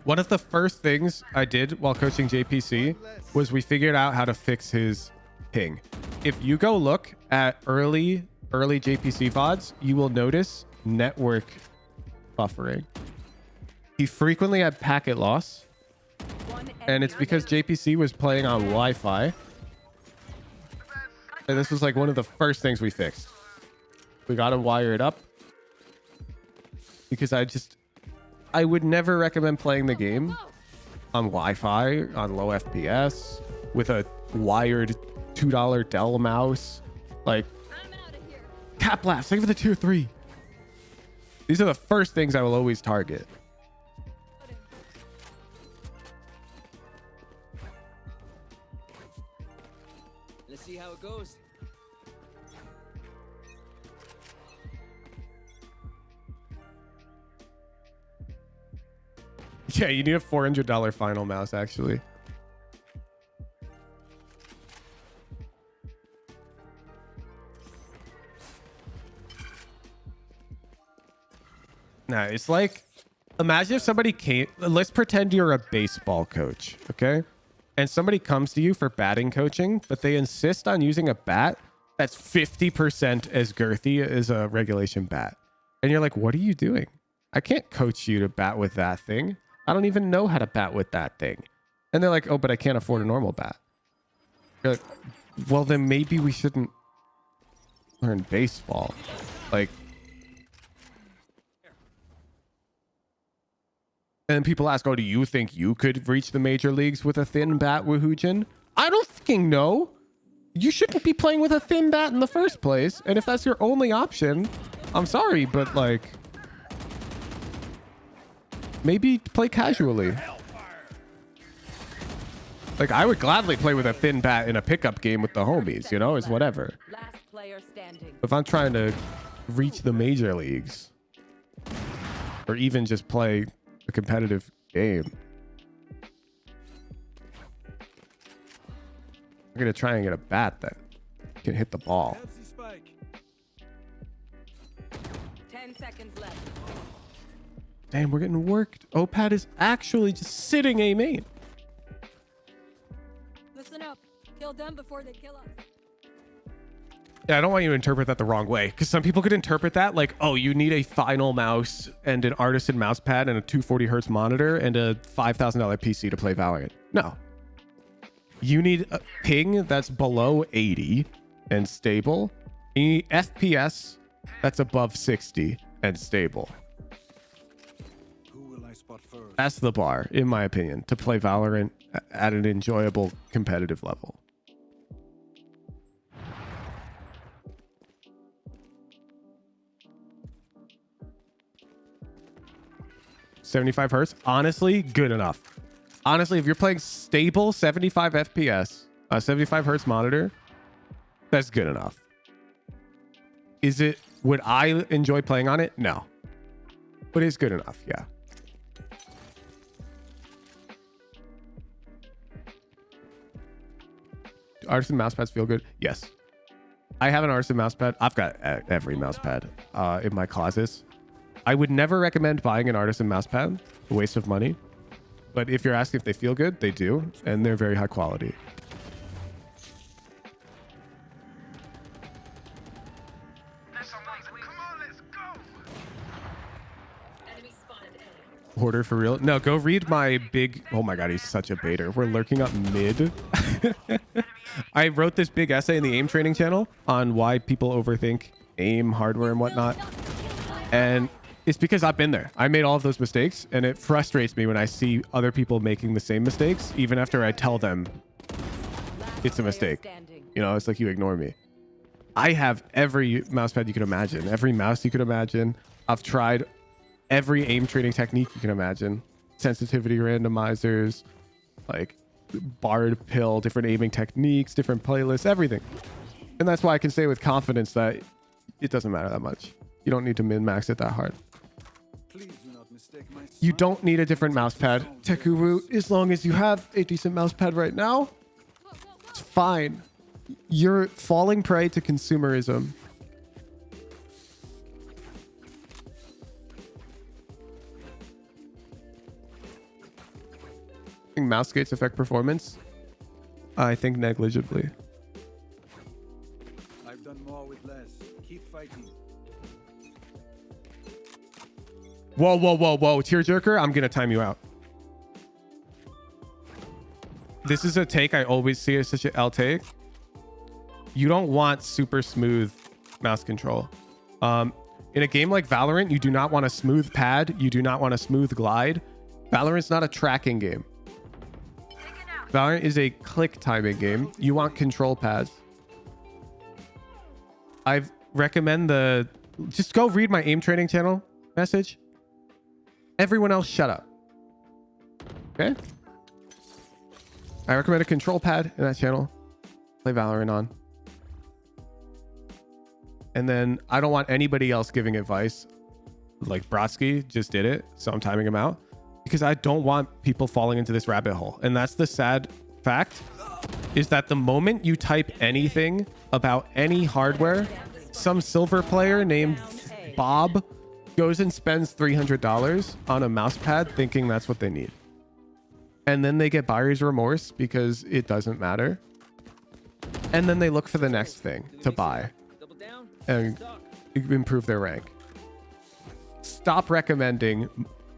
One of the first things I did while coaching JPC was we figured out how to fix his ping. If you go look at early JPC VODs, you will notice network buffering. He frequently had packet loss, and it's because JPC was playing on Wi-Fi. And this was like one of the first things we fixed. We got to wire it up because I would never recommend playing the game on Wi-Fi, on low FPS, with a wired $2 Dell mouse. Like, cap blast, save for the tier 3. These are the first things I will always target. Let's see how it goes. Yeah, you need a $400 final mouse, actually. Nah, it's like, imagine if somebody came, let's pretend you're a baseball coach, okay? And somebody comes to you for batting coaching, but they insist on using a bat that's 50% as girthy as a regulation bat. And you're like, what are you doing? I can't coach you to bat with that thing. I don't even know how to bat with that thing. And they're like, oh, but I can't afford a normal bat. You're like, well, then maybe we shouldn't learn baseball. Like, and people ask, oh, do you think you could reach the major leagues with a thin bat, Woohoojin? I don't fucking know. You shouldn't be playing with a thin bat in the first place. And if that's your only option, I'm sorry, but like, maybe play casually. Like, I would gladly play with a thin bat in a pickup game with the homies, you know, it's whatever. Last player standing. If I'm trying to reach the major leagues, or even just play a competitive game, I'm gonna try and get a bat that can hit the ball. 10 seconds left. Damn, we're getting worked. Opad is actually just sitting A main. Listen up. Kill them before they kill us. Yeah, I don't want you to interpret that the wrong way, because some people could interpret that like, oh, you need a final mouse and an artisan mouse pad and a 240 hertz monitor and a $5,000 PC to play Valorant. No. You need a ping that's below 80 and stable. You need FPS that's above 60 and stable. Who will I spot first? That's the bar, in my opinion, to play Valorant at an enjoyable competitive level. $75 hertz, honestly, good enough. Honestly, if you're playing stable 75 FPS, 75 hertz monitor, that's good enough. Would I enjoy playing on it? No. But it's good enough, yeah. Do Artisan mousepads feel good? Yes. I have an Artisan mousepad. I've got every mousepad in my closets. I would never recommend buying an Artisan mousepad. A waste of money. But if you're asking if they feel good, they do. And they're very high quality. Hoarder for real? No, go read my big... Oh my god, he's such a baiter. We're lurking up mid. I wrote this big essay in the aim training channel on why people overthink aim, hardware, and whatnot. And it's because I've been there. I made all of those mistakes, and it frustrates me when I see other people making the same mistakes, even after I tell them it's a mistake. You know, it's like you ignore me. I have every mousepad you could imagine, every mouse you could imagine. I've tried every aim training technique you can imagine. Sensitivity randomizers, like barred pill, different aiming techniques, different playlists, everything. And that's why I can say with confidence that it doesn't matter that much. You don't need to min-max it that hard. Please do not mistake my You don't need a different mousepad, Tekuru. As long as you have a decent mousepad right now, it's fine. You're falling prey to consumerism. Mouse gates affect performance? I think negligibly. I've done more with less. Keep fighting. Whoa, whoa, whoa, whoa. Tearjerker, I'm going to time you out. This is a take I always see as such an L take. You don't want super smooth mouse control. In a game like Valorant, you do not want a smooth pad. You do not want a smooth glide. Valorant's not a tracking game. Valorant is a click timing game. You want control pads. I recommend just go read my aim training channel message. Everyone else shut up. Okay? I recommend a control pad in that channel. Play Valorant on. And then I don't want anybody else giving advice. Like Brodsky just did it, so I'm timing him out. Because I don't want people falling into this rabbit hole. And that's the sad fact, is that the moment you type anything about any hardware, some silver player named Bob goes and spends $300 on a mouse pad thinking that's what they need. And then they get buyer's remorse because it doesn't matter. And then they look for the next thing to buy and improve their rank. Stop recommending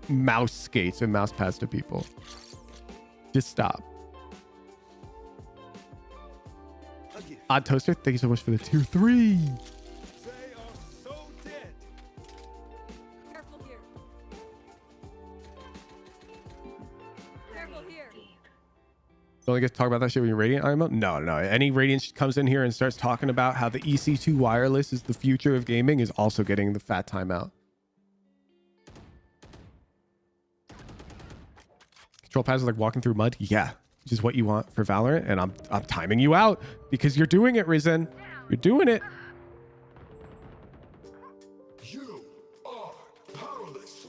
mouse skates and mouse pads to people. Just stop. Odd Toaster, thank you so much for the tier 3. They are so dead. Careful here. Careful here. You only get to talk about that shit when you're Radiant IMO? No. Any Radiant comes in here and starts talking about how the EC2 wireless is the future of gaming is also getting the fat timeout. Control pads are like walking through mud. Yeah, which is what you want for Valorant. And I'm timing you out because you're doing it, Risen. You're doing it. You are powerless.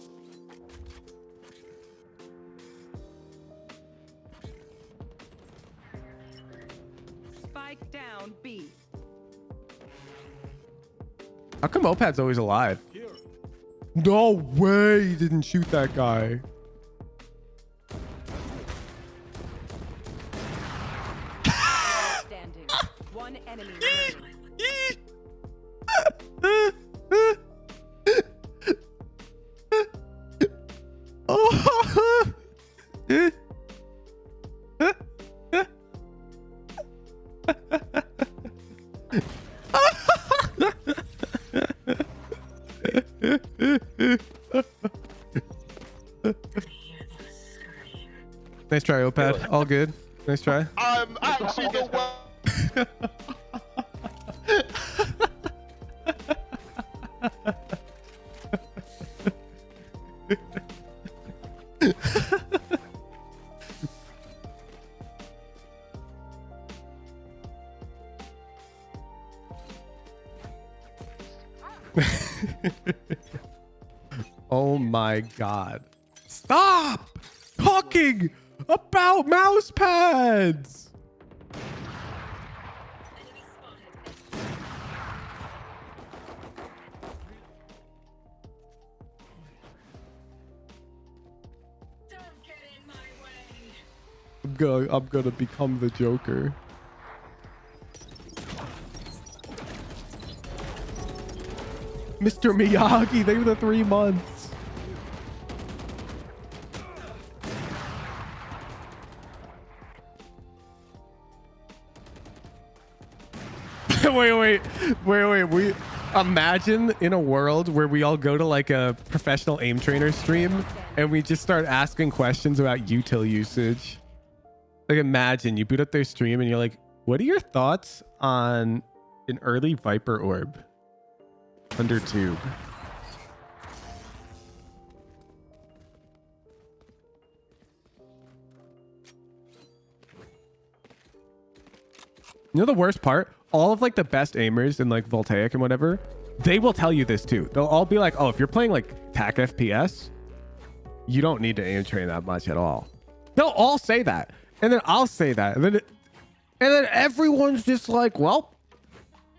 Spike down B. How come Opad's always alive? No way he didn't shoot that guy. Standing. One enemy remaining. Nice try, Opad. All good. Nice try. I'm actually the one. Oh my god. Stop talking about mouse pads. I'm gonna become the Joker. Mr. Miyagi, they were the 3 months. wait. We imagine in a world where we all go to like a professional aim trainer stream and we just start asking questions about util usage. Like imagine you boot up their stream and you're like, what are your thoughts on an early Viper orb under tube? You know the worst part? All of like the best aimers in like Voltaic and whatever, they will tell you this too. They'll all be like, oh, if you're playing like TAC FPS, you don't need to aim train that much at all. They'll all say that. And then I'll say that. And then everyone's just like, well,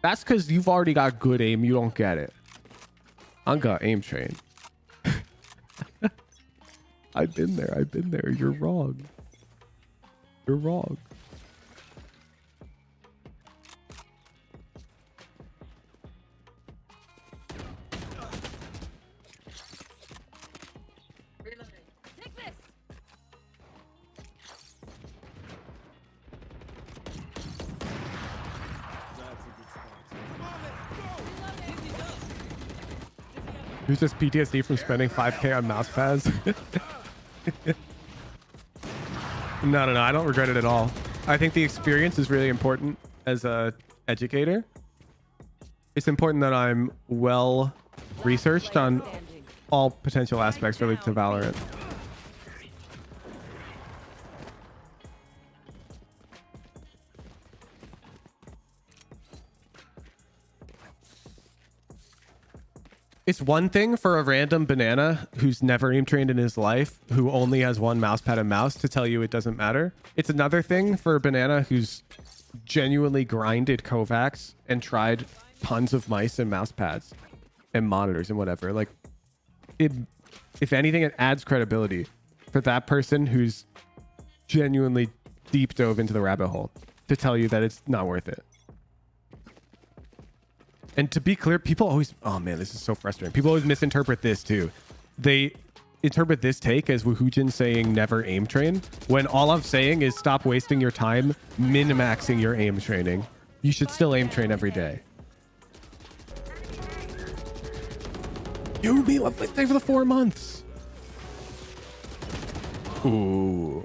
that's because you've already got good aim. You don't get it. I'm gonna aim train. I've been there. You're wrong. You're wrong. Take this. Who's just PTSD from spending 5K on mouse pads? No. I don't regret it at all. I think the experience is really important as a educator. It's important that I'm well researched on all potential aspects related to Valorant. It's one thing for a random banana who's never aim trained in his life, who only has one mouse pad and mouse, to tell you it doesn't matter. It's another thing for a banana who's genuinely grinded Kovacs and tried tons of mice and mouse pads and monitors and whatever. Like, if anything, it adds credibility for that person who's genuinely deep dove into the rabbit hole to tell you that it's not worth it. And to be clear, people always, oh man, this is so frustrating. People always misinterpret this too. They interpret this take as Woohoojin saying never aim train, when all I'm saying is stop wasting your time min-maxing your aim training. You should still aim train every day. You be let's stay for the 4 months. Ooh.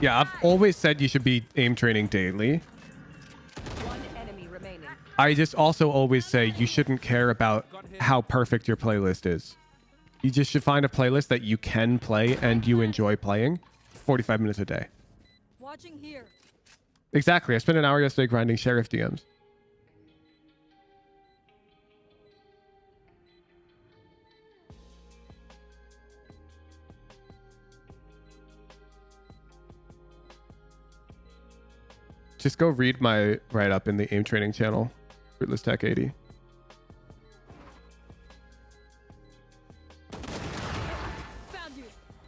Yeah, I've always said you should be aim training daily. I just also always say you shouldn't care about how perfect your playlist is. You just should find a playlist that you can play and you enjoy playing 45 minutes a day. Watching here. Exactly. I spent an hour yesterday grinding Sheriff DMs. Just go read my write-up in the aim training channel. Fruitless Tech 80.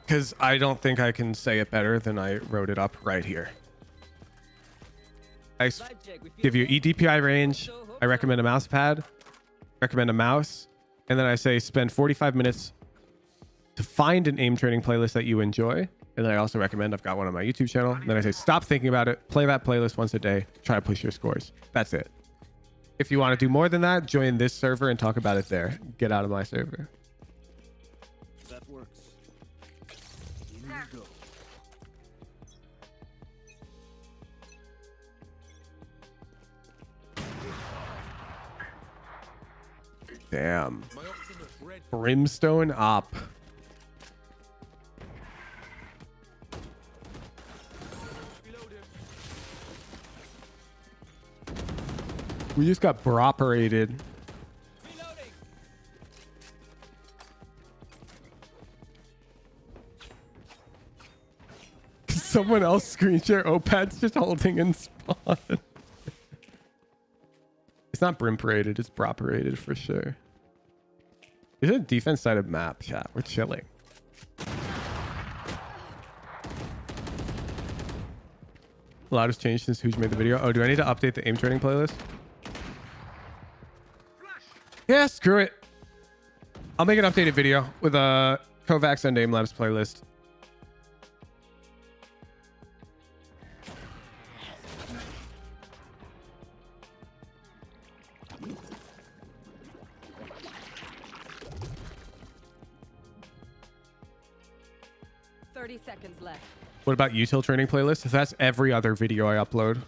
Because I don't think I can say it better than I wrote it up right here. I give you EDPI range. I recommend a mouse pad. Recommend a mouse. And then I say spend 45 minutes to find an aim training playlist that you enjoy. And then I also recommend, I've got one on my YouTube channel. And then I say stop thinking about it. Play that playlist once a day. Try to push your scores. That's it. If you want to do more than that, join this server and talk about it there. Get out of my server. That works. Damn. Brimstone up. We just got operated. Someone else screen share Opat's just holding in spawn. It's not brim paraded, it's operated for sure. There's a defense side of map, chat. We're chilling. A lot has changed since Hooge made the video. Oh, do I need to update the aim training playlist? Yeah, screw it. I'll make an updated video with a Kovacs and Aim Labs playlist. Seconds left. What about util training playlist? That's every other video I upload.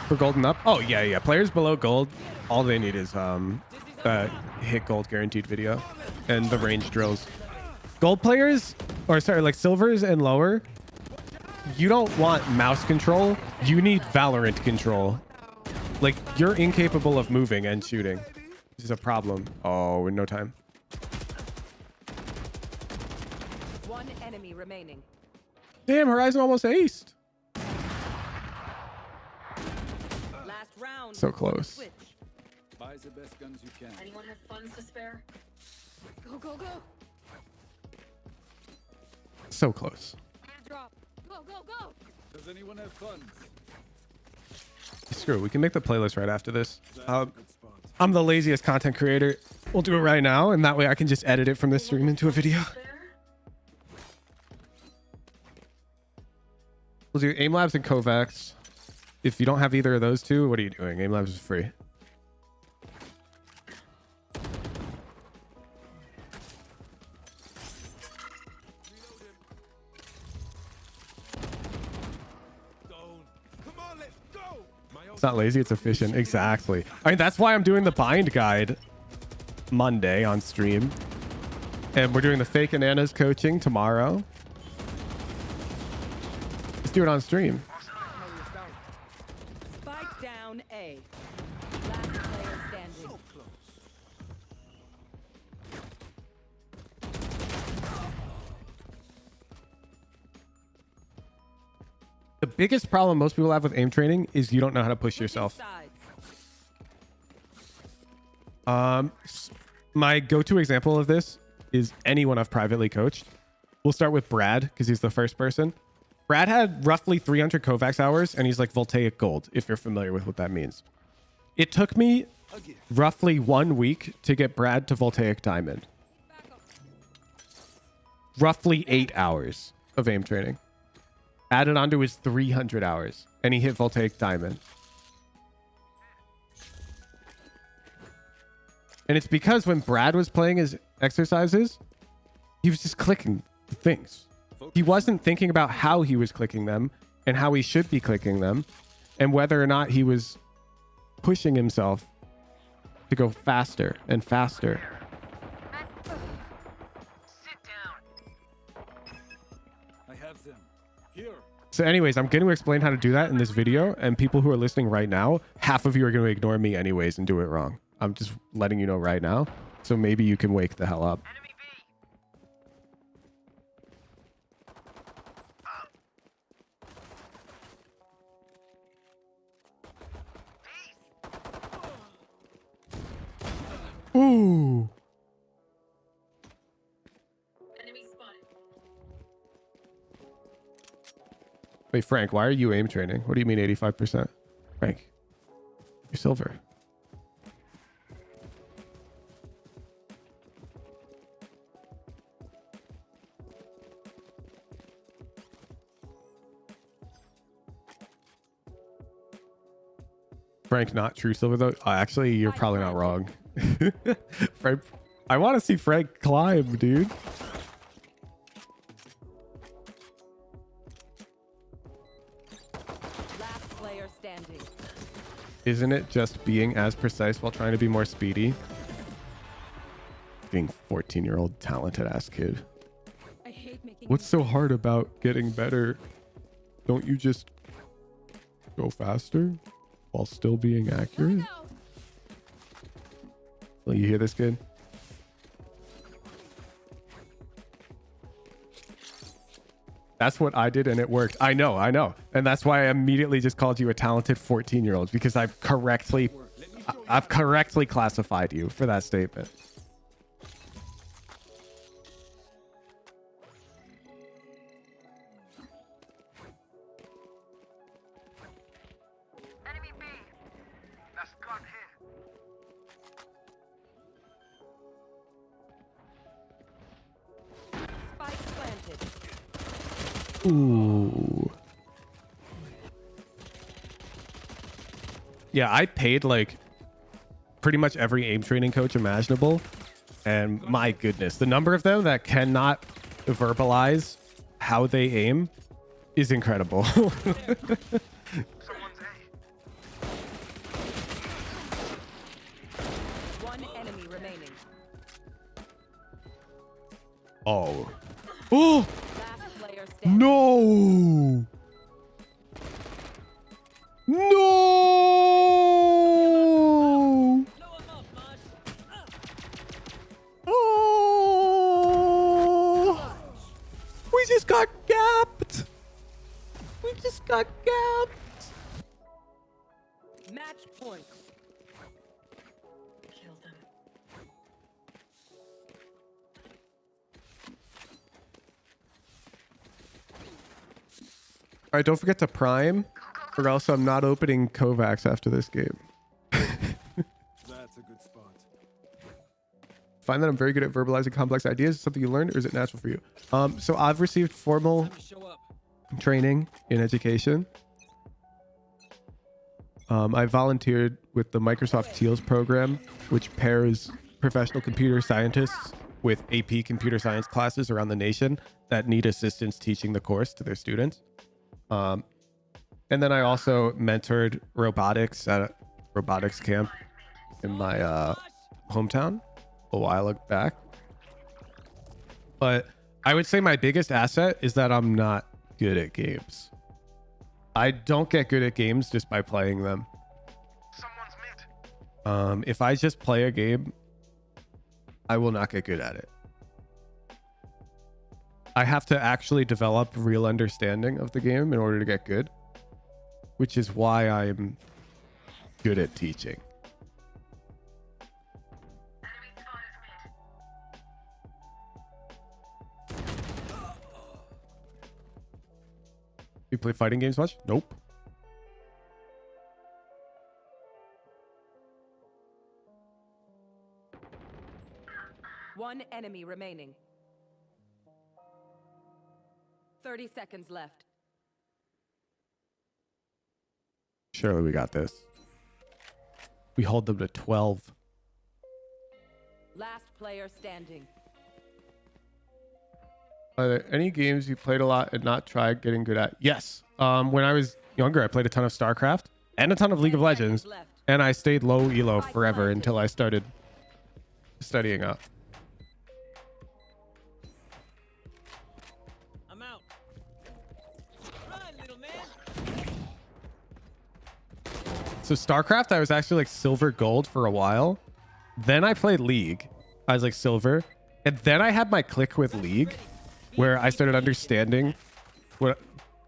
For golden up? Oh yeah. Players below gold, all they need is hit gold guaranteed video and the range drills. Gold players, or sorry, like silvers and lower, you don't want mouse control. You need Valorant control. Like you're incapable of moving and shooting. This is a problem. Oh, in no time. Enemy remaining. Damn, Horizon almost aced. Last round. So close. Buy the best guns you can. Anyone have funds to spare? Go, go, go. So close. Drop. Go, go, go. Does anyone have funds? Screw it. We can make the playlist right after this. I'm the laziest content creator. We'll do it right now, and that way I can just edit it from the stream into a video. We'll do Aim Labs and Kovacs. If you don't have either of those two, what are you doing? Aim Labs is free. It's not lazy, it's efficient. Exactly. I mean, that's why I'm doing the bind guide Monday on stream. And we're doing the fake Ananas coaching tomorrow. Let's do it on stream. Spike down A. Last player standing. So close. The biggest problem most people have with aim training is you don't know how to push yourself. My go-to example of this is anyone I've privately coached. We'll start with Brad because he's the first person. Brad had roughly 300 Kovacs hours and he's like Voltaic Gold, if you're familiar with what that means. It took me roughly 1 week to get Brad to Voltaic Diamond. Roughly 8 hours of aim training. Added onto his 300 hours and he hit Voltaic Diamond. And it's because when Brad was playing his exercises, he was just clicking the things. He wasn't thinking about how he was clicking them and how he should be clicking them and whether or not he was pushing himself to go faster and faster. I have them. Here. So anyways, I'm going to explain how to do that in this video, and people who are listening right now, half of you are going to ignore me anyways and do it wrong. I'm just letting you know right now, so maybe you can wake the hell up. Ooh. Enemy spotted. Wait, Frank, why are you aim training? What do you mean 85%? Frank, you're silver. Frank, not true silver though. Actually, you're probably not wrong. Frank, I want to see Frank climb, dude. Last player standing. Isn't it just being as precise while trying to be more speedy? Being 14-year-old talented ass kid. I hate making What's so hard about getting better? Don't you just go faster while still being accurate? Well, you hear this, kid? That's what I did and it worked. I know. And that's why I immediately just called you a talented 14-year-old, because I've correctly classified you for that statement. Spike planted. Ooh. Yeah, I paid like pretty much every aim training coach imaginable. And my goodness, the number of them that cannot verbalize how they aim is incredible. One enemy remaining. Oh. Oh! Last player standing. No! No! Oh! We just got gapped! We just got gapped! Match point. Kill them. All right, don't forget to prime, or else I'm not opening Kovacs after this game. That's a good spot. Find that I'm very good at verbalizing complex ideas. Is it something you learned, or is it natural for you? So I've received formal training in education. I volunteered with the Microsoft TEALS program, which pairs professional computer scientists with AP computer science classes around the nation that need assistance teaching the course to their students. And then I also mentored robotics at a robotics camp in my hometown a while back. But I would say my biggest asset is that I'm not good at games. I don't get good at games just by playing them. If I just play a game, I will not get good at it. I have to actually develop real understanding of the game in order to get good, which is why I'm good at teaching. You play fighting games much? Nope. One enemy remaining. 30 seconds left. Surely we got this. We hold them to 12. Last player standing. Are there any games you played a lot and not tried getting good at? Yes. When I was younger, I played a ton of StarCraft and a ton of League of Legends, and I stayed low elo forever until I started studying up. I'm out. Run, little man. So StarCraft, I was actually like silver gold for a while. Then I played League. I was like silver. And then I had my click with League where I started understanding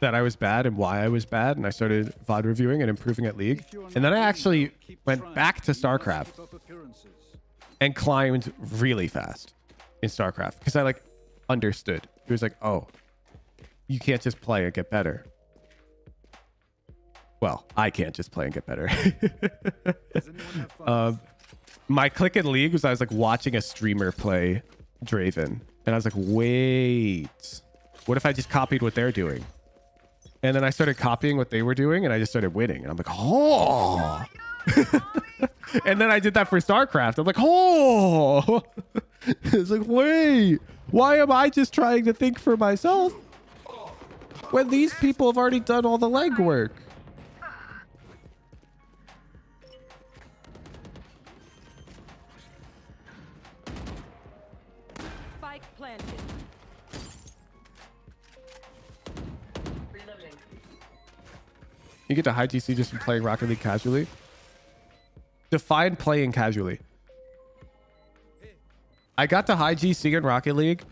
that I was bad and why I was bad. And I started VOD reviewing and improving at League. And then I actually went back to StarCraft and climbed really fast in StarCraft because I like understood. It was like, oh, you can't just play and get better. Well, I can't just play and get better. My click in League was I was like watching a streamer play Draven. And I was like, wait, what if I just copied what they're doing? And then I started copying what they were doing and I just started winning. And I'm like, oh. And then I did that for StarCraft. I'm like, oh. It's like, wait, why am I just trying to think for myself when these people have already done all the legwork? You get to high GC just from playing Rocket League casually. Define playing casually. I got to high GC in Rocket League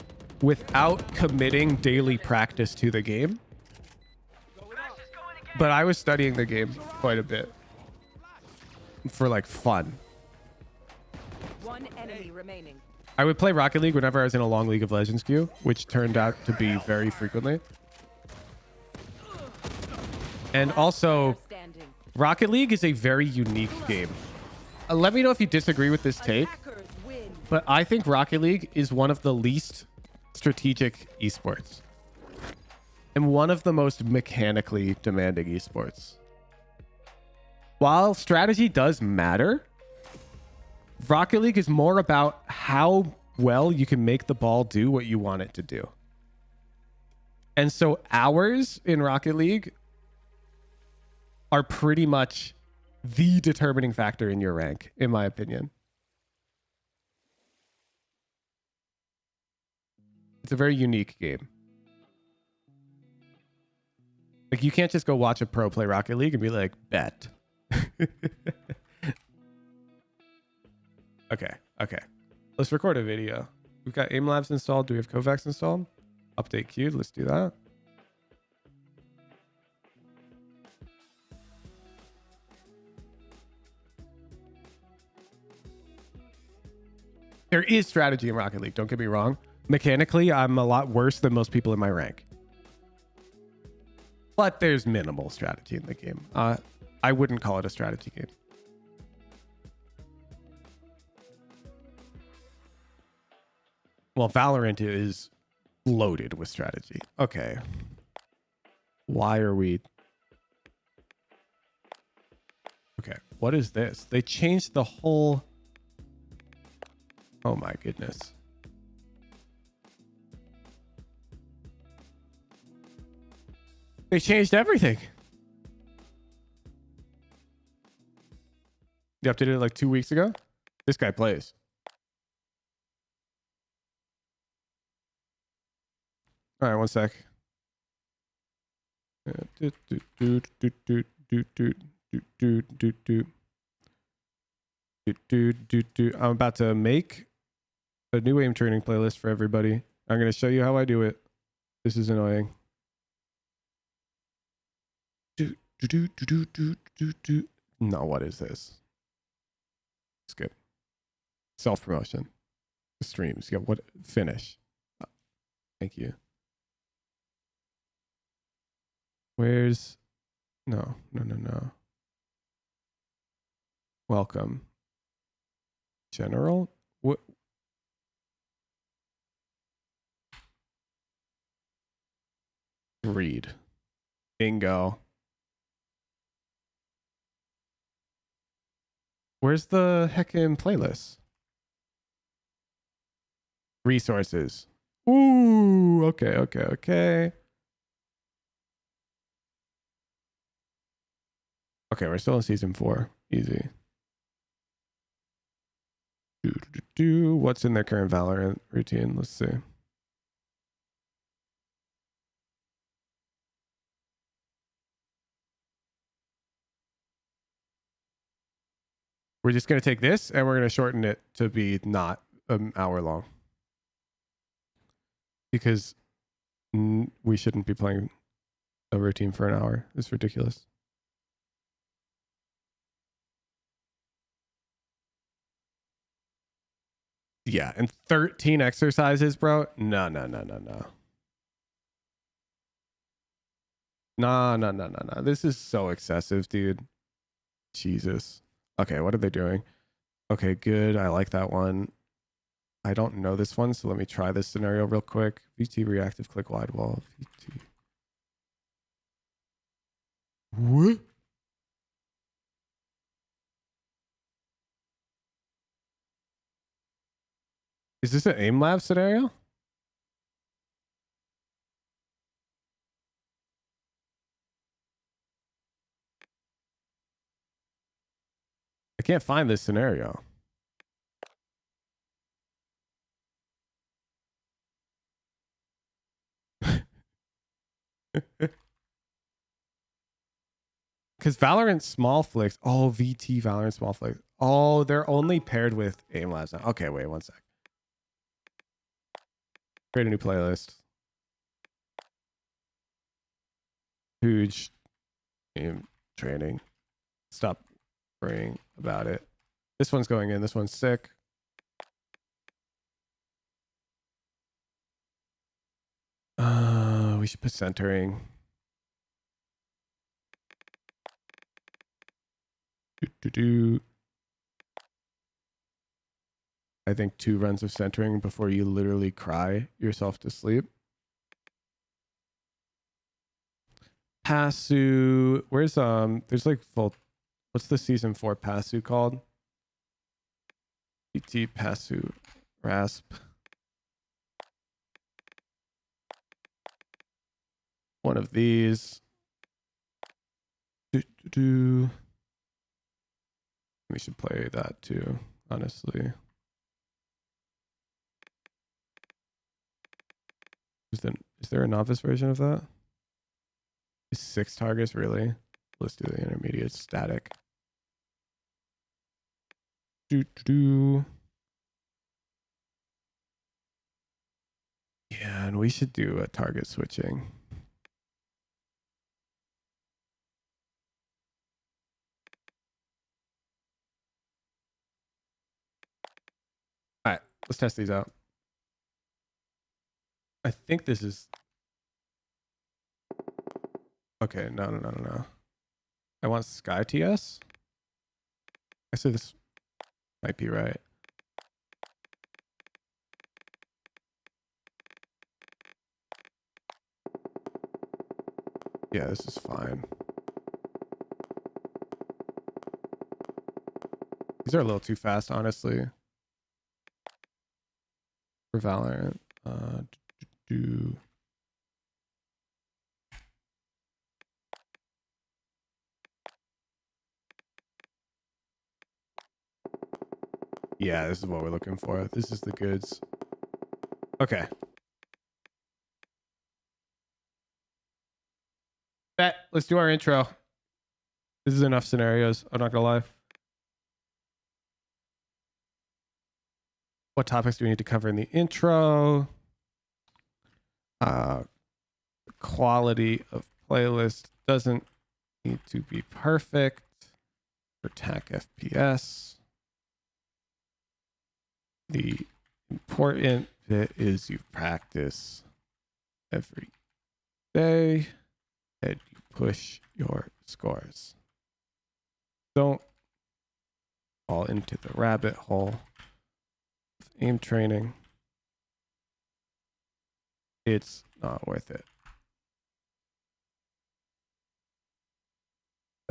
without committing daily practice to the game. But I was studying the game quite a bit for like fun. One enemy remaining. I would play Rocket League whenever I was in a long League of Legends queue, which turned out to be very frequently. And also, Rocket League is a very unique game. Let me know if you disagree with this take, but I think Rocket League is one of the least strategic esports and one of the most mechanically demanding esports. While strategy does matter, Rocket League is more about how well you can make the ball do what you want it to do. And so hours in Rocket League are pretty much the determining factor in your rank, in my opinion. It's a very unique game. Like, you can't just go watch a pro play Rocket League and be like, bet. Okay. Let's record a video. We've got Aim Labs installed. Do we have Kovacs installed? Update queued. Let's do that. There is strategy in Rocket League. Don't get me wrong. Mechanically, I'm a lot worse than most people in my rank. But there's minimal strategy in the game. I wouldn't call it a strategy game. Well, Valorant is loaded with strategy. Okay. Why are we... Okay, what is this? They changed the whole... Oh my goodness. They changed everything. They updated it like 2 weeks ago. This guy plays. All right, one sec. I'm about to make a new aim training playlist for everybody. I'm going to show you how I do it. This is annoying. No, what is this? Skip. Self-promotion. Streams. Yeah, what? Finish. Thank you. Where's... No. Welcome. General? What? Read. Bingo. Where's the heckin' playlist? Resources. Ooh, okay. Okay, we're still in season 4. Easy. What's in their current Valorant routine? Let's see. We're just going to take this and we're going to shorten it to be not an hour long. Because we shouldn't be playing a routine for an hour. It's ridiculous. Yeah, and 13 exercises, bro. No. No. This is so excessive, dude. Jesus. Okay, what are they doing? Okay, good. I like that one. I don't know this one, so let me try this scenario real quick. VT reactive click wide wall. VT. What? Is this an aim lab scenario? I can't find this scenario. Because Valorant small flicks. Oh, VT Valorant small flicks. Oh, they're only paired with aim labs now. Okay, wait 1 sec. Create a new playlist. Huge aim training. Stop worrying about it. This one's going in. This one's sick. We should put centering. I think 2 runs of centering before you literally cry yourself to sleep. Passu, where's there's like full, what's the season 4 Passu called? PT Passu Rasp. One of these. We should play that too, honestly. Is there a novice version of that? Is 6 targets really? Let's do the intermediate static. Yeah, and we should do a target switching. All right, let's test these out. I think this is... Okay, no. I want Sky TS. I say this might be right. Yeah, this is fine. These are a little too fast, honestly. For Valorant. Yeah, this is what we're looking for. This is the goods. Okay. Bet. Let's do our intro. This is enough scenarios. I'm not gonna lie. What topics do we need to cover in the intro? Quality of playlist doesn't need to be perfect for TAC FPS. The important bit is you practice every day and you push your scores. Don't fall into the rabbit hole of aim training. It's not worth it.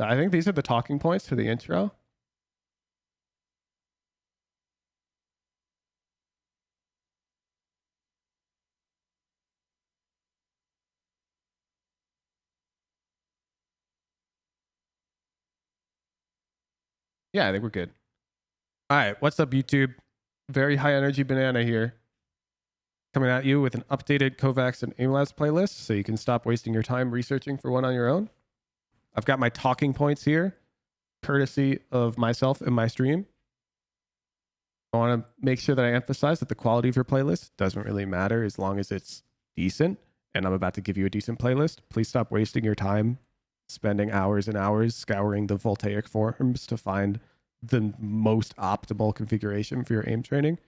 I think these are the talking points for the intro. Yeah, I think we're good. All right, what's up, YouTube? Very high energy banana here. Coming at you with an updated Kovacs and AimLabs playlist so you can stop wasting your time researching for one on your own. I've got my talking points here, courtesy of myself and my stream. I want to make sure that I emphasize that the quality of your playlist doesn't really matter as long as it's decent. And I'm about to give you a decent playlist. Please stop wasting your time spending hours and hours scouring the Voltaic forums to find the most optimal configuration for your aim training.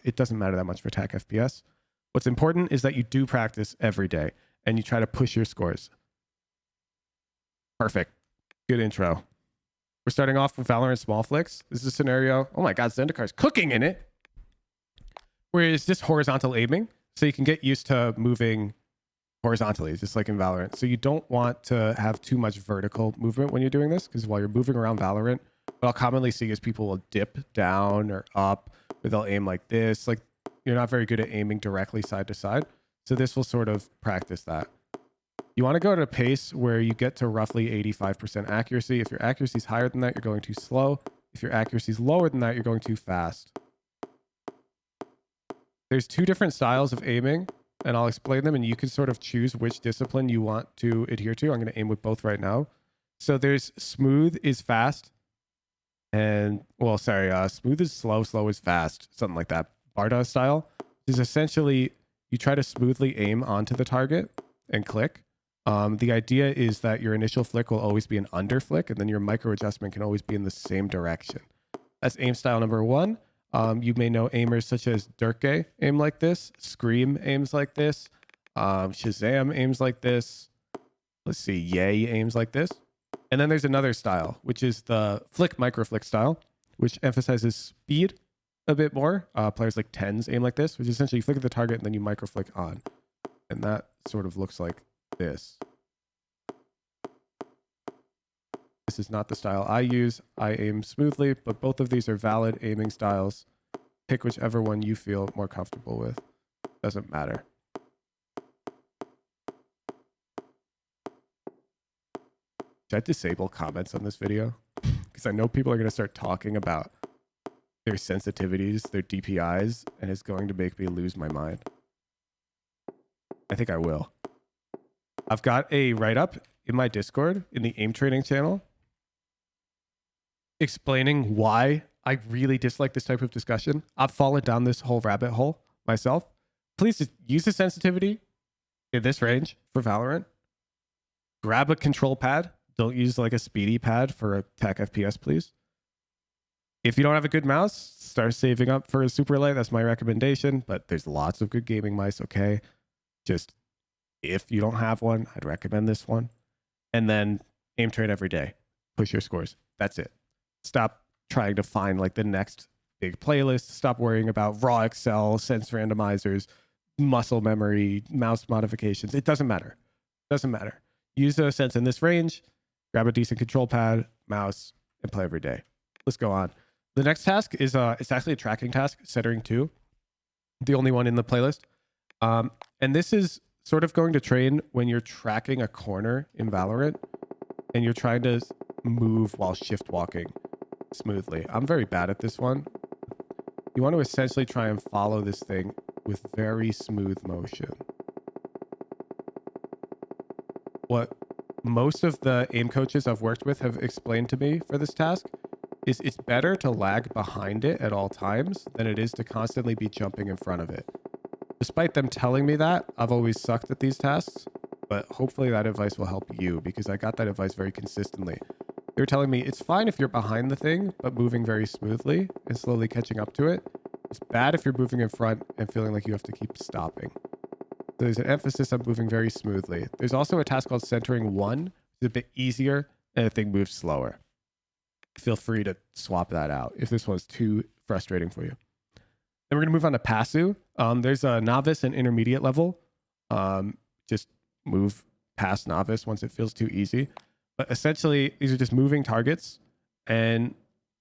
It doesn't matter that much for TAC FPS. What's important is that you do practice every day and you try to push your scores. Perfect. Good intro. We're starting off with Valorant Small Flicks. This is a scenario. Oh my God, Zendikar's cooking in it. Where it's just horizontal aiming. So you can get used to moving horizontally, just like in Valorant. So you don't want to have too much vertical movement when you're doing this, because while you're moving around Valorant, what I'll commonly see is people will dip down or up, or they'll aim like this. Like, you're not very good at aiming directly side to side. So this will sort of practice that. You want to go at a pace where you get to roughly 85% accuracy. If your accuracy is higher than that, you're going too slow. If your accuracy is lower than that, you're going too fast. There's 2 different styles of aiming, and I'll explain them, and you can sort of choose which discipline you want to adhere to. I'm going to aim with both right now. So there's smooth is fast, and well, sorry, smooth is slow, slow is fast, something like that. Barda style is essentially you try to smoothly aim onto the target and click. The idea is that your initial flick will always be an under flick, and then your micro adjustment can always be in the same direction. That's aim style number one. You may know aimers such as Durkay aim like this, Scream aims like this, Shazam aims like this. Let's see, Yay aims like this. And then there's another style, which is the flick micro flick style, which emphasizes speed a bit more. Players like Tens aim like this, which is essentially you flick at the target and then you micro flick on. And that sort of looks like this. This is not the style I use. I aim smoothly, but both of these are valid aiming styles. Pick whichever one you feel more comfortable with. Doesn't matter. Should I disable comments on this video? Because I know people are going to start talking about their sensitivities, their DPIs, and it's going to make me lose my mind. I think I will. I've got a write-up in my Discord, in the aim training channel, explaining why I really dislike this type of discussion. I've fallen down this whole rabbit hole myself. Please just use the sensitivity in this range for Valorant. Grab a control pad. Don't use like a speedy pad for a TAC FPS, please. If you don't have a good mouse, start saving up for a super light. That's my recommendation, but there's lots of good gaming mice, okay? Just if you don't have one, I'd recommend this one. And then aim train every day. Push your scores. That's it. Stop trying to find like the next big playlist. Stop worrying about raw Excel, sense randomizers, muscle memory, mouse modifications. It doesn't matter. Doesn't matter. Use a sense in this range, grab a decent control pad, mouse, and play every day. Let's go on. The next task is it's actually a tracking task, centering 2. The only one in the playlist. And this is sort of going to train when you're tracking a corner in Valorant and you're trying to move while shift walking smoothly. I'm very bad at this one. You want to essentially try and follow this thing with very smooth motion. What most of the aim coaches I've worked with have explained to me for this task is it's better to lag behind it at all times than it is to constantly be jumping in front of it. Despite them telling me that, I've always sucked at these tasks, but hopefully that advice will help you because I got that advice very consistently. They were telling me it's fine if you're behind the thing, but moving very smoothly and slowly catching up to it. It's bad if you're moving in front and feeling like you have to keep stopping. So there's an emphasis on moving very smoothly. There's also a task called centering 1. It's a bit easier and the thing moves slower. Feel free to swap that out if this one's too frustrating for you. Then we're going to move on to Pasu. There's a novice and intermediate level. Just move past novice once it feels too easy. But essentially, these are just moving targets. And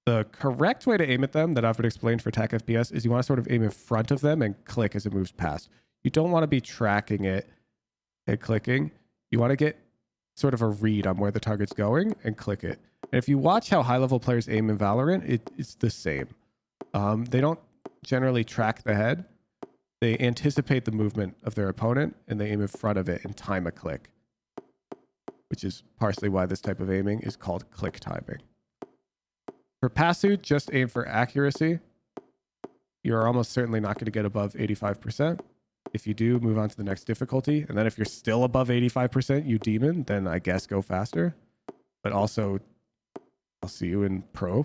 the correct way to aim at them that I've explained for TAC FPS is you want to sort of aim in front of them and click as it moves past. You don't want to be tracking it and clicking. You want to get sort of a read on where the target's going and click it. And if you watch how high-level players aim in Valorant, it's the same. They don't generally track the head. They anticipate the movement of their opponent, and they aim in front of it and time a click, which is partially why this type of aiming is called click timing. For Pasu, just aim for accuracy. You're almost certainly not going to get above 85%. If you do, move on to the next difficulty. And then if you're still above 85%, you demon, then I guess go faster. But also, I'll see you in pro.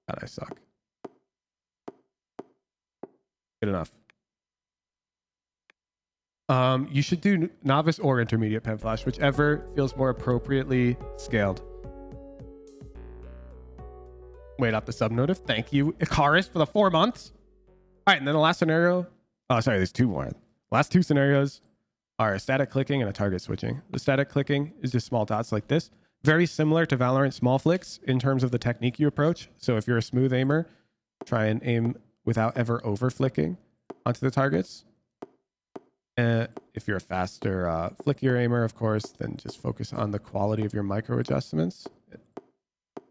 God, I suck. Good enough. You should do novice or intermediate pen flash, whichever feels more appropriately scaled. Wait up the sub notif. Thank you, Icarus, for the 4 months. All right, and then the last scenario. Oh, sorry, there's 2 more. Last 2 scenarios are a static clicking and a target switching. The static clicking is just small dots like this. Very similar to Valorant small flicks in terms of the technique you approach. So if you're a smooth aimer, try and aim without ever over flicking onto the targets. If you're a faster flickier aimer, of course, then just focus on the quality of your micro adjustments.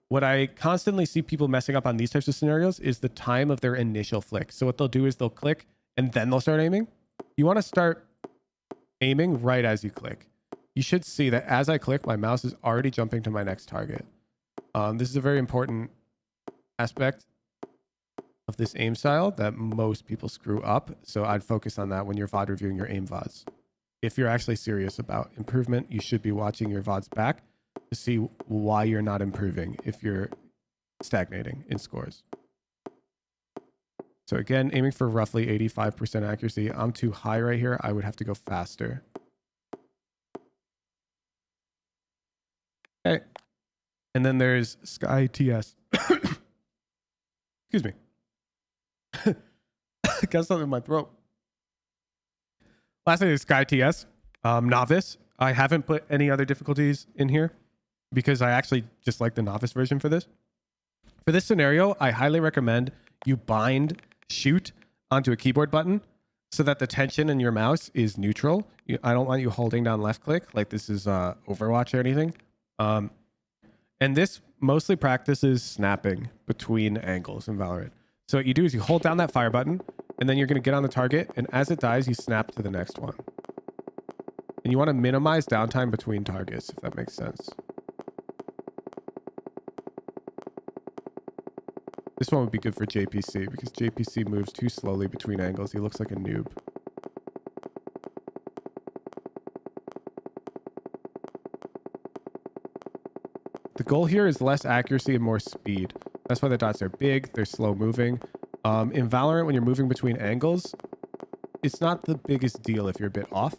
What I constantly see people messing up on these types of scenarios is the time of their initial flick. So what they'll do is they'll click and then they'll start aiming. You want to start aiming right as you click. You should see that as I click, my mouse is already jumping to my next target. This is a very important aspect of this aim style that most people screw up. So I'd focus on that when you're VOD reviewing your aim VODs. If you're actually serious about improvement, you should be watching your VODs back to see why you're not improving if you're stagnating in scores. So again, aiming for roughly 85% accuracy. I'm too high right here. I would have to go faster. Okay. And then there's Sky TS. Excuse me. Got something in my throat. Lastly, there's Sky TS. Novice. I haven't put any other difficulties in here because I actually just like the novice version for this. For this scenario, I highly recommend you bind shoot onto a keyboard button so that the tension in your mouse is neutral. I don't want you holding down left click like this is Overwatch or anything. And this mostly practices snapping between angles in Valorant. So what you do is you hold down that fire button, and then you're going to get on the target, and as it dies, you snap to the next one. And you want to minimize downtime between targets, if that makes sense. This one would be good for JPC, because JPC moves too slowly between angles. He looks like a noob. The goal here is less accuracy and more speed. That's why the dots are big. They're slow moving. In Valorant, when you're moving between angles, it's not the biggest deal if you're a bit off.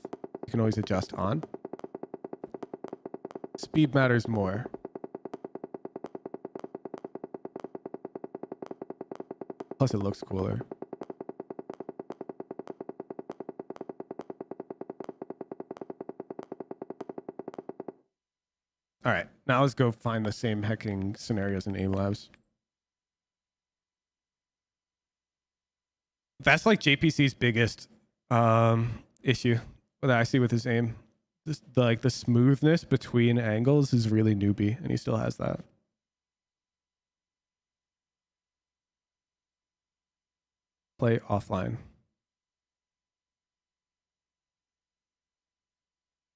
You can always adjust on. Speed matters more. Plus, it looks cooler. All right, now let's go find the same hacking scenarios in aim labs. That's like JPC's biggest issue that I see with his aim. The smoothness between angles is really newbie, and he still has that. Play offline.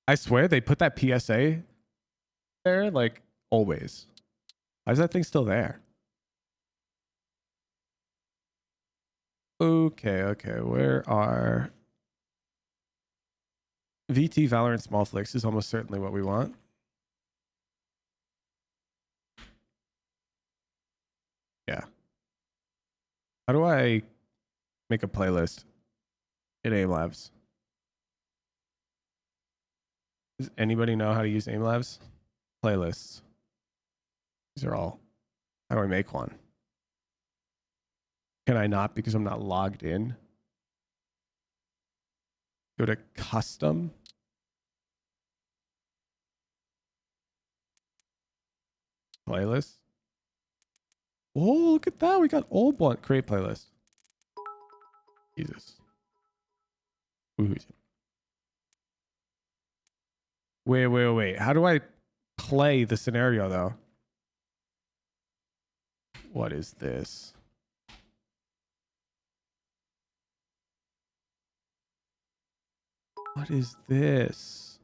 I swear they put that PSA there like always. Why is that thing still there? Okay, where are VT Valorant small flicks is almost certainly what we want. Yeah. How do I make a playlist in aim labs? Does anybody know how to use aim labs? Playlists. These are all. How do I make one? Can I not because I'm not logged in? Go to custom. Playlist. Oh, look at that. We got old one. Create playlist. Jesus. Ooh. Wait. How do I play the scenario though? What is this? What is this?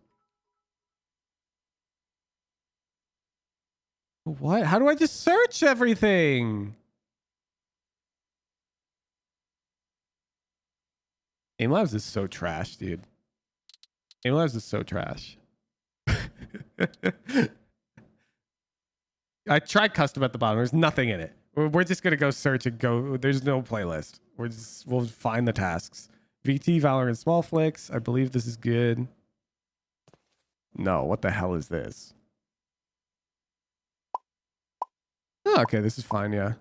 What? How do I just search everything? Aim Labs is so trash, dude. Aim Labs is so trash. I tried custom at the bottom. There's nothing in it. We're just gonna go search and go. There's no playlist. We'll find the tasks. VT Valorant small flicks. I believe this is good. No, what the hell is this? Oh, okay, this is fine. Yeah.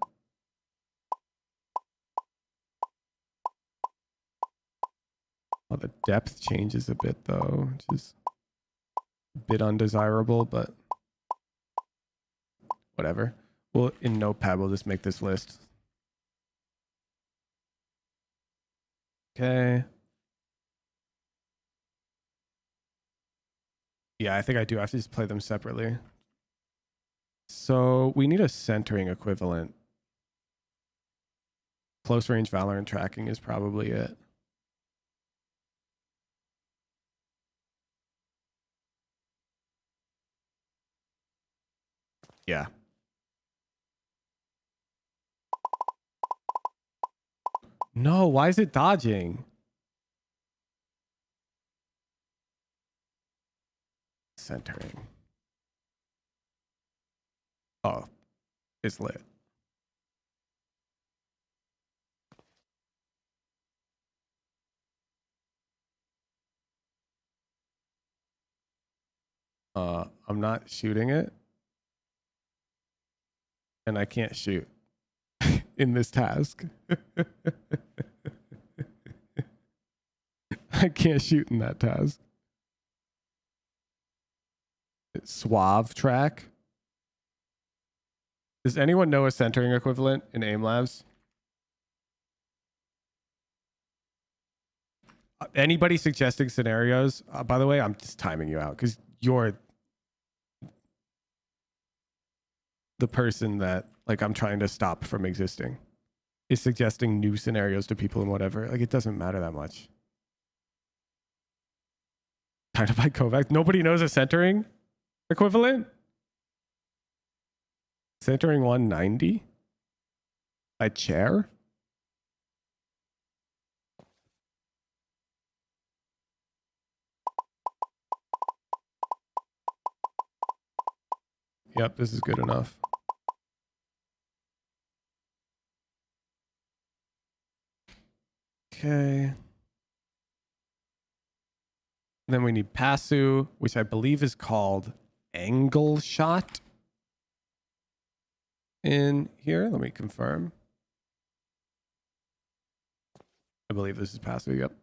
Oh, the depth changes a bit though, which is a bit undesirable, but whatever. Well, in Notepad, we'll just make this list. Okay. Yeah, I think I do have to just play them separately. So we need a centering equivalent. Close range Valorant tracking is probably it. Yeah. No, why is it dodging? Centering. Oh, it's lit. I'm not shooting it. And I can't shoot in this task. I can't shoot in that task. Suave track. Does anyone know a centering equivalent in aim labs? Anybody suggesting scenarios? By the way, I'm just timing you out because you're the person that like I'm trying to stop from existing. Is suggesting new scenarios to people and whatever. Like it doesn't matter that much. Kind of by Kovac. Nobody knows a centering equivalent. Centering 190 by chair. Yep, this is good enough. Okay. Then we need Passu, which I believe is called angle shot. In here, let me confirm. I believe this is Passu, yep.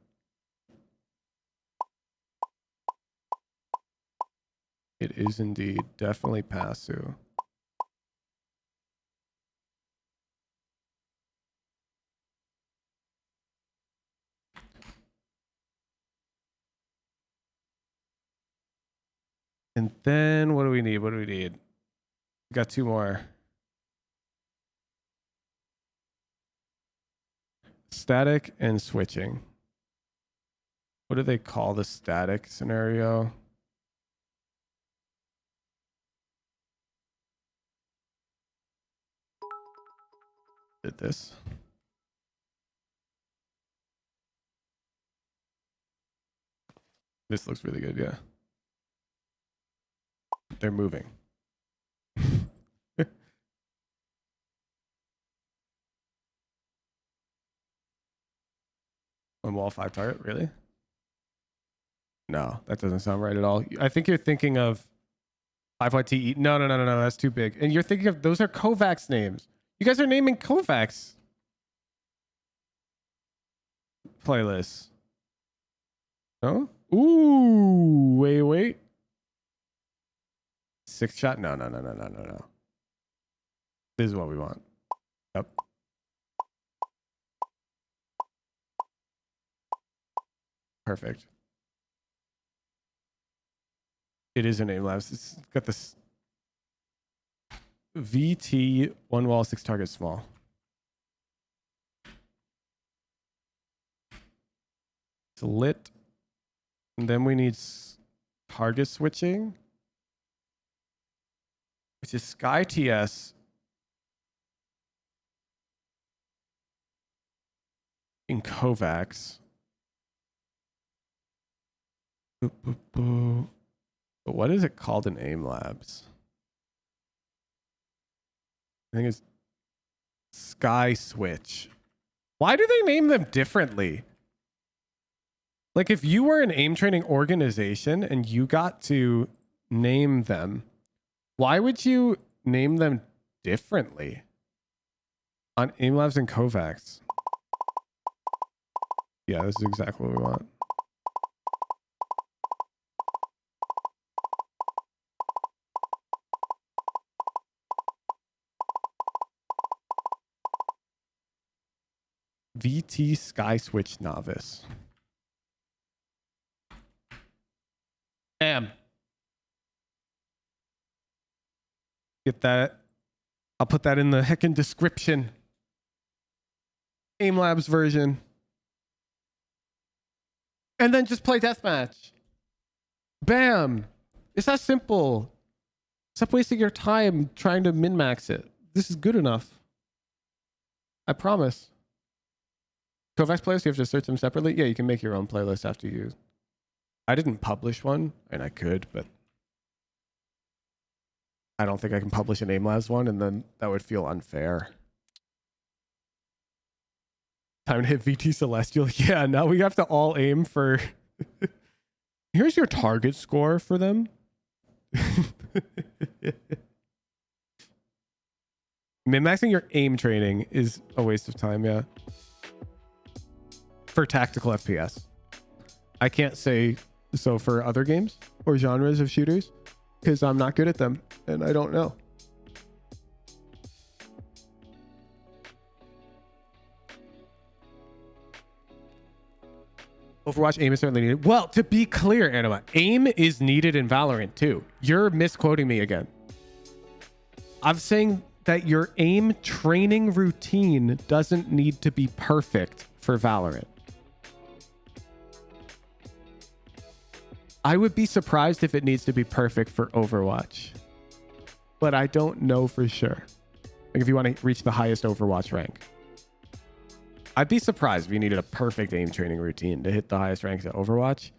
It is indeed definitely Passu. And then what do we need? What do we need? We got two more. Static and switching. What do they call the static scenario? Did this? This looks really good, yeah. They're moving. On wall 5 target, really? No, that doesn't sound right at all. I think you're thinking of 5YT. No, that's too big. And you're thinking of, those are Kovacs names. You guys are naming Kovacs playlists. No? Ooh, wait. 6 shot? No. This is what we want. Yep. Perfect. It is an aim labs. It's got this VT 1 wall 6 target small. It's lit. And then we need target switching, which is Sky TS in Kovacs. But what is it called in aim labs? I think it's Sky Switch. Why do they name them differently? Like if you were an aim training organization and you got to name them, why would you name them differently on aim labs and Kovacs? Yeah, this is exactly what we want. VT Sky Switch Novice. Damn. Get that. I'll put that in the heckin' description. Aim Labs version. And then just play deathmatch. Bam. It's that simple. Stop wasting your time trying to min-max it. This is good enough. I promise. Kovacs playlist, you have to search them separately? Yeah, you can make your own playlist after you... I didn't publish one, and I could, but... I don't think I can publish an Aim Labs one, and then that would feel unfair. Time to hit VT Celestial. Yeah, now we have to all aim for... Here's your target score for them. Min-maxing your aim training is a waste of time, yeah. For tactical FPS. I can't say so for other games or genres of shooters because I'm not good at them and I don't know. Overwatch aim is certainly needed. Well, to be clear, Anima, aim is needed in Valorant too. You're misquoting me again. I'm saying that your aim training routine doesn't need to be perfect for Valorant. I would be surprised if it needs to be perfect for Overwatch, but I don't know for sure. Like if you want to reach the highest Overwatch rank. I'd be surprised if you needed a perfect aim training routine to hit the highest ranks at Overwatch.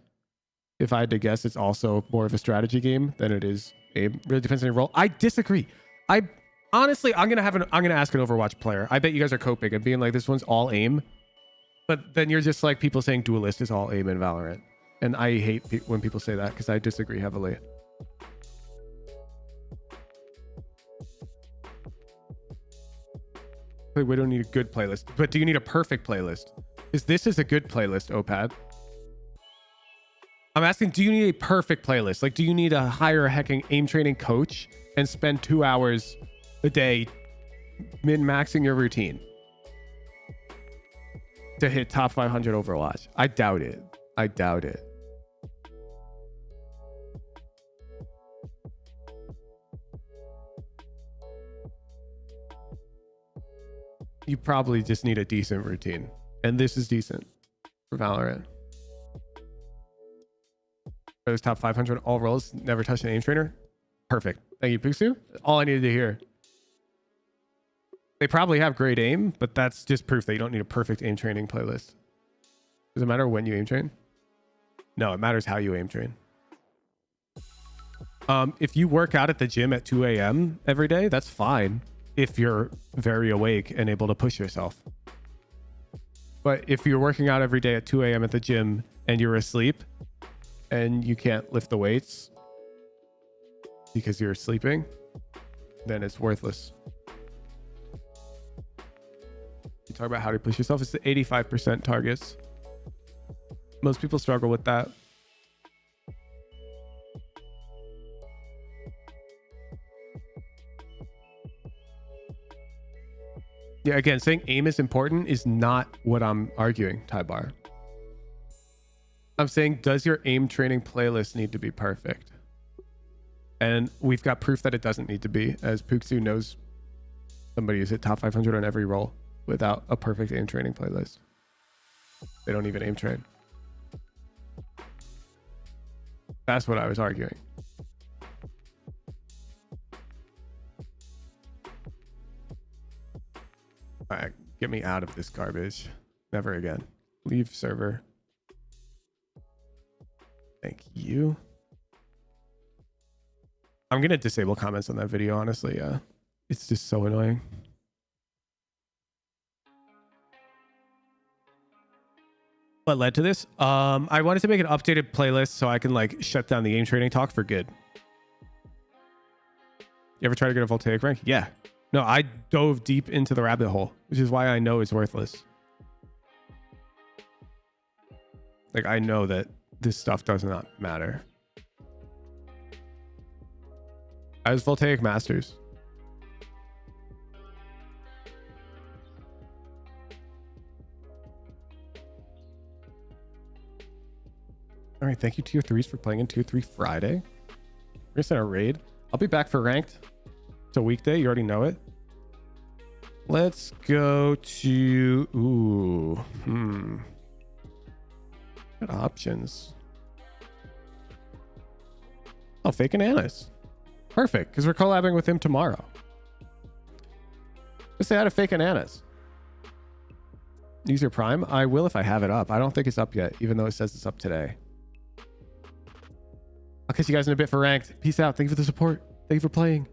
If I had to guess, it's also more of a strategy game than it is aim. Really depends on your role. I disagree. Honestly, I'm gonna ask an Overwatch player. I bet you guys are coping and being like, this one's all aim. But then you're just like people saying Duelist is all aim in Valorant. And I hate when people say that because I disagree heavily. We don't need a good playlist, but do you need a perfect playlist? This is a good playlist, Opad. I'm asking, do you need a perfect playlist? Like, do you need to hire a hecking aim training coach and spend 2 hours a day min-maxing your routine to hit top 500 Overwatch? I doubt it. I doubt it. You probably just need a decent routine. And this is decent for Valorant. Those top 500 all roles, never touched an aim trainer. Perfect. Thank you, Puxu. All I needed to hear. They probably have great aim, but that's just proof that you don't need a perfect aim training playlist. Does it matter when you aim train? No, it matters how you aim train. If you work out at the gym at 2 a.m. every day, that's fine. If you're very awake and able to push yourself. But if you're working out every day at 2 a.m. at the gym and you're asleep and you can't lift the weights because you're sleeping, then it's worthless. You talk about how to push yourself. It's the 85% targets. Most people struggle with that. Yeah, again, saying aim is important is not what I'm arguing, Tybar. I'm saying, does your aim training playlist need to be perfect? And we've got proof that it doesn't need to be, as Puxu knows somebody who's hit top 500 on every role without a perfect aim training playlist. They don't even aim train. That's what I was arguing. All right, get me out of this garbage. Never again. Leave server. Thank you. I'm going to disable comments on that video, honestly. It's just so annoying. What led to this? I wanted to make an updated playlist so I can like shut down the aim training talk for good. You ever try to get a Voltaic rank? Yeah. No, I dove deep into the rabbit hole, which is why I know it's worthless. Like, I know that this stuff does not matter. I was Voltaic Masters. All right, thank you Tier 3s for playing in Tier 3 Friday. We're gonna send a raid. I'll be back for ranked. It's a weekday, you already know it. Let's go to what options? Oh, fake bananas. Perfect, because we're collabing with him tomorrow. Just say hi to Fake Bananas. Use your Prime? I will if I have it up. I don't think it's up yet, even though it says it's up today. I'll catch you guys in a bit for Ranked. Peace out. Thank you for the support. Thank you for playing.